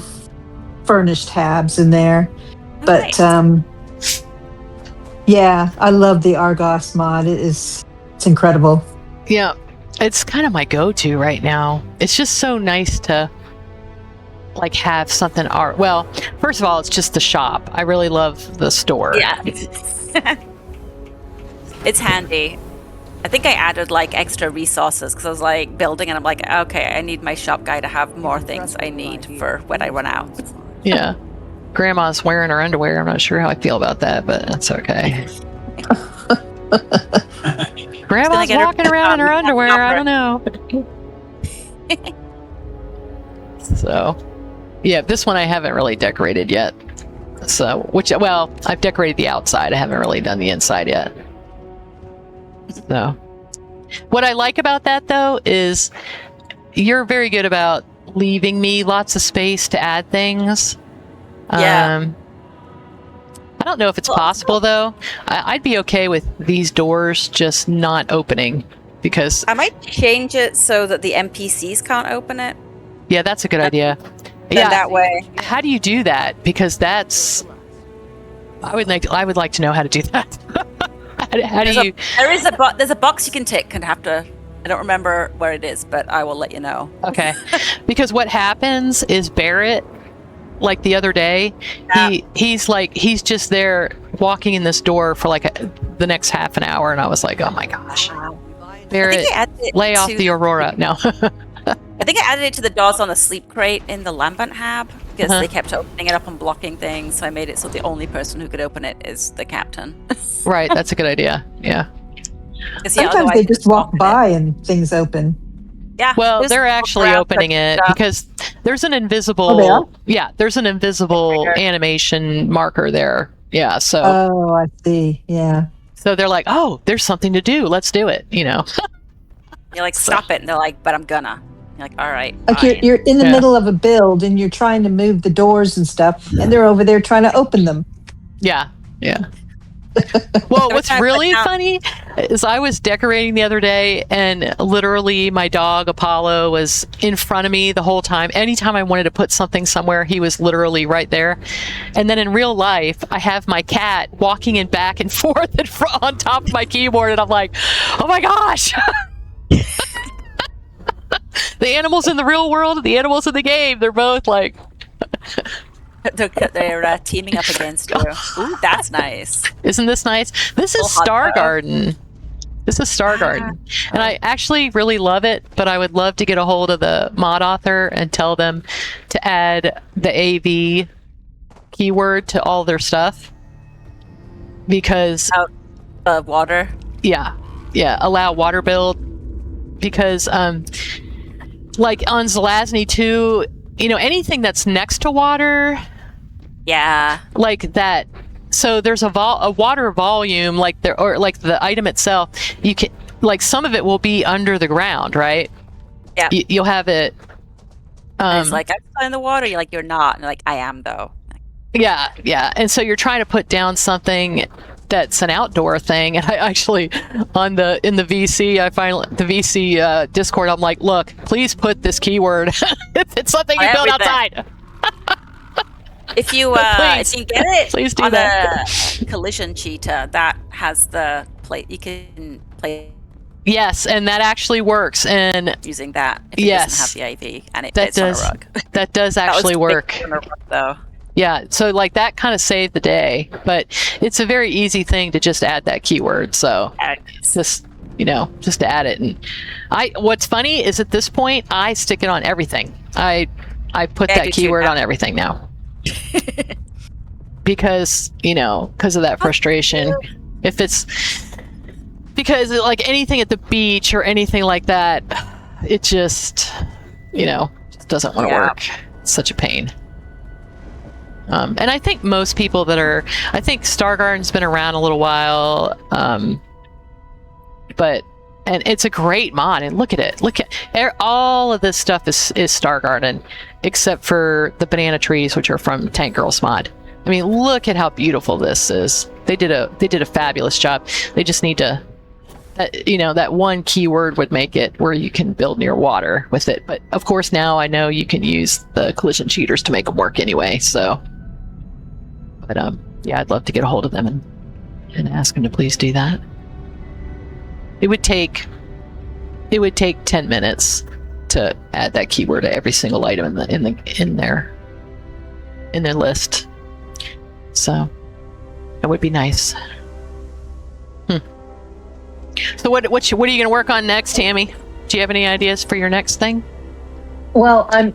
furnished habs in there. But Nice. yeah, I love the Argos mod. It's incredible. Yeah. It's kind of my go-to right now. It's just so nice to like have something art. Well, first of all, it's just the shop. I really love the store. Yeah. It's handy. I think I added like extra resources because I was like building, and I'm like, okay, I need my shop guy to have more things I need for when I run out. Yeah. Grandma's wearing her underwear. I'm not sure how I feel about that, but that's okay. Grandma's walking around in her underwear. I don't know. So, yeah, this one I haven't really decorated yet. So, I've decorated the outside. I haven't really done the inside yet. So, what I like about that though is you're very good about leaving me lots of space to add things. Yeah. I don't know if it's possible though. I'd be okay with these doors just not opening, because I might change it so that the NPCs can't open it. Yeah, that's a good idea. Then that way. How do you do that? Because that's I would like to know how to do that. how do you? There's a box you can tick, and have to. I don't remember where it is, but I will let you know. Okay. Because what happens is Barrett, like the other day, he's just there walking in this door for like the next half an hour, and I was like, oh my gosh, Barrett, lay off the Aurora. No. I think I added it to the doors on the sleep crate in the Lambent Hab because they kept opening it up and blocking things. So I made it so the only person who could open it is the captain. Right, that's a good idea. Yeah. Sometimes they just walk by and things open. Yeah. Well, they're actually opening it because there's an invisible. Oh, they are? Yeah, there's an invisible animation marker there. Yeah. So. Oh, I see. Yeah. So they're like, oh, there's something to do. Let's do it. You know. You're like, stop it, and they're like, but I'm gonna. You're like, all right, Like fine. you're in the Yeah. middle of a build and you're trying to move the doors and stuff, and they're over there trying to open them. Yeah. Well, what's Every time I really put down- funny is I was decorating the other day, and literally my dog Apollo was in front of me the whole time. Anytime I wanted to put something somewhere, he was literally right there. And then in real life, I have my cat walking in back and forth on top of my keyboard, and I'm like, oh my gosh. The animals in the real world and the animals in the game, they're both like, they're teaming up against you. Ooh, that's nice. isn't this nice? This is Little hot Star tub. Garden. This is Star Garden. And I actually really love it, but I would love to get a hold of the mod author and tell them to add the AV keyword to all their stuff. Because, Water. yeah, allow water build. Because, like on Zelazny 2, anything that's next to water, Yeah. like that. So there's a water volume, like there, or like the item itself. You can, like, some of it will be under the ground, right? Yeah. You'll have it. And it's like, I'm still in the water. You're like, you're not. And like, I am though. Yeah. And so you're trying to put down something that's an outdoor thing. And I actually, in the VC, the VC Discord, I'm like, look, please put this keyword. It's something you build outside. If you Please. if you get it Please do on that. a collision cheetah, that has the plate. You can play Yes, and that actually works. And using that if it yes, doesn't have the AV and it that fits on a does rug. that does That was actually work. fixed on a rug, though. Yeah, so like that kind of saved the day, but it's a very easy thing to just add that keyword. So just to add it. And what's funny is at this point I stick it on everything. I put Yeah, I that do too keyword now. on everything now. Because of that frustration. If it's because like anything at the beach or anything like that, it just just doesn't want to work. It's such a pain. And I think most people I think Star Garden's been around a little while, and it's a great mod. And look at it. All of this stuff is Star Garden, except for the banana trees, which are from Tank Girls mod. I mean, look at how beautiful this is. They did a fabulous job. They just need to, that one keyword would make it where you can build near water with it. But of course, now I know you can use the collision cheaters to make them work anyway. So, but yeah, I'd love to get a hold of them and ask them to please do that. It would take 10 minutes to add that keyword to every single item in their list. So that would be nice. So what are you going to work on next, Tammy? Do you have any ideas for your next thing? Well, I'm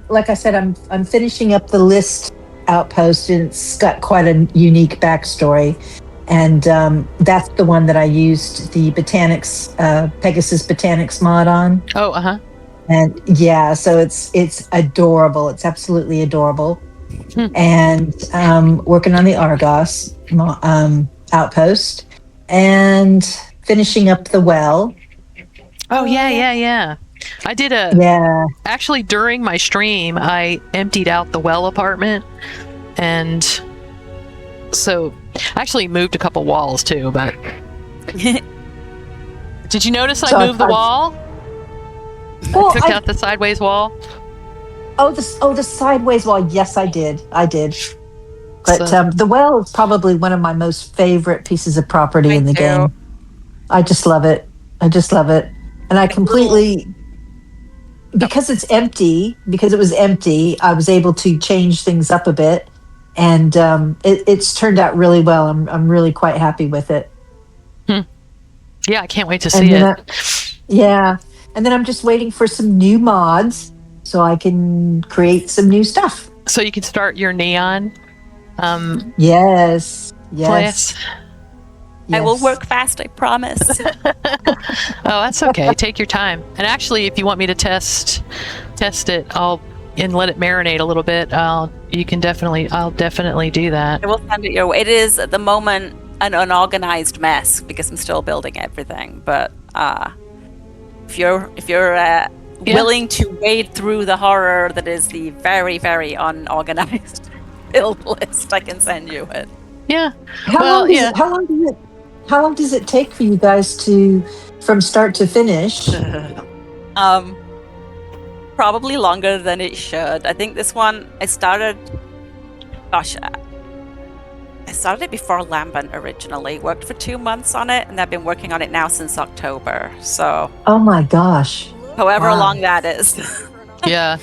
finishing up the list outpost, and it's got quite a unique backstory. And that's the one that I used the Botanics, Pegasus Botanics mod on. Oh, uh-huh. And yeah, so it's adorable. It's absolutely adorable. And working on the Argos outpost and finishing up the well. Oh, yeah. I did actually during my stream, I emptied out the well apartment, and so I actually moved a couple walls too, but did you notice I moved the wall? Well, I took out the sideways wall. The sideways wall. Yes, I did. But So- the well is probably one of my most favorite pieces of property in the too. game. I just love it. And I completely, because it was empty, I was able to change things up a bit, and it's turned out really well. I'm really quite happy with it. Yeah, I can't wait to see it. And then I'm just waiting for some new mods so I can create some new stuff. So you can start your neon Yes. place. I will work fast, I promise. Oh, that's okay. Take your time. And actually, if you want me to test it, and let it marinate a little bit, I'll definitely do that. I will send it your way. It is at the moment an unorganized mess because I'm still building everything. But if you're willing to wade through the horror that is the very, very unorganized build list, I can send you it. Yeah. How long does it take for you guys to from start to finish? Probably longer than it should. I think this one I started it before Lambent originally. Worked for 2 months on it, and I've been working on it now since October. So Oh my gosh. however Wow. long that is. Yeah.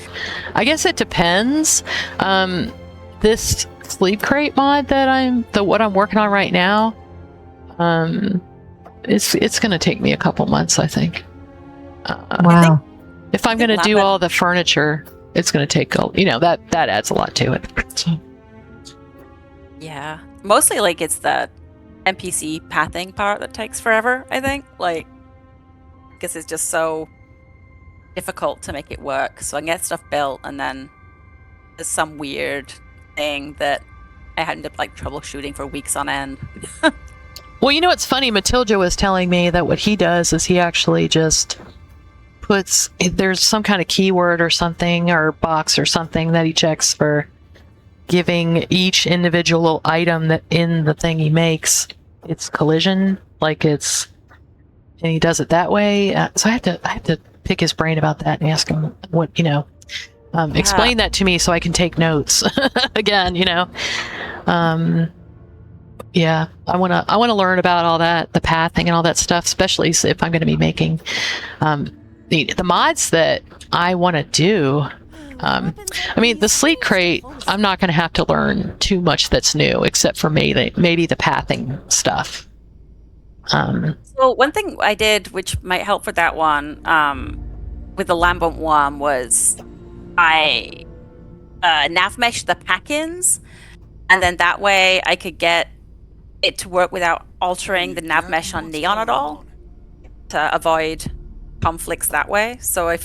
I guess it depends. This sleep crate mod that what I'm working on right now, it's going to take me a couple months, I think. Wow. If I'm going to do all the furniture, it's going to take that adds a lot to it. So. Yeah. Mostly like it's the NPC pathing part that takes forever, I think. Like, because it's just so difficult to make it work. So I can get stuff built, and then there's some weird thing that I ended up like troubleshooting for weeks on end. Well, it's funny. Matilda was telling me that what he does is he actually just puts, there's some kind of keyword or something, or box or something that he checks for giving each individual item that in the thing he makes its collision, and he does it that way. So I have to pick his brain about that and ask him what, explain that to me so I can take notes again, yeah, I want to learn about all that, the pathing and all that stuff, especially if I'm going to be making the mods that I want to do. The sleep crate, I'm not going to have to learn too much that's new, except for maybe the pathing stuff. So one thing I did, which might help for that one, with the Lambent one, was I nav meshed the pack-ins, and then that way I could get it to work without altering the nav mesh on Neon at all, to avoid conflicts that way. So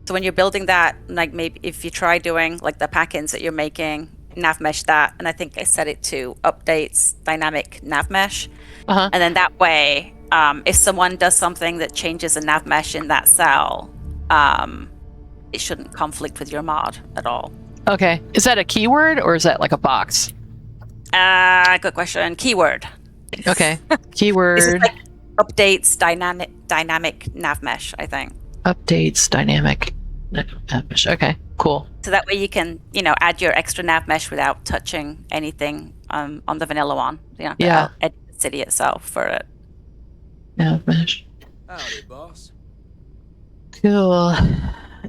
when you're building that, like maybe if you try doing like the pack-ins that you're making, nav mesh that, and I think I set it to updates dynamic nav mesh. And then that way, if someone does something that changes a nav mesh in that cell, it shouldn't conflict with your mod at all. Okay. Is that a keyword or is that like a box? Good question. Keyword. Okay. Keyword. This is like updates dynamic nav mesh, I think. Updates dynamic nav mesh. Okay, cool. So that way you can, add your extra nav mesh without touching anything on the vanilla one. Yeah. Edit the city itself for it. Nav mesh. Howdy, boss. Cool.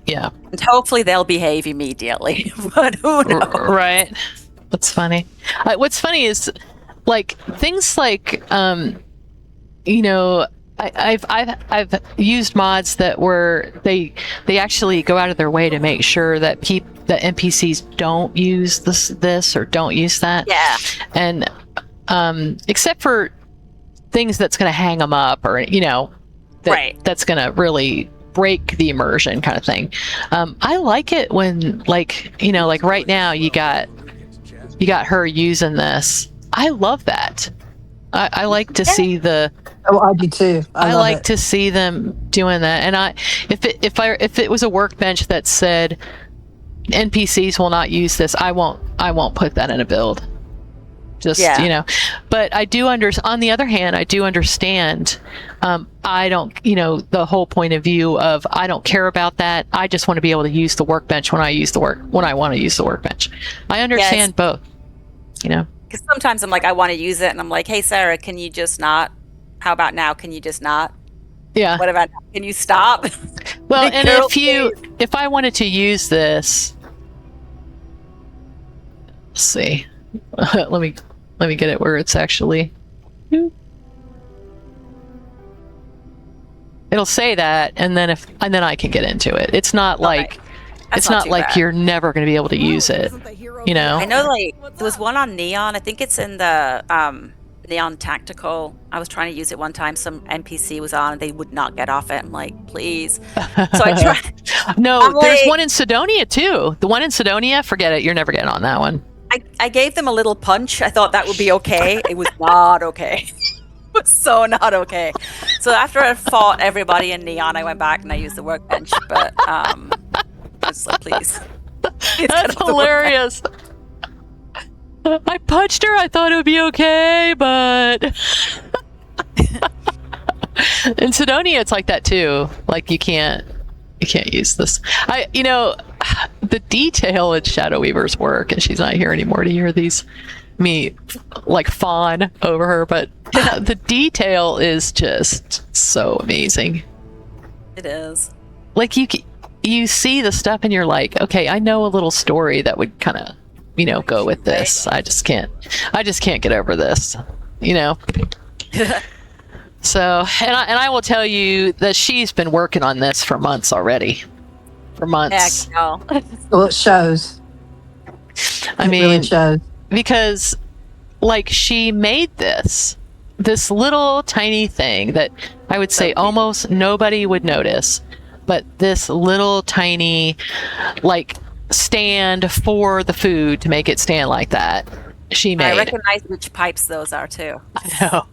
Yeah. And hopefully they'll behave immediately, but who knows? Right. What's funny? What's funny is, like, things like, I've used mods that were they actually go out of their way to make sure that that NPCs don't use this or don't use that. Yeah. And except for things that's going to hang them up, or right. That's going to really break the immersion kind of thing. I like it when, like right now you got her using this. I love that. I like to see the. Oh, I do too. I like to see them doing that. And if it was a workbench that said NPCs will not use this, I won't put that in a build. Just but I do on the other hand, I do understand. I don't, the whole point of view of I don't care about that. I just want to be able to use the workbench when I want to use the workbench. I understand both. Because sometimes I'm like, I want to use it, and I'm like, hey Sarah, can you just not? How about now? Can you just not? Yeah. What about now? Can you stop? Well, and if I wanted to use this, let's see. let me get it where it's actually. It'll say that, and then I can get into it. It's not like it's not like you're never going to be able to use it. I know, like there was one on Neon. I think it's in the Neon Tactical. I was trying to use it one time. Some NPC was on, and they would not get off it. I'm like, please. So I tried. No, there's one in Sidonia too. The one in Sidonia, forget it. You're never getting on that one. I gave them a little punch. I thought that would be okay. It was not okay. It was so not okay. So after I fought everybody in Neon, I went back and I used the workbench. But I was like, please. That's hilarious. I punched her. I thought it would be okay, but in Sidonia, it's like that too. Like you can't use this. The detail in Shadow Weaver's work, and she's not here anymore to hear me like fawn over her, but the detail is just so amazing. It is. Like you see the stuff and you're like, okay, I know a little story that would kind of, go with this. I just can't get over this, So, and I will tell you that she's been working on this for months already. For months. Heck no. Well, it shows. I mean, really shows. Because like she made this little tiny thing that I would say almost nobody would notice, but this little tiny like stand for the food to make it stand like that. She made. I recognize which pipes those are too. I know.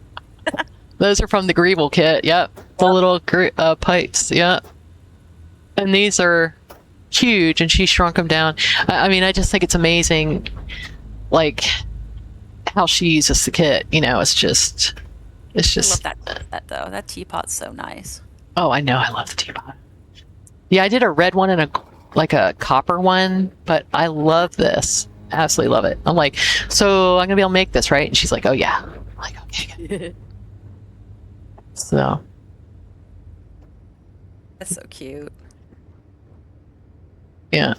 Those are from the Greeble kit. Yep. The little pipes. Yep. And these are huge, and she shrunk them down. I mean, I just think it's amazing, like how she uses the kit. It's just. I love that though. That teapot's so nice. Oh, I know. I love the teapot. Yeah, I did a red one and a copper one, but I love this. Absolutely love it. I'm like, so I'm gonna be able to make this, right? And she's like, oh yeah. I'm like, okay. So. That's so cute. Yeah.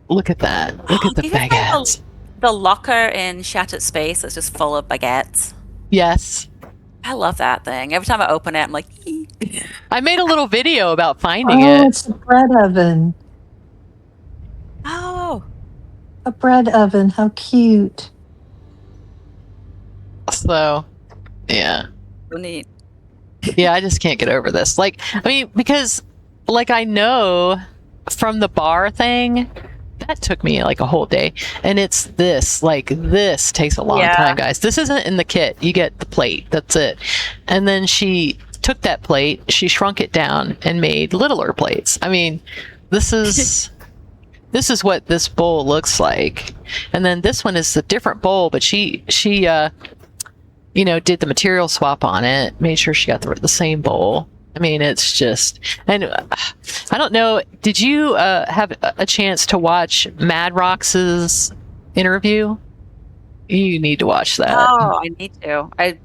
Look at that. Look at the baguettes. The locker in Shattered Space that's just full of baguettes. Yes. I love that thing. Every time I open it, I'm like, I made a little video about finding it. Oh, it's a bread oven. oh. A bread oven. How cute. So, yeah. So neat. Yeah, I just can't get over this. Like, I mean, because, like, I know from the bar thing, that took me like a whole day. And it's this, like, this takes a long time, guys. This isn't in the kit. You get the plate. That's it. And then she took that plate, she shrunk it down and made littler plates. I mean, this is what this bowl looks like. And then this one is a different bowl, but she did the material swap on it, made sure she got the same bowl. I mean, it's just, and I don't know, did you have a chance to watch Mad Rox's interview? You need to watch that. Oh, I need to. I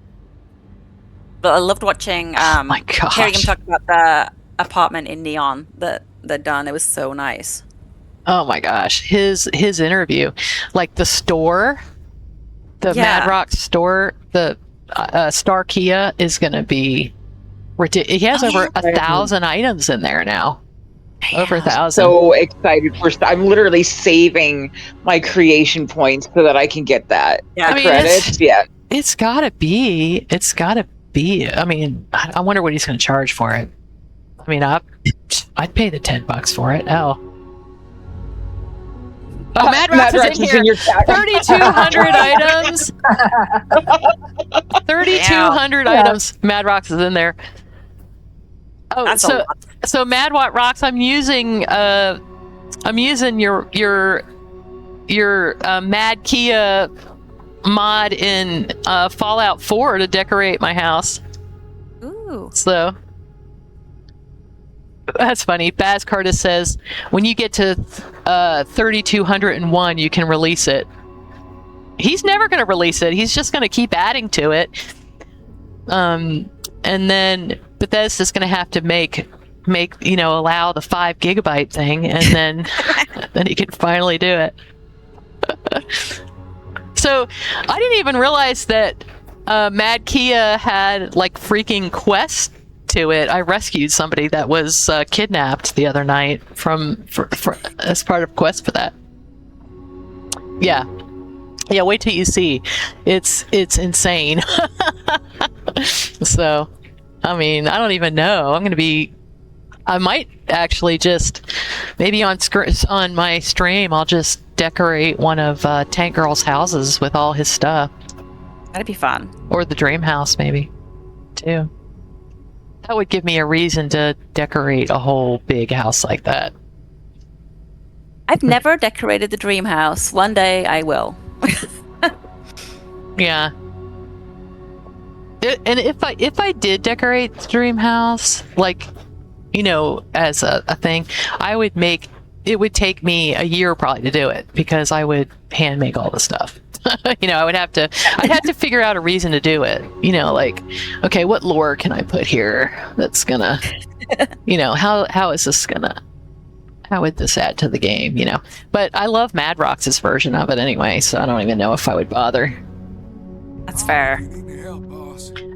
loved watching my gosh. hearing him talk about the apartment in Neon that done. It was so nice. Oh my gosh. His interview, like the store, the Mad Rox store, the Star Kia is going to be ridiculous. He has over 1,000 items in there now. Over 1,000. So excited I'm literally saving my creation points so that I can get that. Yeah, I mean, credits. It's gotta be. I mean, I wonder what he's going to charge for it. I mean, I'd pay the $10 for it. Hell. Oh, Mad Rox is in here. 3,200 items. 3,200 items. Mad Rox is in there. Oh, that's so Mad Rox, I'm using your Mad Kia mod in Fallout 4 to decorate my house. Ooh. So that's funny. Baz Curtis says when you get to 3,201, you can release it. He's never going to release it. He's just going to keep adding to it. And then Bethesda's going to have to make allow the 5 gigabyte thing, and then then he can finally do it. So I didn't even realize that Mad Kia had like freaking quests to it. I rescued somebody that was kidnapped the other night from as part of quest for that. Yeah, wait till you see. It's insane. So I mean, I don't even know. I might actually just maybe on my stream I'll just decorate one of Tank Girl's houses with all his stuff. That'd be fun. Or the dream house, maybe, too. That would give me a reason to decorate a whole big house like that. I've never decorated the dream house. One day I will. Yeah. And if I did decorate the dream house, like, you know, as a thing, it would take me a year probably to do it, because I would hand make all the stuff. You know, I'd have to figure out a reason to do it. You know, like, okay, what lore can I put here that's gonna, you know, how would this add to the game, you know? But I love Mad Rox's version of it anyway, so I don't even know if I would bother. That's fair.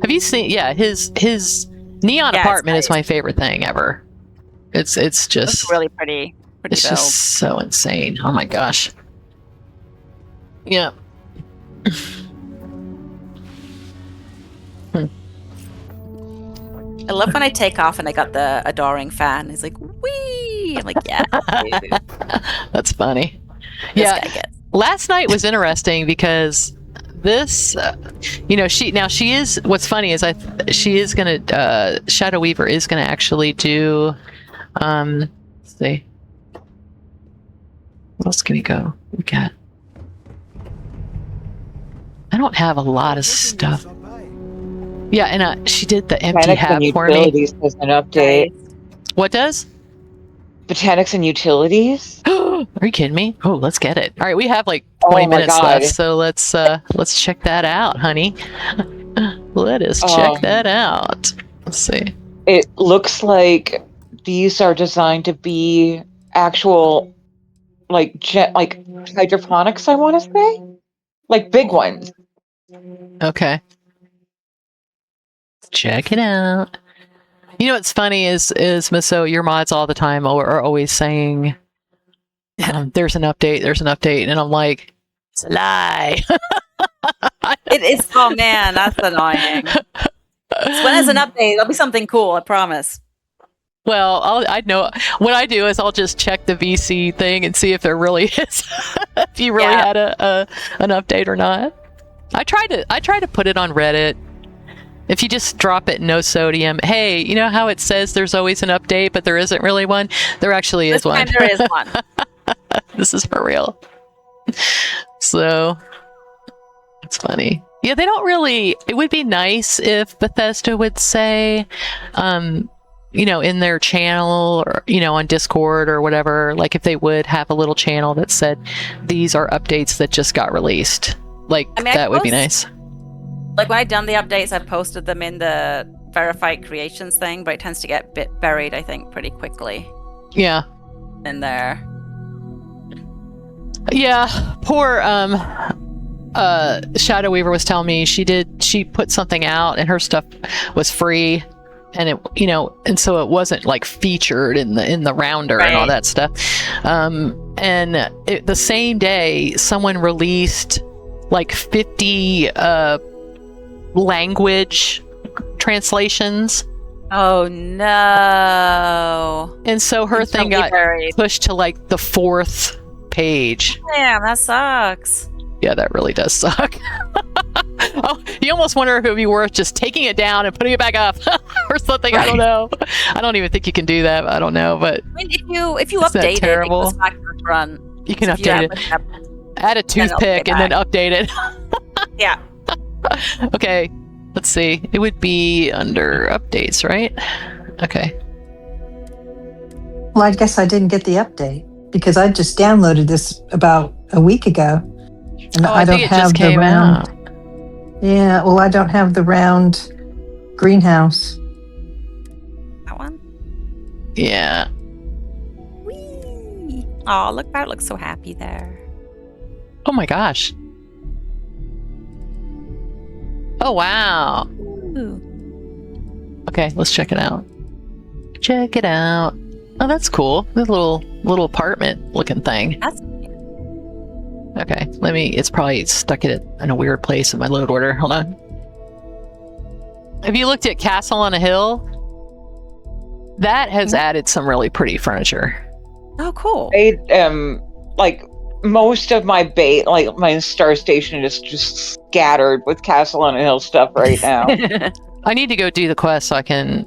Have you seen? Yeah, his neon apartment is my favorite thing ever. It's just it's really pretty. It's build. just so insane. Oh my gosh. Yeah. I love when I take off and I got the adoring fan. He's like, wee! I'm like, yeah. Dude. That's funny. This guy gets. Last night was interesting because this, you know, she is. What's funny is she is gonna Shadow Weaver is gonna actually do. Let's see. What else can we go? We got. I don't have a lot of stuff. Yeah, and she did the empty Botanics hat and for me. Utilities has an update. What does? Botanics and Utilities. Are you kidding me? Oh, let's get it. All right, we have like 20 minutes left, so let's check that out, honey. Let us check that out. Let's see. It looks like these are designed to be actual, like hydroponics. I want to say, like big ones. Okay. Check it out. You know what's funny is Maso, your mods all the time are always saying, there's an update, and I'm like, it's a lie. It is. Oh man, that's annoying. So when there's an update, it'll be something cool. I promise. Well, I know what I do is I'll just check the VC thing and see if there really is, if you really had an update or not. I try to put it on Reddit. If you just drop it no sodium, hey, you know how it says there's always an update, but there isn't really one? There actually is one. There is one. This is for real. So, it's funny. Yeah, they don't really... It would be nice if Bethesda would say, you know, in their channel or, you know, on Discord or whatever, like if they would have a little channel that said, these are updates that just got released. Like, that would be nice. Like when I've done the updates, I've posted them in the verified creations thing, but it tends to get buried, I think, pretty quickly. Yeah. In there. Yeah. Poor Shadow Weaver was telling me she put something out and her stuff was free, and it, you know, and so it wasn't like featured in the rounder and all that stuff. And the same day someone released like 50 language translations. Oh no. And so her thing got pushed to like the 4th page. Damn, that sucks. Yeah, that really does suck. Oh, you almost wonder if it would be worth just taking it down and putting it back up or something. Right. I don't know. I don't even think you can do that. I don't know, but I mean, if you update it, it goes back to the run. You can update it. Add a toothpick and then update it. Yeah. Okay, let's see. It would be under updates, right? Okay. Well, I guess I didn't get the update because I just downloaded this about a week ago. And I don't have the round. Yeah, well, I don't have the round greenhouse. That one? Yeah. Whee! Oh, look, Bart looks so happy there. Oh my gosh. Oh, wow. Ooh. Okay, let's check it out. Check it out. Oh, that's cool. This little apartment looking thing. That's okay, it's probably stuck it in a weird place in my load order. Hold on. Have you looked at Castle on a Hill? That has added some really pretty furniture. Oh, cool. Like most of my bait, like my Star Station, is just scattered with Castle on a Hill stuff right now. I need to go do the quest so I can.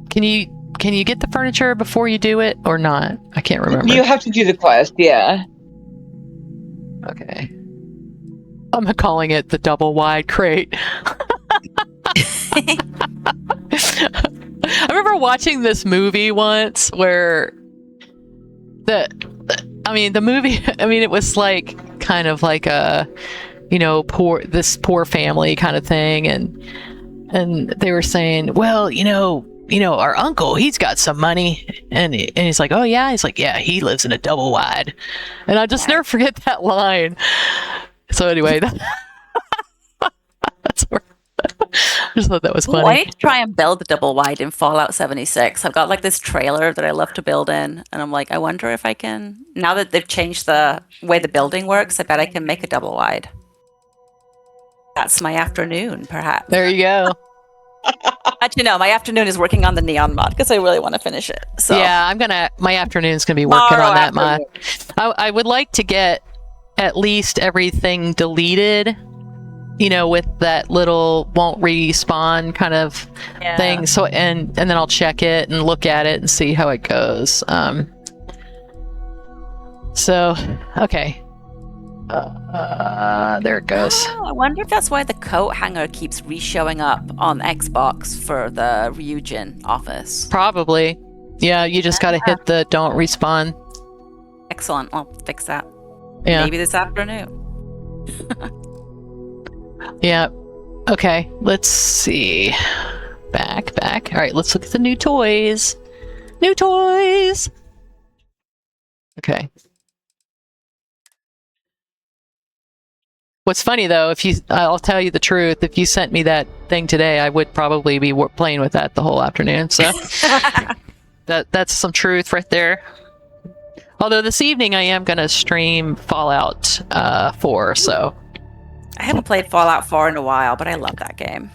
Can you get the furniture before you do it or not? I can't remember. You have to do the quest, yeah. Okay. I'm calling it the double wide crate. I remember watching this movie once where the movie, it was like kind of like a, this poor family kind of thing, and they were saying, well, our uncle, he's got some money, and he's like, oh yeah, he's like, yeah, he lives in a double wide, and I'll just never forget that line. So anyway, that's where I just thought that was funny. I need to try and build a double wide in Fallout 76. I've got like this trailer that I love to build in, and I'm like, I wonder if I can, now that they've changed the way the building works, I bet I can make a double wide. That's my afternoon, perhaps. There you go. Actually, no, my afternoon is working on the neon mod because I really want to finish it. So yeah, my afternoon's gonna be working on that mod. I would like to get at least everything deleted, with that little won't respawn kind of thing. So and then I'll check it and look at it and see how it goes. So okay. There it goes. Oh, I wonder if that's why the coat hanger keeps re-showing up on Xbox for the Ryujin office. Probably. Yeah, you just gotta hit the don't respawn. Excellent. I'll fix that. Yeah. Maybe this afternoon. Yeah. Okay, let's see. Back. All right, let's look at the new toys. New toys! Okay. What's funny though, I'll tell you the truth, if you sent me that thing today, I would probably be playing with that the whole afternoon. So that's some truth right there. Although this evening I am going to stream Fallout 4, so. I haven't played Fallout 4 in a while, but I love that game.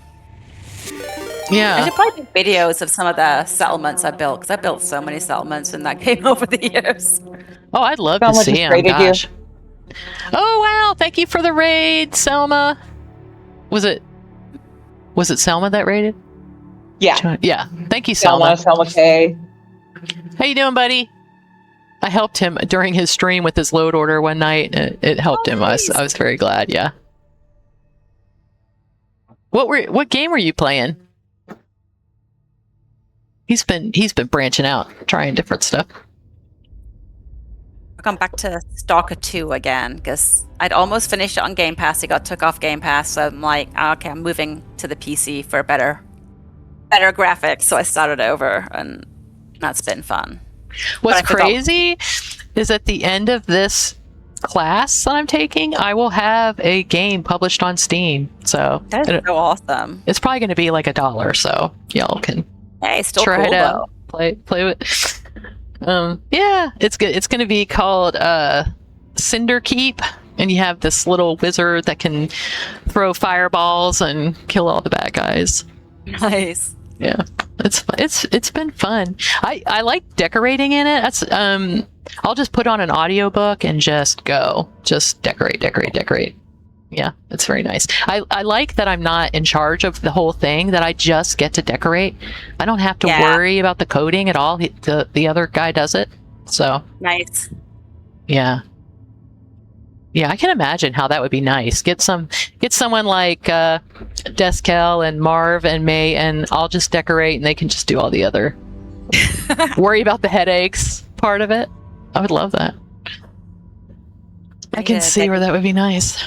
Yeah. I should probably do videos of some of the settlements I built, because I built so many settlements in that game over the years. Oh, I'd love to see them. Gosh. Oh wow! Thank you for the raid, Selma. Was it Selma that raided? Yeah. Yeah. Thank you, Selma. Selma K. How you doing, buddy? I helped him during his stream with his load order one night. It helped him. Nice. I was very glad. Yeah. What game were you playing? He's been branching out, trying different stuff. I've gone back to Stalker 2 again because I'd almost finished it on Game Pass. It got took off Game Pass, so I'm like, okay, I'm moving to the PC for better graphics. So I started over, and that's been fun. What's crazy is at the end of this class that I'm taking, I will have a game published on Steam. So that is so awesome. It's probably going to be like $1, so y'all can still try cool, it out. Play with. Yeah, it's good. It's going to be called Cinder Keep, and you have this little wizard that can throw fireballs and kill all the bad guys. Nice. Yeah, it's been fun. I like decorating in it. That's I'll just put on an audiobook and just decorate. Yeah, it's very nice. I like that I'm not in charge of the whole thing, that I just get to decorate. I don't have to worry about the coding at all. The other guy does it. So nice. Yeah. Yeah, I can imagine how that would be nice. Get someone like Deskel and Marv and May, and I'll just decorate, and they can just do all the other worry about the headaches part of it. I would love that. I can see where that would be nice.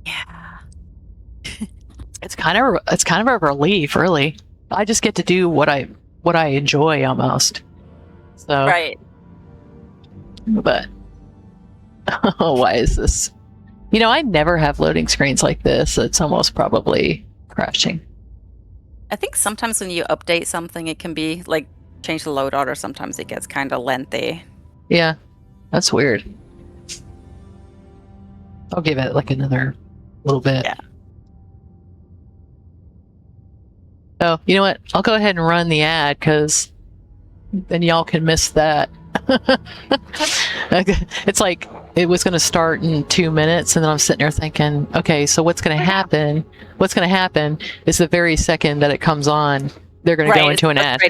Yeah. It's kind of a relief, really. I just get to do what I enjoy almost. So right. But why is this? I never have loading screens like this. It's almost probably crashing. I think sometimes when you update something, it can be like change the load order. Sometimes it gets kind of lengthy. Yeah, that's weird. I'll give it like another little bit. Yeah. Oh, you know what? I'll go ahead and run the ad because then y'all can miss that. It's like it was going to start in 2 minutes, and then I'm sitting there thinking, okay, so what's going to happen? What's going to happen is the very second that it comes on, they're going to go into an ad.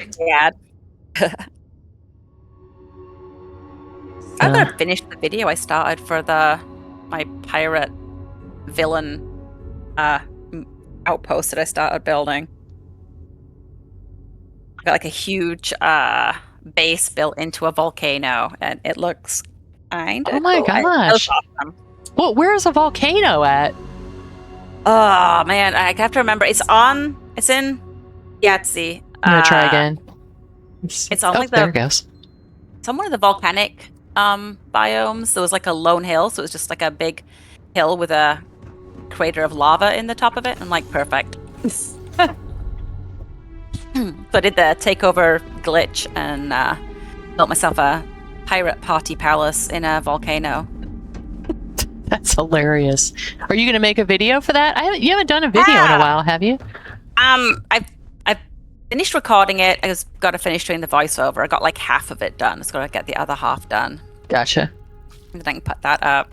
I'm gonna finish the video I started for my pirate villain outpost that I started building. I got like a huge base built into a volcano, and it looks kind of Oh my cool. gosh! Awesome. Well, where's a volcano at? Oh man, I have to remember. It's in Yahtzee. I'm gonna try again. It's on like there it goes. It's on one of the volcanic biomes. There was like a lone hill, so it was just like a big hill with a crater of lava in the top of it. I'm like, perfect. So I did the takeover glitch and built myself a pirate party palace in a volcano. That's hilarious. Are you going to make a video for that? You haven't done a video in a while, have you? I've finished recording it. I just got to finish doing the voiceover. I got like half of it done. Just got to get the other half done. Gotcha. And then I can put that up.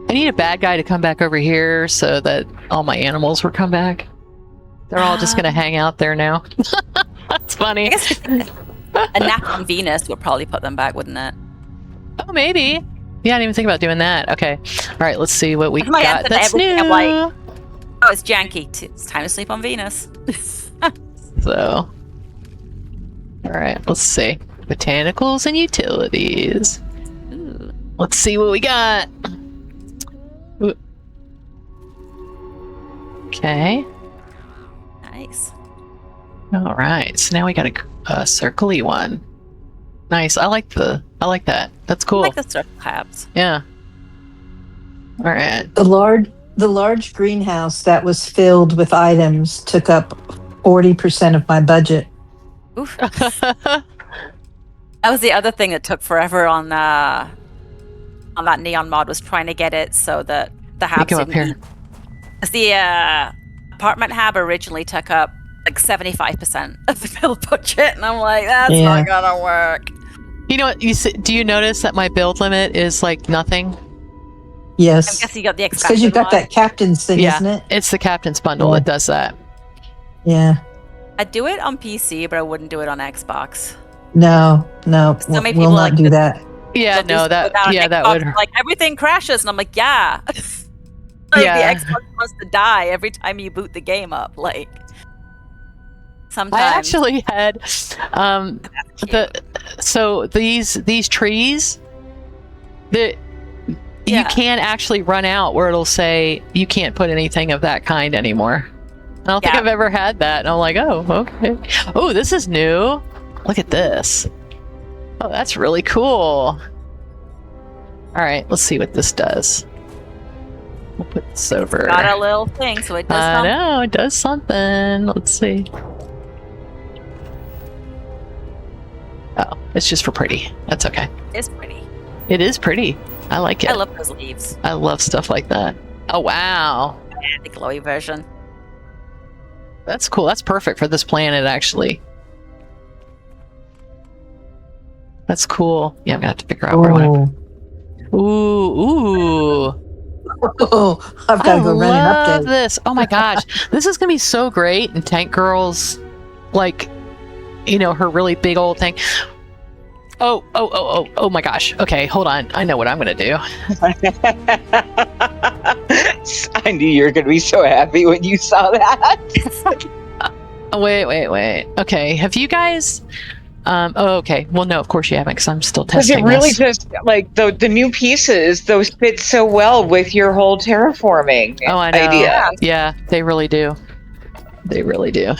I need a bad guy to come back over here so that all my animals will come back. They're all just going to hang out there now. That's funny. I guess a nap on Venus would probably put them back, wouldn't it? Oh, maybe. Yeah, I didn't even think about doing that. Okay. All right, let's see what we got that's new. I'm like, oh, it's janky. It's time to sleep on Venus. So, all right, let's see. Botanicals and utilities. Ooh. Let's see what we got. Ooh. Okay. Nice. All right. So now we got a circle-y one. Nice. I like that. That's cool. I like the circle tabs. Yeah. All right. The large greenhouse that was filled with items took up 40% of my budget. Oof. That was the other thing that took forever on that neon mod, was trying to get it so that the habs come up here. The apartment hab originally took up like 75% of the build budget, and I'm like, that's not gonna work. You know what? Do you notice that my build limit is like nothing? Yes. I guess you got the It's because you've got that captain's thing, isn't it? It's the captain's bundle that does that. Yeah. I'd do it on PC, but I wouldn't do it on Xbox. No. So many We'll people not do that. Yeah, no, that would. Like, everything crashes, and I'm like, yeah. Like, the Xbox wants to die every time you boot the game up. Like, sometimes. I actually had these trees that you can't actually run out where it'll say you can't put anything of that kind anymore. I don't think I've ever had that, and I'm like, oh, okay. Oh, this is new. Look at this. Oh, that's really cool. All right, let's see what this does. We'll put this over. It's got a little thing, so it does something. I know, it does something. Let's see. Oh, it's just for pretty. That's okay. It's pretty. It is pretty. I like it. I love those leaves. I love stuff like that. Oh, wow. Yeah, the glowy version. That's cool. That's perfect for this planet, actually. That's cool. Yeah, I'm going to have to figure out where I want to... Ooh. Oh, I've got to go run an update. This. Oh my gosh. This is going to be so great. And Tank Girl's, like, her really big old thing. Oh my gosh. Okay, hold on. I know what I'm going to do. I knew you were going to be so happy when you saw that. Wait. Okay, have you guys... okay. Well, no, of course you haven't, because I'm still testing Because it really this. just, like, the new pieces, those fit so well with your whole terraforming idea. Yeah, they really do. They really do.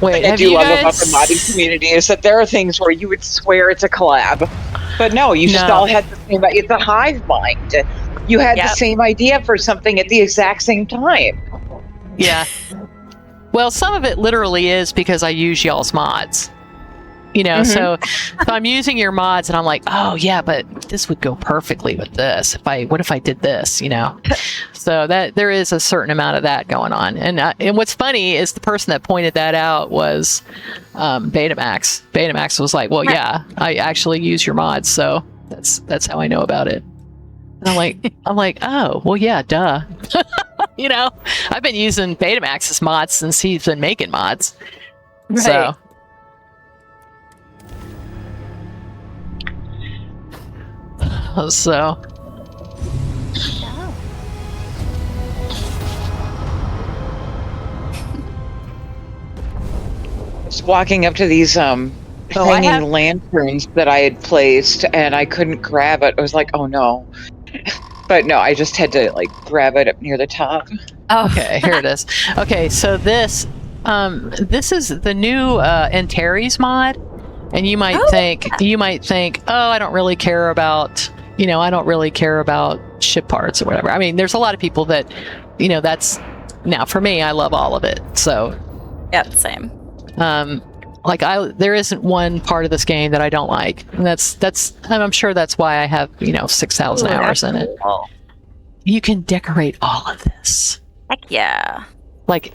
Wait, I do love about the modding community is that there are things where you would swear it's a collab, but no, you just all had the same. It's a hive mind. You had the same idea for something at the exact same time. Yeah. Well, some of it literally is because I use y'all's mods. You know, so I'm using your mods and I'm like, oh yeah, but this would go perfectly with this. What if I did this, you know? So that there is a certain amount of that going on. And what's funny is the person that pointed that out was Betamax. Betamax was like, well, yeah, I actually use your mods, so that's how I know about it. And I'm like, oh, well, yeah, duh. You know, I've been using Betamax's mods since he's been making mods. Right. So Just walking up to these hanging lanterns that I had placed, and I couldn't grab it. I was like, oh no. But no, I just had to like grab it up near the top. Oh, okay, here it is. Okay, so this is the new Antares mod, and you might think, oh, I don't really care about, you know, I don't really care about ship parts or whatever. I mean, there's a lot of people that, you know, that's now for me, I love all of it. So yeah, same. Like there isn't one part of this game that I don't like, and I'm sure that's why I have, you know, 6,000 hours in it. Cool. You can decorate all of this. Heck yeah. Like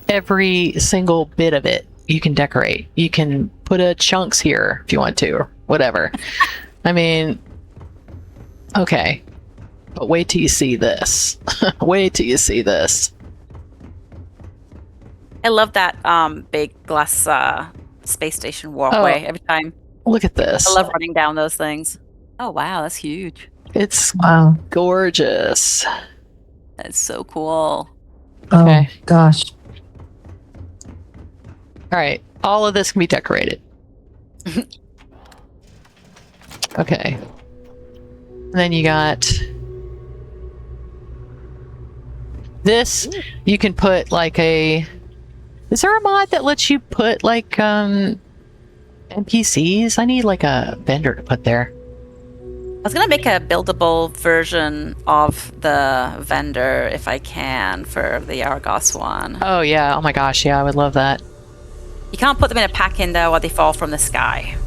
every single bit of it you can decorate. You can put chunks here if you want to, or whatever. I mean, okay, but wait till you see this. Wait till you see this. I love that big glass space station walkway every time. Look at this. I love running down those things. Oh wow, that's huge. It's gorgeous. That's so cool. Okay. Oh, gosh. All right, all of this can be decorated. Okay. And then you got this. You can put like is there a mod that lets you put like NPCs? I need like a vendor to put there. I was gonna make a buildable version of the vendor if I can for the Argos one. Oh yeah, oh my gosh, yeah, I would love that. You can't put them in a pack in though, or they fall from the sky.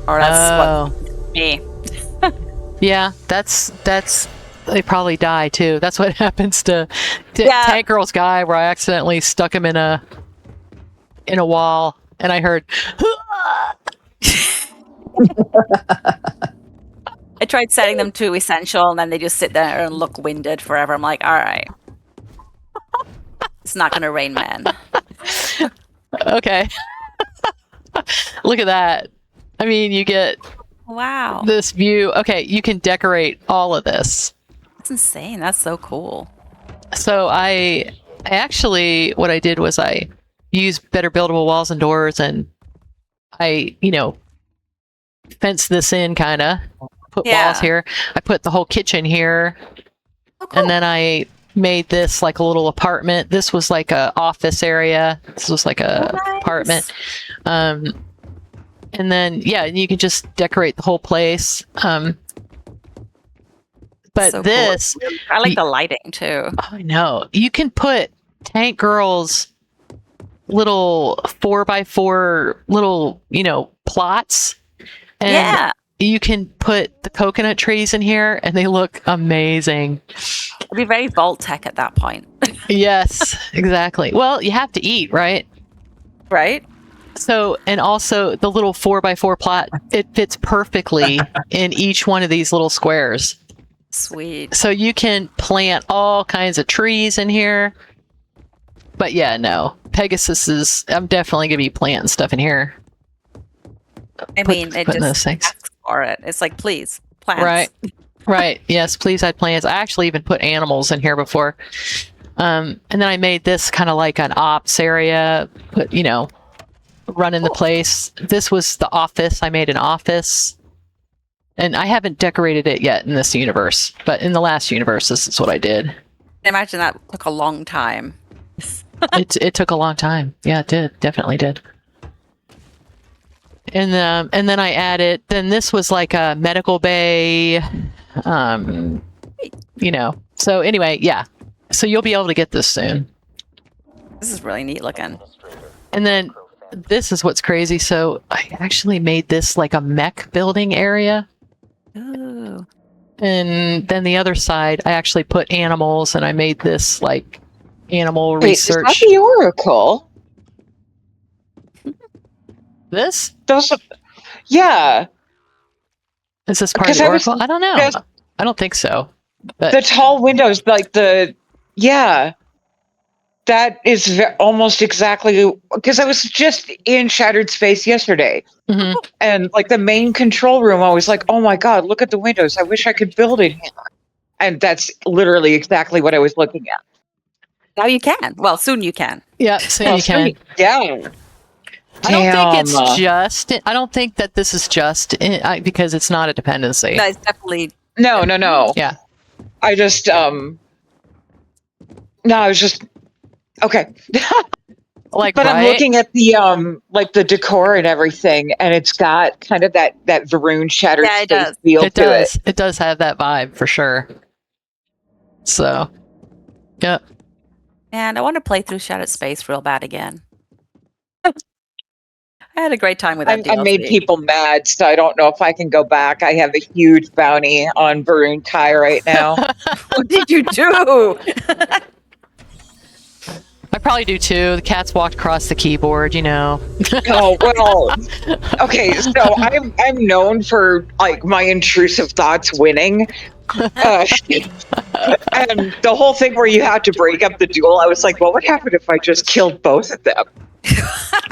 Or that's what me. Yeah, that's they probably die too. That's what happens to Tank Girl's guy, where I accidentally stuck him in a wall, and I heard. I tried setting them to essential, and then they just sit there and look winded forever. I'm like, all right, it's not gonna rain, man. Okay. Look at that. I mean, you get this view. Okay, you can decorate all of this. That's insane. That's so cool. So I actually, what I did was I used better buildable walls and doors, and I, you know, fenced this in kind of, put walls here. I put the whole kitchen here. Oh, cool. And then I made this like a little apartment. This was like a office area. This was like a apartment. And then, yeah, you can just decorate the whole place. But so this... cool. I like the lighting, too. I know. You can put Tank Girl's little 4x4 little, you know, plots. And you can put the coconut trees in here, and they look amazing. It'll be very Vault-Tec at that point. Yes, exactly. Well, you have to eat, right? Right. So, and also the little 4x4 plot, it fits perfectly in each one of these little squares. Sweet. So you can plant all kinds of trees in here. But yeah, no. Pegasus is, I'm definitely going to be planting stuff in here. I mean, it just asks for it. It's like, please, plants. Right. Right. Yes, please add plants. I actually even put animals in here before. And then I made this kind of like an ops area, put, you know, running the place. This was the office. I made an office. And I haven't decorated it yet in this universe, but in the last universe, this is what I did. I imagine that took a long time. It took a long time. Yeah, it did. Definitely did. And then I added, then this was like a medical bay, you know. So anyway, yeah. So you'll be able to get this soon. This is really neat looking. And then this is what's crazy. So I actually made this like a mech building area. Ooh. And then the other side, I actually put animals, and I made this like animal Wait, is that research. the Oracle? This Those, yeah. is this part of Because the I was Oracle? I don't know. because I don't think so. But the tall windows, like yeah, that is almost exactly because I was just in Shattered Space yesterday, mhm. and like the main control room, I was like, oh my god, look at the windows! I wish I could build it here. And that's literally exactly what I was looking at. Now you can. Well, soon you can. Yeah, so you soon- can. yeah. I don't think it's Damn. just. I don't think that this is just because it's not a dependency. No, it's definitely. No. Yeah. I just no, I was just okay. Like, But right? I'm looking at the like the decor and everything, and it's got kind of that Varun Shattered Yeah, it Space does. feel It to does. it. It does have that vibe for sure. So, yeah. And I want to play through Shattered Space real bad again. I had a great time with that I made DLC. people mad, so I don't know if I can go back. I have a huge bounty on Varun Kai right now. What did you do? I probably do too. The cat's walked across the keyboard, you know. Oh well. Okay, so I'm known for like my intrusive thoughts winning. And the whole thing where you have to break up the duel, I was like, what would happen if I just killed both of them?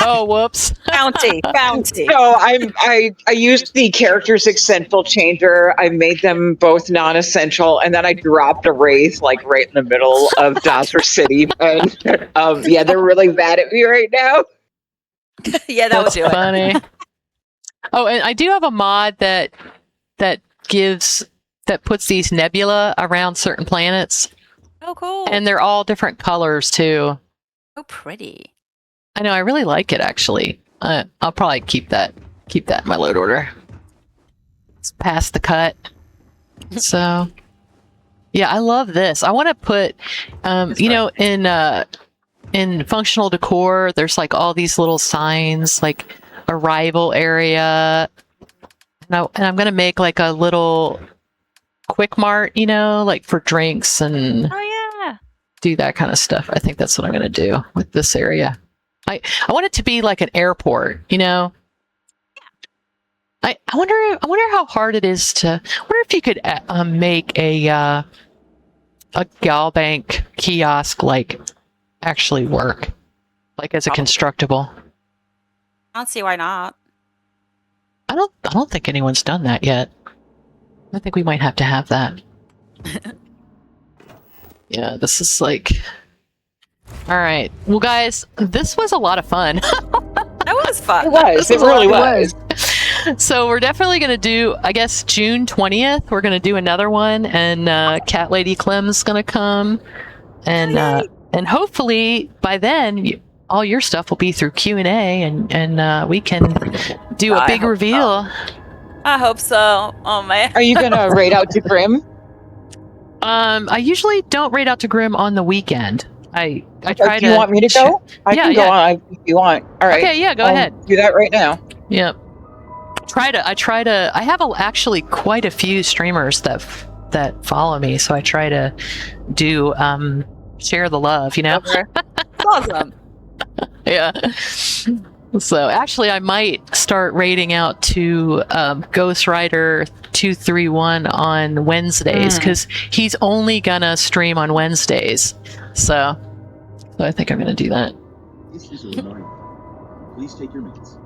Oh, whoops. Bounty. So I used the character's essential changer. I made them both non-essential, and then I dropped a wraith like right in the middle of Dazra City. And yeah, they're really mad at me right now. Yeah, that would That's do it. funny. Oh, and I do have a mod that puts these nebula around certain planets, Oh, cool. and they're all different colors too. So pretty. I know. I really like it actually. I'll probably keep that in my load order. It's past the cut. So, yeah, I love this. I want to put, you know, in functional decor, there's like all these little signs, like arrival area, and I'm gonna make like a little quick mart, you know, like for drinks and Oh yeah. do that kind of stuff. I think that's what I'm gonna do with this area. I want it to be like an airport, you know. I wonder how hard it is to. I wonder if you could make a Galbank kiosk like actually work, like as a constructible. I don't see why not. I don't think anyone's done that yet. I think we might have to have that. Yeah, this is like. All right. Well, guys, this was a lot of fun. That was fun. It was. It really was. So we're definitely going to do, I guess, June 20th. We're going to do another one, and Cat Lady Clem's going to come, and hopefully by then all your stuff will be through Q&A, and we can do a I big hope reveal. I hope so. Oh man. Are you gonna raid out to Grim? I usually don't raid out to Grim on the weekend. I try Do you want me to go? I can go on if you want. All right. Okay, yeah, go I'll ahead. do that right now. Yep. I have actually quite a few streamers that follow me, so I try to do share the love, you know. That's awesome. Yeah. So actually, I might start raiding out to Ghost Rider 231 on Wednesdays because he's only gonna stream on Wednesdays. So I think I'm gonna do that. This is a reminder. Please take your minutes.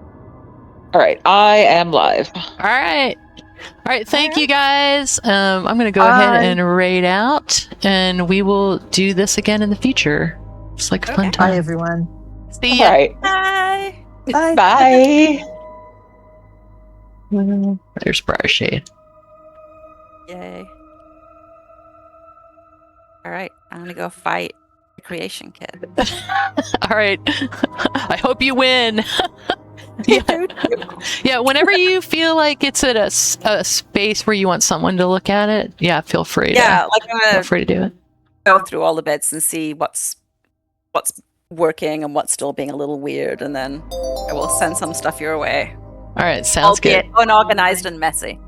All right, I am live. All right. Thank you guys. I'm gonna go ahead and raid out, and we will do this again in the future. It's like a fun Bye, time. everyone. See All ya. right. Bye. Bye. Bye. There's Briar Shayde. Yay. All right, I'm gonna go fight the creation kid. All right. I hope you win. Yeah. Whenever you feel like it's at a space where you want someone to look at it, yeah, feel free. Yeah, like I'm Feel gonna free to do it. go through all the bits and see what's working and what's still being a little weird, and then I will send some stuff your way. All right, sounds good. Albeit unorganized and messy.